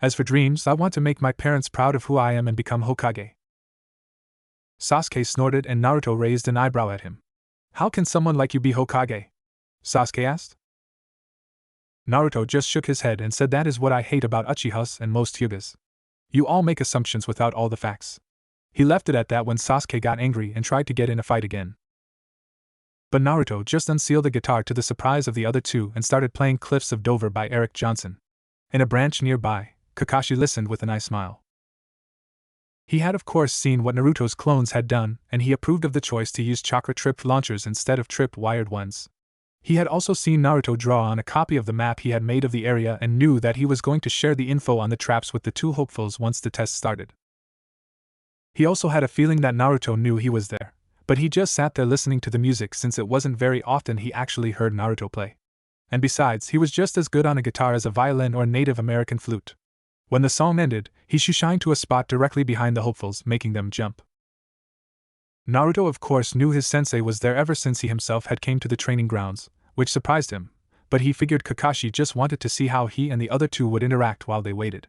As for dreams, I want to make my parents proud of who I am and become Hokage. Sasuke snorted and Naruto raised an eyebrow at him. How can someone like you be Hokage? Sasuke asked. Naruto just shook his head and said that is what I hate about Uchihas and most Hyugas. You all make assumptions without all the facts. He left it at that when Sasuke got angry and tried to get in a fight again. But Naruto just unsealed the guitar to the surprise of the other two and started playing Cliffs of Dover by Eric Johnson. In a branch nearby, Kakashi listened with an eye smile. He had of course seen what Naruto's clones had done, and he approved of the choice to use chakra-tripped launchers instead of trip-wired ones. He had also seen Naruto draw on a copy of the map he had made of the area and knew that he was going to share the info on the traps with the two hopefuls once the test started. He also had a feeling that Naruto knew he was there, but he just sat there listening to the music since it wasn't very often he actually heard Naruto play. And besides, he was just as good on a guitar as a violin or a Native American flute. When the song ended, he shushined to a spot directly behind the hopefuls, making them jump. Naruto of course knew his sensei was there ever since he himself had came to the training grounds, which surprised him, but he figured Kakashi just wanted to see how he and the other two would interact while they waited.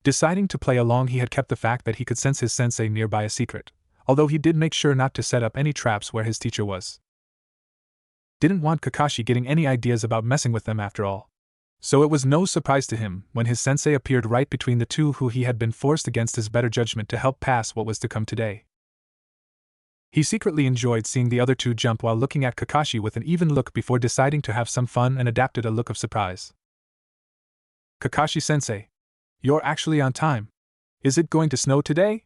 Deciding to play along, he had kept the fact that he could sense his sensei nearby a secret, although he did make sure not to set up any traps where his teacher was. Didn't want Kakashi getting any ideas about messing with them after all. So it was no surprise to him when his sensei appeared right between the two who he had been forced against his better judgment to help pass what was to come today. He secretly enjoyed seeing the other two jump while looking at Kakashi with an even look before deciding to have some fun and adapted a look of surprise. Kakashi-sensei, you're actually on time. Is it going to snow today?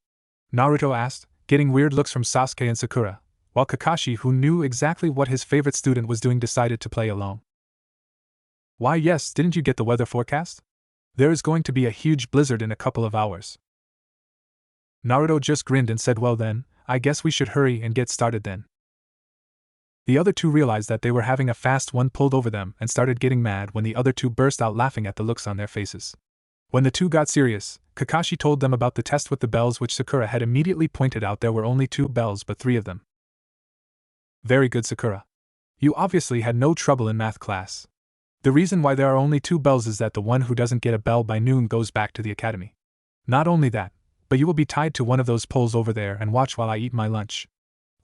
Naruto asked, getting weird looks from Sasuke and Sakura, while Kakashi, who knew exactly what his favorite student was doing, decided to play along. Why yes, didn't you get the weather forecast? There is going to be a huge blizzard in a couple of hours. Naruto just grinned and said, well then, I guess we should hurry and get started then. The other two realized that they were having a fast one pulled over them and started getting mad when the other two burst out laughing at the looks on their faces. When the two got serious, Kakashi told them about the test with the bells, which Sakura had immediately pointed out there were only 2 bells but 3 of them. Very good, Sakura. You obviously had no trouble in math class. The reason why there are only 2 bells is that the one who doesn't get a bell by noon goes back to the academy. Not only that, but you will be tied to one of those poles over there and watch while I eat my lunch.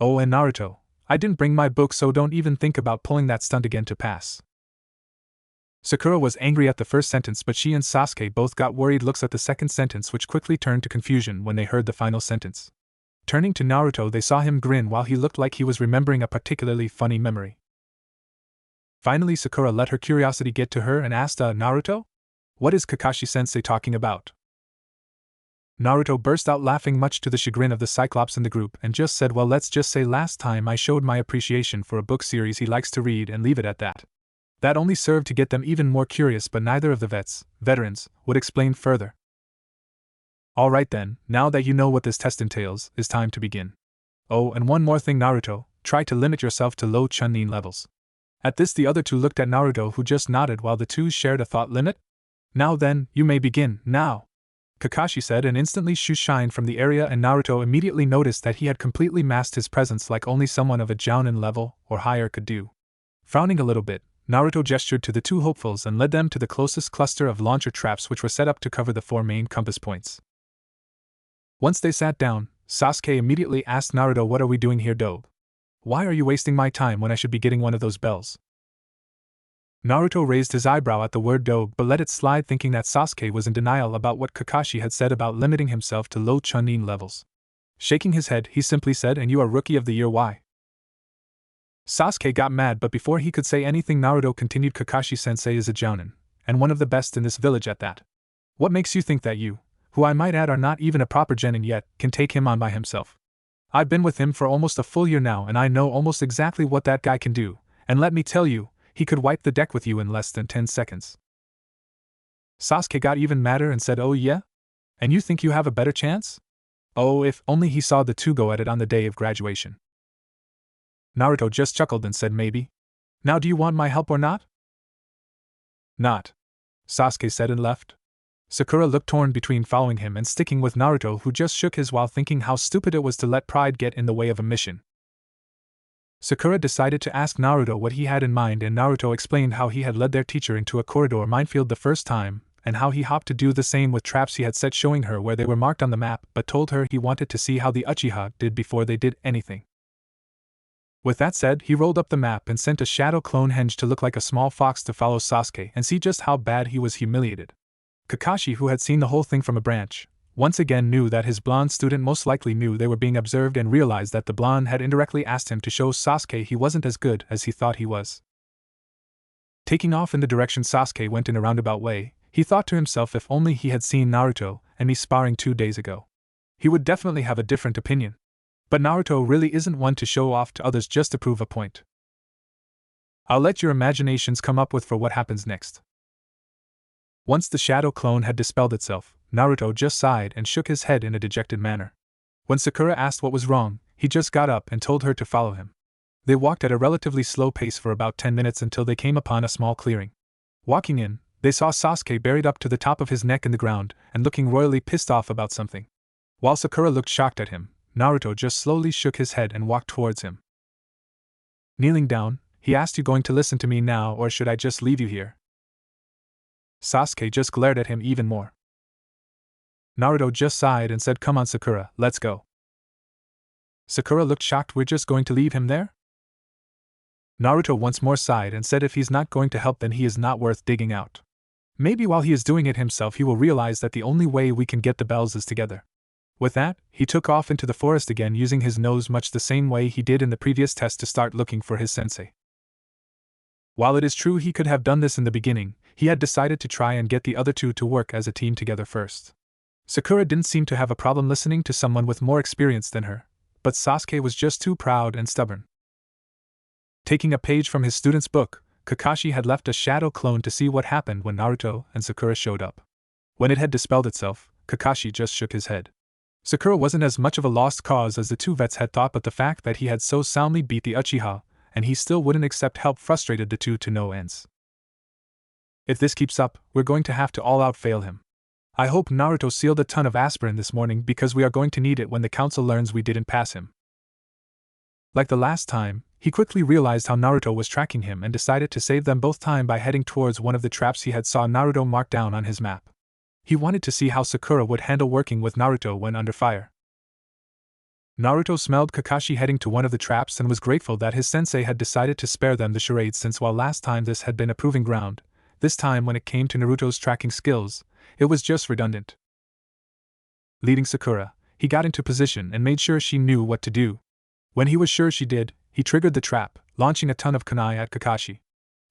Oh, and Naruto, I didn't bring my book, so don't even think about pulling that stunt again to pass. Sakura was angry at the first sentence, but she and Sasuke both got worried looks at the second sentence, which quickly turned to confusion when they heard the final sentence. Turning to Naruto, they saw him grin while he looked like he was remembering a particularly funny memory. Finally, Sakura let her curiosity get to her and asked, Naruto? What is Kakashi-sensei talking about? Naruto burst out laughing, much to the chagrin of the Cyclops in the group, and just said, well, let's just say last time I showed my appreciation for a book series he likes to read and leave it at that. That only served to get them even more curious, but neither of the veterans, would explain further. Alright then, now that you know what this test entails, it's time to begin. Oh, and one more thing, Naruto, try to limit yourself to low Chunin levels. At this the other two looked at Naruto, who just nodded while the two shared a thought. Limit? Now then, you may begin, now. Kakashi said, and instantly shined from the area, and Naruto immediately noticed that he had completely masked his presence like only someone of a jounin level or higher could do. Frowning a little bit, Naruto gestured to the two hopefuls and led them to the closest cluster of launcher traps which were set up to cover the 4 main compass points. Once they sat down, Sasuke immediately asked Naruto, "What are we doing here, Dobe? Why are you wasting my time when I should be getting one of those bells?" Naruto raised his eyebrow at the word Dobe but let it slide, thinking that Sasuke was in denial about what Kakashi had said about limiting himself to low Chunin levels. Shaking his head, he simply said, "And you are Rookie of the Year, why?" Sasuke got mad, but before he could say anything, Naruto continued, "Kakashi-sensei is a jounin, and one of the best in this village at that. What makes you think that you, who I might add are not even a proper genin yet, can take him on by himself? I've been with him for almost a full year now, and I know almost exactly what that guy can do, and let me tell you, he could wipe the deck with you in less than 10 seconds. Sasuke got even madder and said, "Oh yeah? And you think you have a better chance? Oh, if only he saw the two go at it on the day of graduation." Naruto just chuckled and said, "Maybe. Now do you want my help or not?" "Not," Sasuke said and left. Sakura looked torn between following him and sticking with Naruto, who just shook his while thinking how stupid it was to let pride get in the way of a mission. Sakura decided to ask Naruto what he had in mind, and Naruto explained how he had led their teacher into a corridor minefield the first time, and how he hoped to do the same with traps he had set, showing her where they were marked on the map, but told her he wanted to see how the Uchiha did before they did anything. With that said, he rolled up the map and sent a shadow clone henge to look like a small fox to follow Sasuke and see just how bad he was humiliated. Kakashi, who had seen the whole thing from a branch, once again knew that his blonde student most likely knew they were being observed and realized that the blonde had indirectly asked him to show Sasuke he wasn't as good as he thought he was. Taking off in the direction Sasuke went in a roundabout way, he thought to himself, if only he had seen Naruto and me sparring 2 days ago, he would definitely have a different opinion. But Naruto really isn't one to show off to others just to prove a point. I'll let your imaginations come up with for what happens next. Once the shadow clone had dispelled itself, Naruto just sighed and shook his head in a dejected manner. When Sakura asked what was wrong, he just got up and told her to follow him. They walked at a relatively slow pace for about 10 minutes until they came upon a small clearing. Walking in, they saw Sasuke buried up to the top of his neck in the ground and looking royally pissed off about something. While Sakura looked shocked at him, Naruto just slowly shook his head and walked towards him. Kneeling down, he asked, "You going to listen to me now, or should I just leave you here?" Sasuke just glared at him even more. Naruto just sighed and said, "Come on, Sakura, let's go." Sakura looked shocked. "We're just going to leave him there?" Naruto once more sighed and said, "If he's not going to help, then he is not worth digging out. Maybe while he is doing it himself, he will realize that the only way we can get the bells is together." With that, he took off into the forest again, using his nose much the same way he did in the previous test to start looking for his sensei. While it is true he could have done this in the beginning, he had decided to try and get the other two to work as a team together first. Sakura didn't seem to have a problem listening to someone with more experience than her, but Sasuke was just too proud and stubborn. Taking a page from his student's book, Kakashi had left a shadow clone to see what happened when Naruto and Sakura showed up. When it had dispelled itself, Kakashi just shook his head. Sakura wasn't as much of a lost cause as the two vets had thought, but the fact that he had so soundly beat the Uchiha, and he still wouldn't accept help, frustrated the two to no ends. If this keeps up, we're going to have to all-out fail him. I hope Naruto sealed a ton of aspirin this morning, because we are going to need it when the council learns we didn't pass him. Like the last time, he quickly realized how Naruto was tracking him and decided to save them both time by heading towards one of the traps he had saw Naruto mark down on his map. He wanted to see how Sakura would handle working with Naruto when under fire. Naruto smelled Kakashi heading to one of the traps and was grateful that his sensei had decided to spare them the charade, since while last time this had been a proving ground, this time when it came to Naruto's tracking skills, it was just redundant. Leading Sakura, he got into position and made sure she knew what to do. When he was sure she did, he triggered the trap, launching a ton of kunai at Kakashi.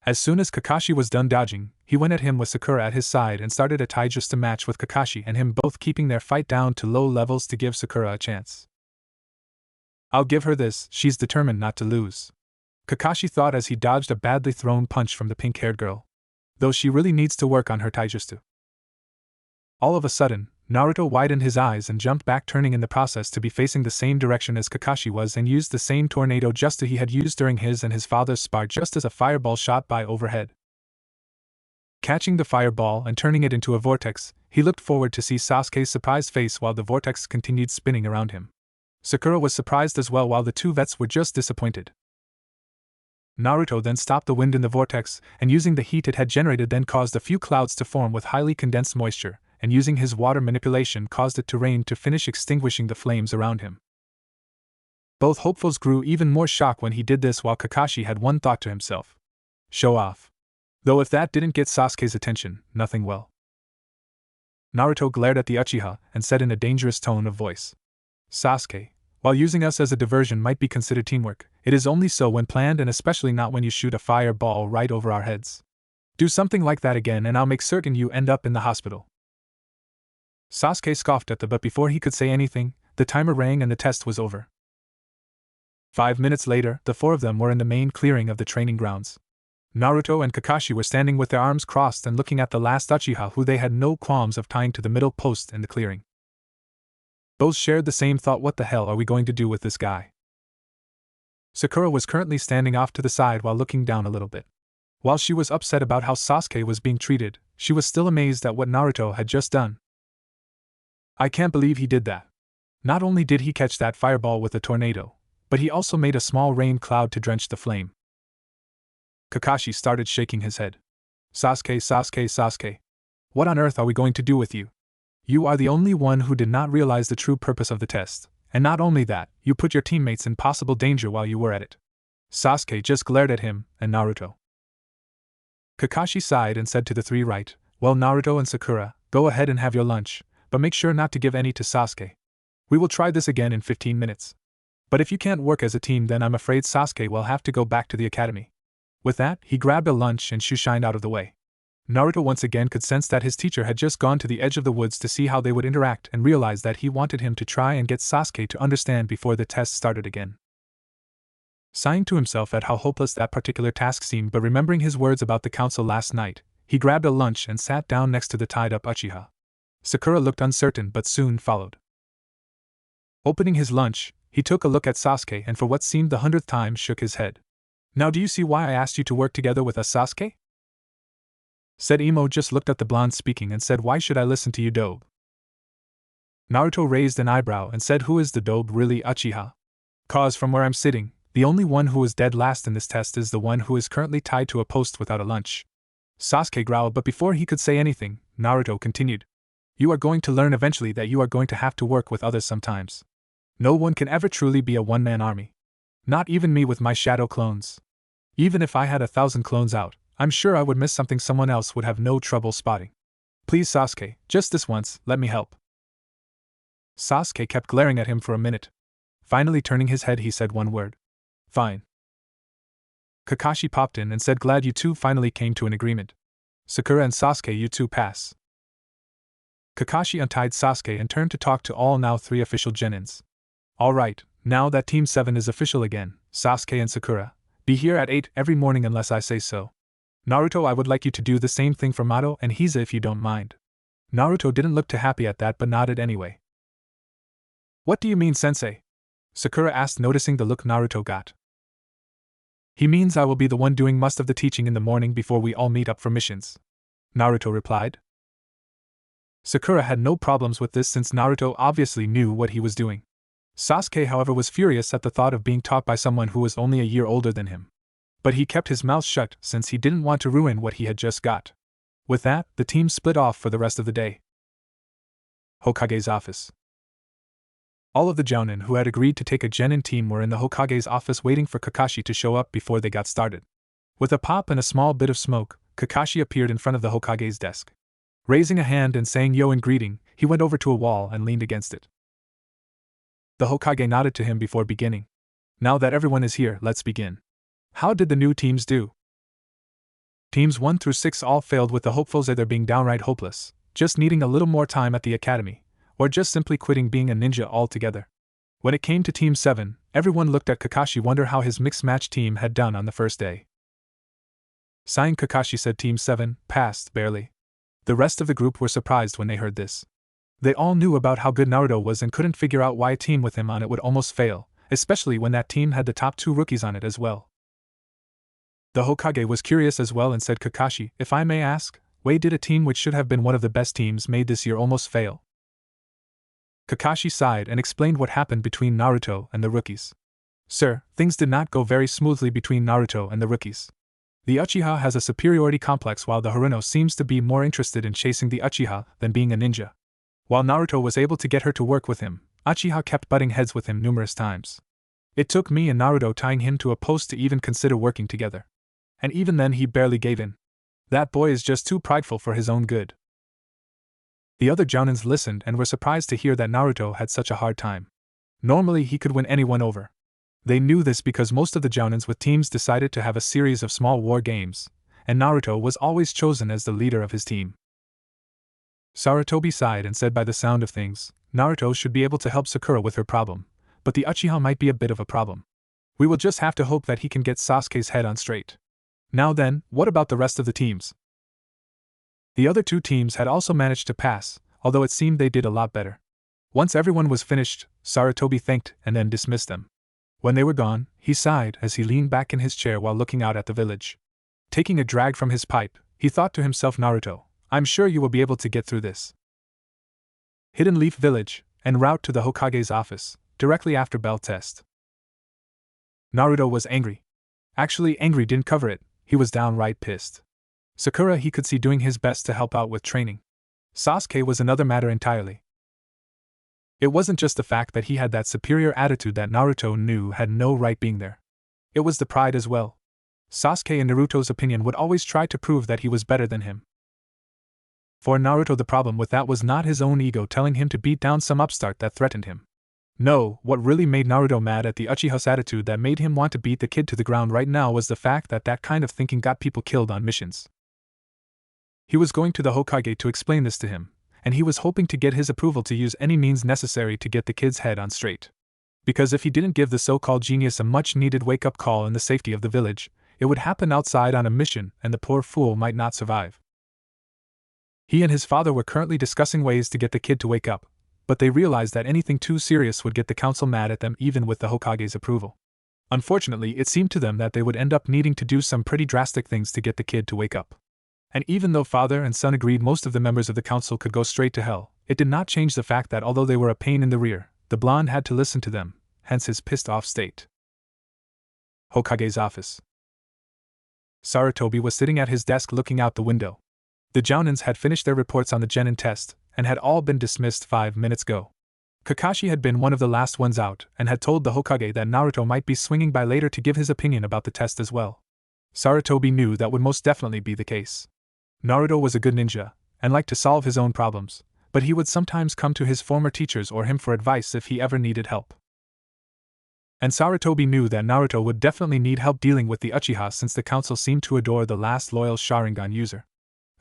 As soon as Kakashi was done dodging, he went at him with Sakura at his side and started a taijutsu match with Kakashi and him, both keeping their fight down to low levels to give Sakura a chance. "I'll give her this, she's determined not to lose," Kakashi thought as he dodged a badly thrown punch from the pink-haired girl. "Though she really needs to work on her taijutsu." All of a sudden, Naruto widened his eyes and jumped back, turning in the process to be facing the same direction as Kakashi was, and used the same tornado jutsu he had used during his and his father's spar just as a fireball shot by overhead. Catching the fireball and turning it into a vortex, he looked forward to see Sasuke's surprised face while the vortex continued spinning around him. Sakura was surprised as well while the two vets were just disappointed. Naruto then stopped the wind in the vortex, and using the heat it had generated then caused a few clouds to form with highly condensed moisture, and using his water manipulation caused it to rain to finish extinguishing the flames around him. Both hopefuls grew even more shocked when he did this while Kakashi had one thought to himself. Show off. Though if that didn't get Sasuke's attention, nothing will. Naruto glared at the Uchiha and said in a dangerous tone of voice. Sasuke, while using us as a diversion might be considered teamwork, it is only so when planned and especially not when you shoot a fireball right over our heads. Do something like that again and I'll make certain you end up in the hospital. Sasuke scoffed at but before he could say anything, the timer rang and the test was over. 5 minutes later, the four of them were in the main clearing of the training grounds. Naruto and Kakashi were standing with their arms crossed and looking at the last Uchiha who they had no qualms of tying to the middle post in the clearing. Both shared the same thought: what the hell are we going to do with this guy? Sakura was currently standing off to the side while looking down a little bit. While she was upset about how Sasuke was being treated, she was still amazed at what Naruto had just done. I can't believe he did that. Not only did he catch that fireball with a tornado, but he also made a small rain cloud to drench the flame. Kakashi started shaking his head. Sasuke. What on earth are we going to do with you? You are the only one who did not realize the true purpose of the test, and not only that, you put your teammates in possible danger while you were at it. Sasuke just glared at him and Naruto. Kakashi sighed and said to the three, right, well Naruto and Sakura, go ahead and have your lunch, but make sure not to give any to Sasuke. We will try this again in 15 minutes. But if you can't work as a team then I'm afraid Sasuke will have to go back to the academy. With that, he grabbed a lunch and shoe-shined out of the way. Naruto once again could sense that his teacher had just gone to the edge of the woods to see how they would interact and realized that he wanted him to try and get Sasuke to understand before the test started again. Sighing to himself at how hopeless that particular task seemed but remembering his words about the council last night, he grabbed a lunch and sat down next to the tied-up Uchiha. Sakura looked uncertain but soon followed. Opening his lunch, he took a look at Sasuke and for what seemed the 100th time shook his head. Now do you see why I asked you to work together with us, Sasuke? Said Emo just looked at the blonde speaking and said, why should I listen to you, dobe? Naruto raised an eyebrow and said, who is the dobe really, Uchiha? Cause from where I'm sitting, the only one who is dead last in this test is the one who is currently tied to a post without a lunch. Sasuke growled but before he could say anything, Naruto continued. You are going to learn eventually that you are going to have to work with others sometimes. No one can ever truly be a one-man army. Not even me with my shadow clones. Even if I had 1,000 clones out, I'm sure I would miss something someone else would have no trouble spotting. Please Sasuke, just this once, let me help. Sasuke kept glaring at him for a minute. Finally turning his head he said one word. Fine. Kakashi popped in and said, glad you two finally came to an agreement. Sakura and Sasuke, you two pass. Kakashi untied Sasuke and turned to talk to all now 3 official genins. Alright, now that Team 7 is official again, Sasuke and Sakura, be here at 8 every morning unless I say so. Naruto, I would like you to do the same thing for Mato and Hiza if you don't mind. Naruto didn't look too happy at that but nodded anyway. What do you mean, sensei? Sakura asked, noticing the look Naruto got. He means I will be the one doing most of the teaching in the morning before we all meet up for missions. Naruto replied. Sakura had no problems with this since Naruto obviously knew what he was doing. Sasuke, however, was furious at the thought of being taught by someone who was only a year older than him. But he kept his mouth shut since he didn't want to ruin what he had just got. With that, the team split off for the rest of the day. Hokage's office. All of the Jounin who had agreed to take a genin team were in the Hokage's office waiting for Kakashi to show up before they got started. With a pop and a small bit of smoke, Kakashi appeared in front of the Hokage's desk. Raising a hand and saying yo in greeting, he went over to a wall and leaned against it. The Hokage nodded to him before beginning. Now that everyone is here, let's begin. How did the new teams do? Teams 1 through 6 all failed, with the hopefuls either being downright hopeless, just needing a little more time at the academy, or just simply quitting being a ninja altogether. When it came to Team 7, everyone looked at Kakashi, wonder how his mixed match team had done on the first day. Sighing, Kakashi said Team 7 passed, barely. The rest of the group were surprised when they heard this. They all knew about how good Naruto was and couldn't figure out why a team with him on it would almost fail, especially when that team had the top 2 rookies on it as well. The Hokage was curious as well and said, Kakashi, if I may ask, Why did a team which should have been one of the best teams made this year almost fail? Kakashi sighed and explained what happened between Naruto and the rookies. Sir, things did not go very smoothly between Naruto and the rookies. The Uchiha has a superiority complex while the Haruno seems to be more interested in chasing the Uchiha than being a ninja. While Naruto was able to get her to work with him, Uchiha kept butting heads with him numerous times. It took me and Naruto tying him to a post to even consider working together. And even then he barely gave in. That boy is just too prideful for his own good. The other Jounins listened and were surprised to hear that Naruto had such a hard time. Normally he could win anyone over. They knew this because most of the Jounins with teams decided to have a series of small war games, and Naruto was always chosen as the leader of his team. Sarutobi sighed and said by the sound of things, Naruto should be able to help Sakura with her problem, but the Uchiha might be a bit of a problem. We will just have to hope that he can get Sasuke's head on straight. Now then, what about the rest of the teams? The other two teams had also managed to pass, although it seemed they did a lot better. Once everyone was finished, Sarutobi thanked and then dismissed them. When they were gone, he sighed as he leaned back in his chair while looking out at the village. Taking a drag from his pipe, he thought to himself, Naruto, I'm sure you will be able to get through this. Hidden Leaf Village, en route to the Hokage's office, directly after bell test. Naruto was angry. Actually, angry didn't cover it, he was downright pissed. Sakura he could see doing his best to help out with training. Sasuke was another matter entirely. It wasn't just the fact that he had that superior attitude that Naruto knew had no right being there. It was the pride as well. Sasuke in Naruto's opinion would always try to prove that he was better than him. For Naruto the problem with that was not his own ego telling him to beat down some upstart that threatened him. No, what really made Naruto mad at the Uchiha's attitude that made him want to beat the kid to the ground right now was the fact that that kind of thinking got people killed on missions. He was going to the Hokage to explain this to him, and he was hoping to get his approval to use any means necessary to get the kid's head on straight. Because if he didn't give the so-called genius a much-needed wake-up call in the safety of the village, it would happen outside on a mission and the poor fool might not survive. He and his father were currently discussing ways to get the kid to wake up, but they realized that anything too serious would get the council mad at them even with the Hokage's approval. Unfortunately, it seemed to them that they would end up needing to do some pretty drastic things to get the kid to wake up. And even though father and son agreed most of the members of the council could go straight to hell, it did not change the fact that although they were a pain in the rear, the blonde had to listen to them, hence his pissed-off state. Hokage's office. Sarutobi was sitting at his desk looking out the window. The Jounins had finished their reports on the Genin test, and had all been dismissed 5 minutes ago. Kakashi had been one of the last ones out, and had told the Hokage that Naruto might be swinging by later to give his opinion about the test as well. Sarutobi knew that would most definitely be the case. Naruto was a good ninja, and liked to solve his own problems, but he would sometimes come to his former teachers or him for advice if he ever needed help. And Sarutobi knew that Naruto would definitely need help dealing with the Uchiha since the council seemed to adore the last loyal Sharingan user.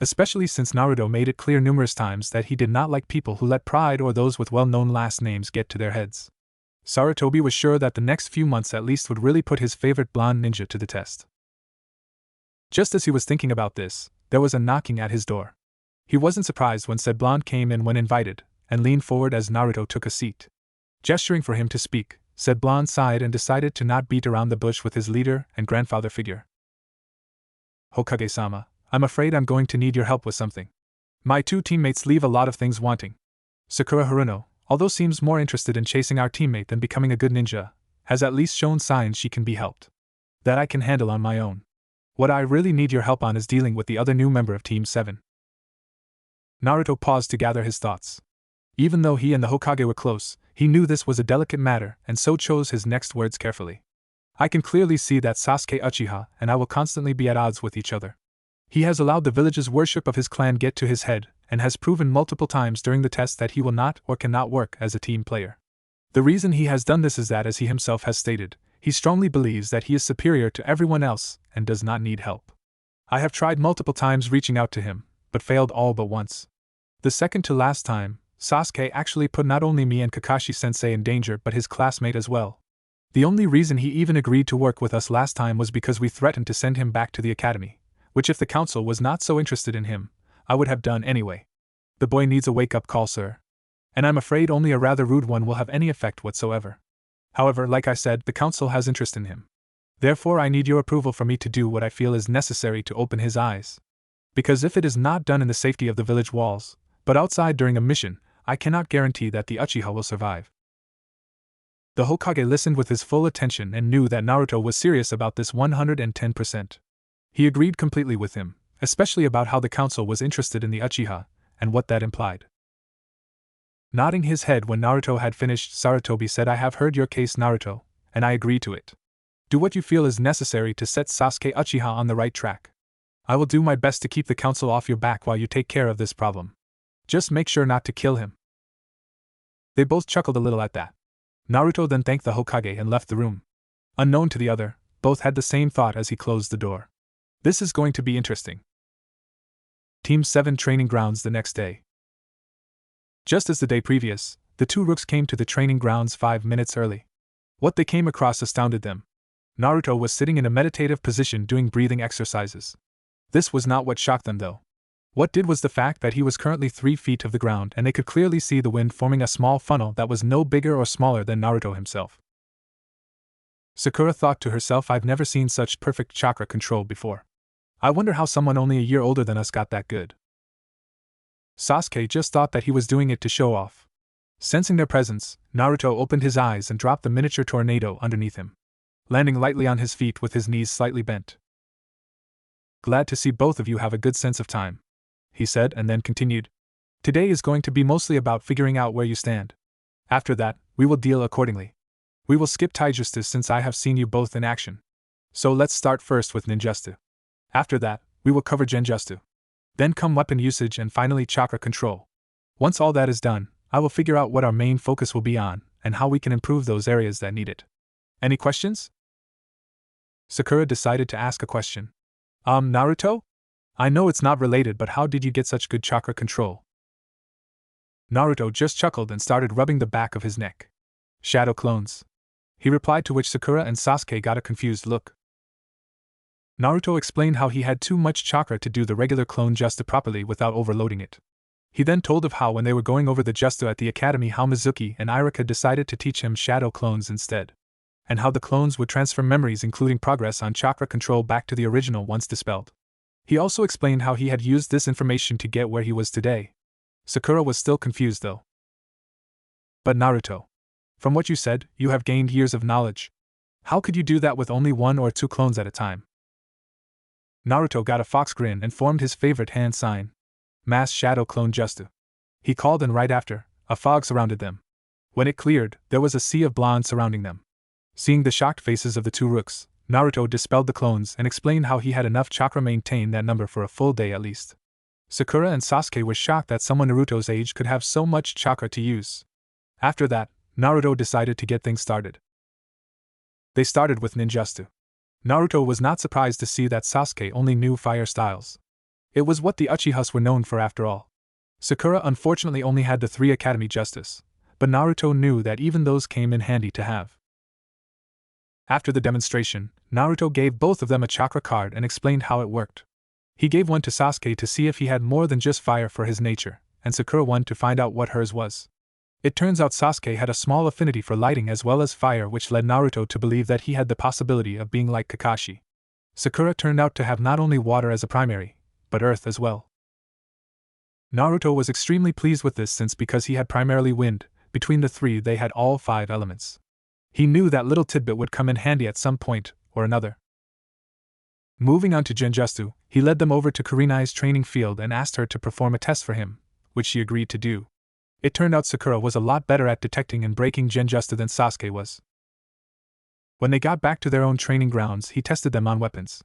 Especially since Naruto made it clear numerous times that he did not like people who let pride or those with well-known last names get to their heads. Sarutobi was sure that the next few months at least would really put his favorite blonde ninja to the test. Just as he was thinking about this, there was a knocking at his door. He wasn't surprised when said blonde came in when invited, and leaned forward as Naruto took a seat. Gesturing for him to speak, said blonde sighed and decided to not beat around the bush with his leader and grandfather figure. Hokage-sama, I'm afraid I'm going to need your help with something. My two teammates leave a lot of things wanting. Sakura Haruno, although seems more interested in chasing our teammate than becoming a good ninja, has at least shown signs she can be helped. That I can handle on my own. What I really need your help on is dealing with the other new member of Team 7. Naruto paused to gather his thoughts. Even though he and the Hokage were close, he knew this was a delicate matter and so chose his next words carefully. I can clearly see that Sasuke Uchiha and I will constantly be at odds with each other. He has allowed the village's worship of his clan get to his head and has proven multiple times during the test that he will not or cannot work as a team player. The reason he has done this is that, as he himself has stated, he strongly believes that he is superior to everyone else and does not need help. I have tried multiple times reaching out to him, but failed all but once. The second to last time, Sasuke actually put not only me and Kakashi-sensei in danger but his classmate as well. The only reason he even agreed to work with us last time was because we threatened to send him back to the academy, which if the council was not so interested in him, I would have done anyway. The boy needs a wake-up call, sir. And I'm afraid only a rather rude one will have any effect whatsoever. However, like I said, the council has interest in him. Therefore I need your approval for me to do what I feel is necessary to open his eyes. Because if it is not done in the safety of the village walls, but outside during a mission, I cannot guarantee that the Uchiha will survive. The Hokage listened with his full attention and knew that Naruto was serious about this 110%. He agreed completely with him, especially about how the council was interested in the Uchiha, and what that implied. Nodding his head when Naruto had finished, Sarutobi said, "I have heard your case, Naruto, and I agree to it. Do what you feel is necessary to set Sasuke Uchiha on the right track. I will do my best to keep the council off your back while you take care of this problem. Just make sure not to kill him." They both chuckled a little at that. Naruto then thanked the Hokage and left the room. Unknown to the other, both had the same thought as he closed the door. This is going to be interesting. Team 7 training grounds the next day. Just as the day previous, the two rooks came to the training grounds 5 minutes early. What they came across astounded them. Naruto was sitting in a meditative position doing breathing exercises. This was not what shocked them though. What did was the fact that he was currently 3 feet of the ground and they could clearly see the wind forming a small funnel that was no bigger or smaller than Naruto himself. Sakura thought to herself, "I've never seen such perfect chakra control before. I wonder how someone only a year older than us got that good." Sasuke just thought that he was doing it to show off. Sensing their presence, Naruto opened his eyes and dropped the miniature tornado underneath him, landing lightly on his feet with his knees slightly bent. "Glad to see both of you have a good sense of time," he said, and then continued. "Today is going to be mostly about figuring out where you stand. After that, we will deal accordingly. We will skip taijutsu since I have seen you both in action. So let's start first with ninjutsu. After that, we will cover genjutsu. Then come weapon usage and finally chakra control. Once all that is done, I will figure out what our main focus will be on, and how we can improve those areas that need it. Any questions?" Sakura decided to ask a question. Naruto? I know it's not related, but how did you get such good chakra control?" Naruto just chuckled and started rubbing the back of his neck. "Shadow clones," he replied, to which Sakura and Sasuke got a confused look. Naruto explained how he had too much chakra to do the regular clone jutsu properly without overloading it. He then told of how when they were going over the jutsu at the academy, how Mizuki and Iruka decided to teach him shadow clones instead, and how the clones would transfer memories including progress on chakra control back to the original once dispelled. He also explained how he had used this information to get where he was today. Sakura was still confused though. "But Naruto, from what you said, you have gained years of knowledge. How could you do that with only 1 or 2 clones at a time?" Naruto got a fox grin and formed his favorite hand sign. "Mass Shadow Clone Jutsu," he called, and right after, a fog surrounded them. When it cleared, there was a sea of blonde surrounding them. Seeing the shocked faces of the two rooks, Naruto dispelled the clones and explained how he had enough chakra maintain that number for a full day at least. Sakura and Sasuke were shocked that someone Naruto's age could have so much chakra to use. After that, Naruto decided to get things started. They started with ninjutsu. Naruto was not surprised to see that Sasuke only knew fire styles. It was what the Uchihas were known for after all. Sakura unfortunately only had the 3 academy justice, but Naruto knew that even those came in handy to have. After the demonstration, Naruto gave both of them a chakra card and explained how it worked. He gave one to Sasuke to see if he had more than just fire for his nature, and Sakura one to find out what hers was. It turns out Sasuke had a small affinity for lighting as well as fire, which led Naruto to believe that he had the possibility of being like Kakashi. Sakura turned out to have not only water as a primary, but earth as well. Naruto was extremely pleased with this since because he had primarily wind, between the 3 they had all 5 elements. He knew that little tidbit would come in handy at some point or another. Moving on to genjutsu, he led them over to Kurenai's training field and asked her to perform a test for him, which she agreed to do. It turned out Sakura was a lot better at detecting and breaking genjutsu than Sasuke was. When they got back to their own training grounds, he tested them on weapons.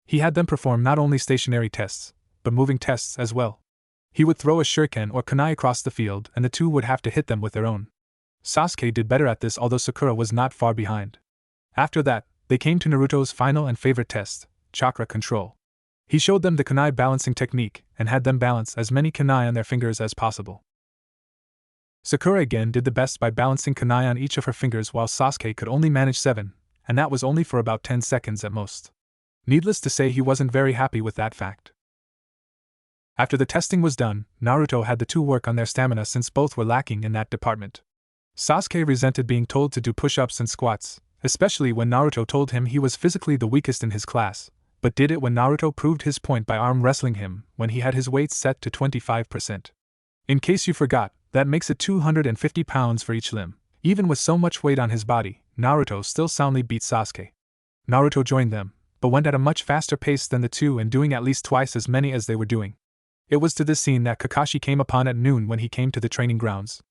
He had them perform not only stationary tests, but moving tests as well. He would throw a shuriken or kunai across the field and the two would have to hit them with their own. Sasuke did better at this, although Sakura was not far behind. After that, they came to Naruto's final and favorite test, chakra control. He showed them the kunai balancing technique and had them balance as many kunai on their fingers as possible. Sakura again did the best by balancing kunai on each of her fingers, while Sasuke could only manage 7, and that was only for about 10 seconds at most. Needless to say, he wasn't very happy with that fact. After the testing was done, Naruto had the two work on their stamina since both were lacking in that department. Sasuke resented being told to do push-ups and squats, especially when Naruto told him he was physically the weakest in his class, but did it when Naruto proved his point by arm wrestling him when he had his weight set to 25%. In case you forgot, that makes it 250 pounds for each limb. Even with so much weight on his body, Naruto still soundly beat Sasuke. Naruto joined them, but went at a much faster pace than the two and doing at least twice as many as they were doing. It was to this scene that Kakashi came upon at noon when he came to the training grounds.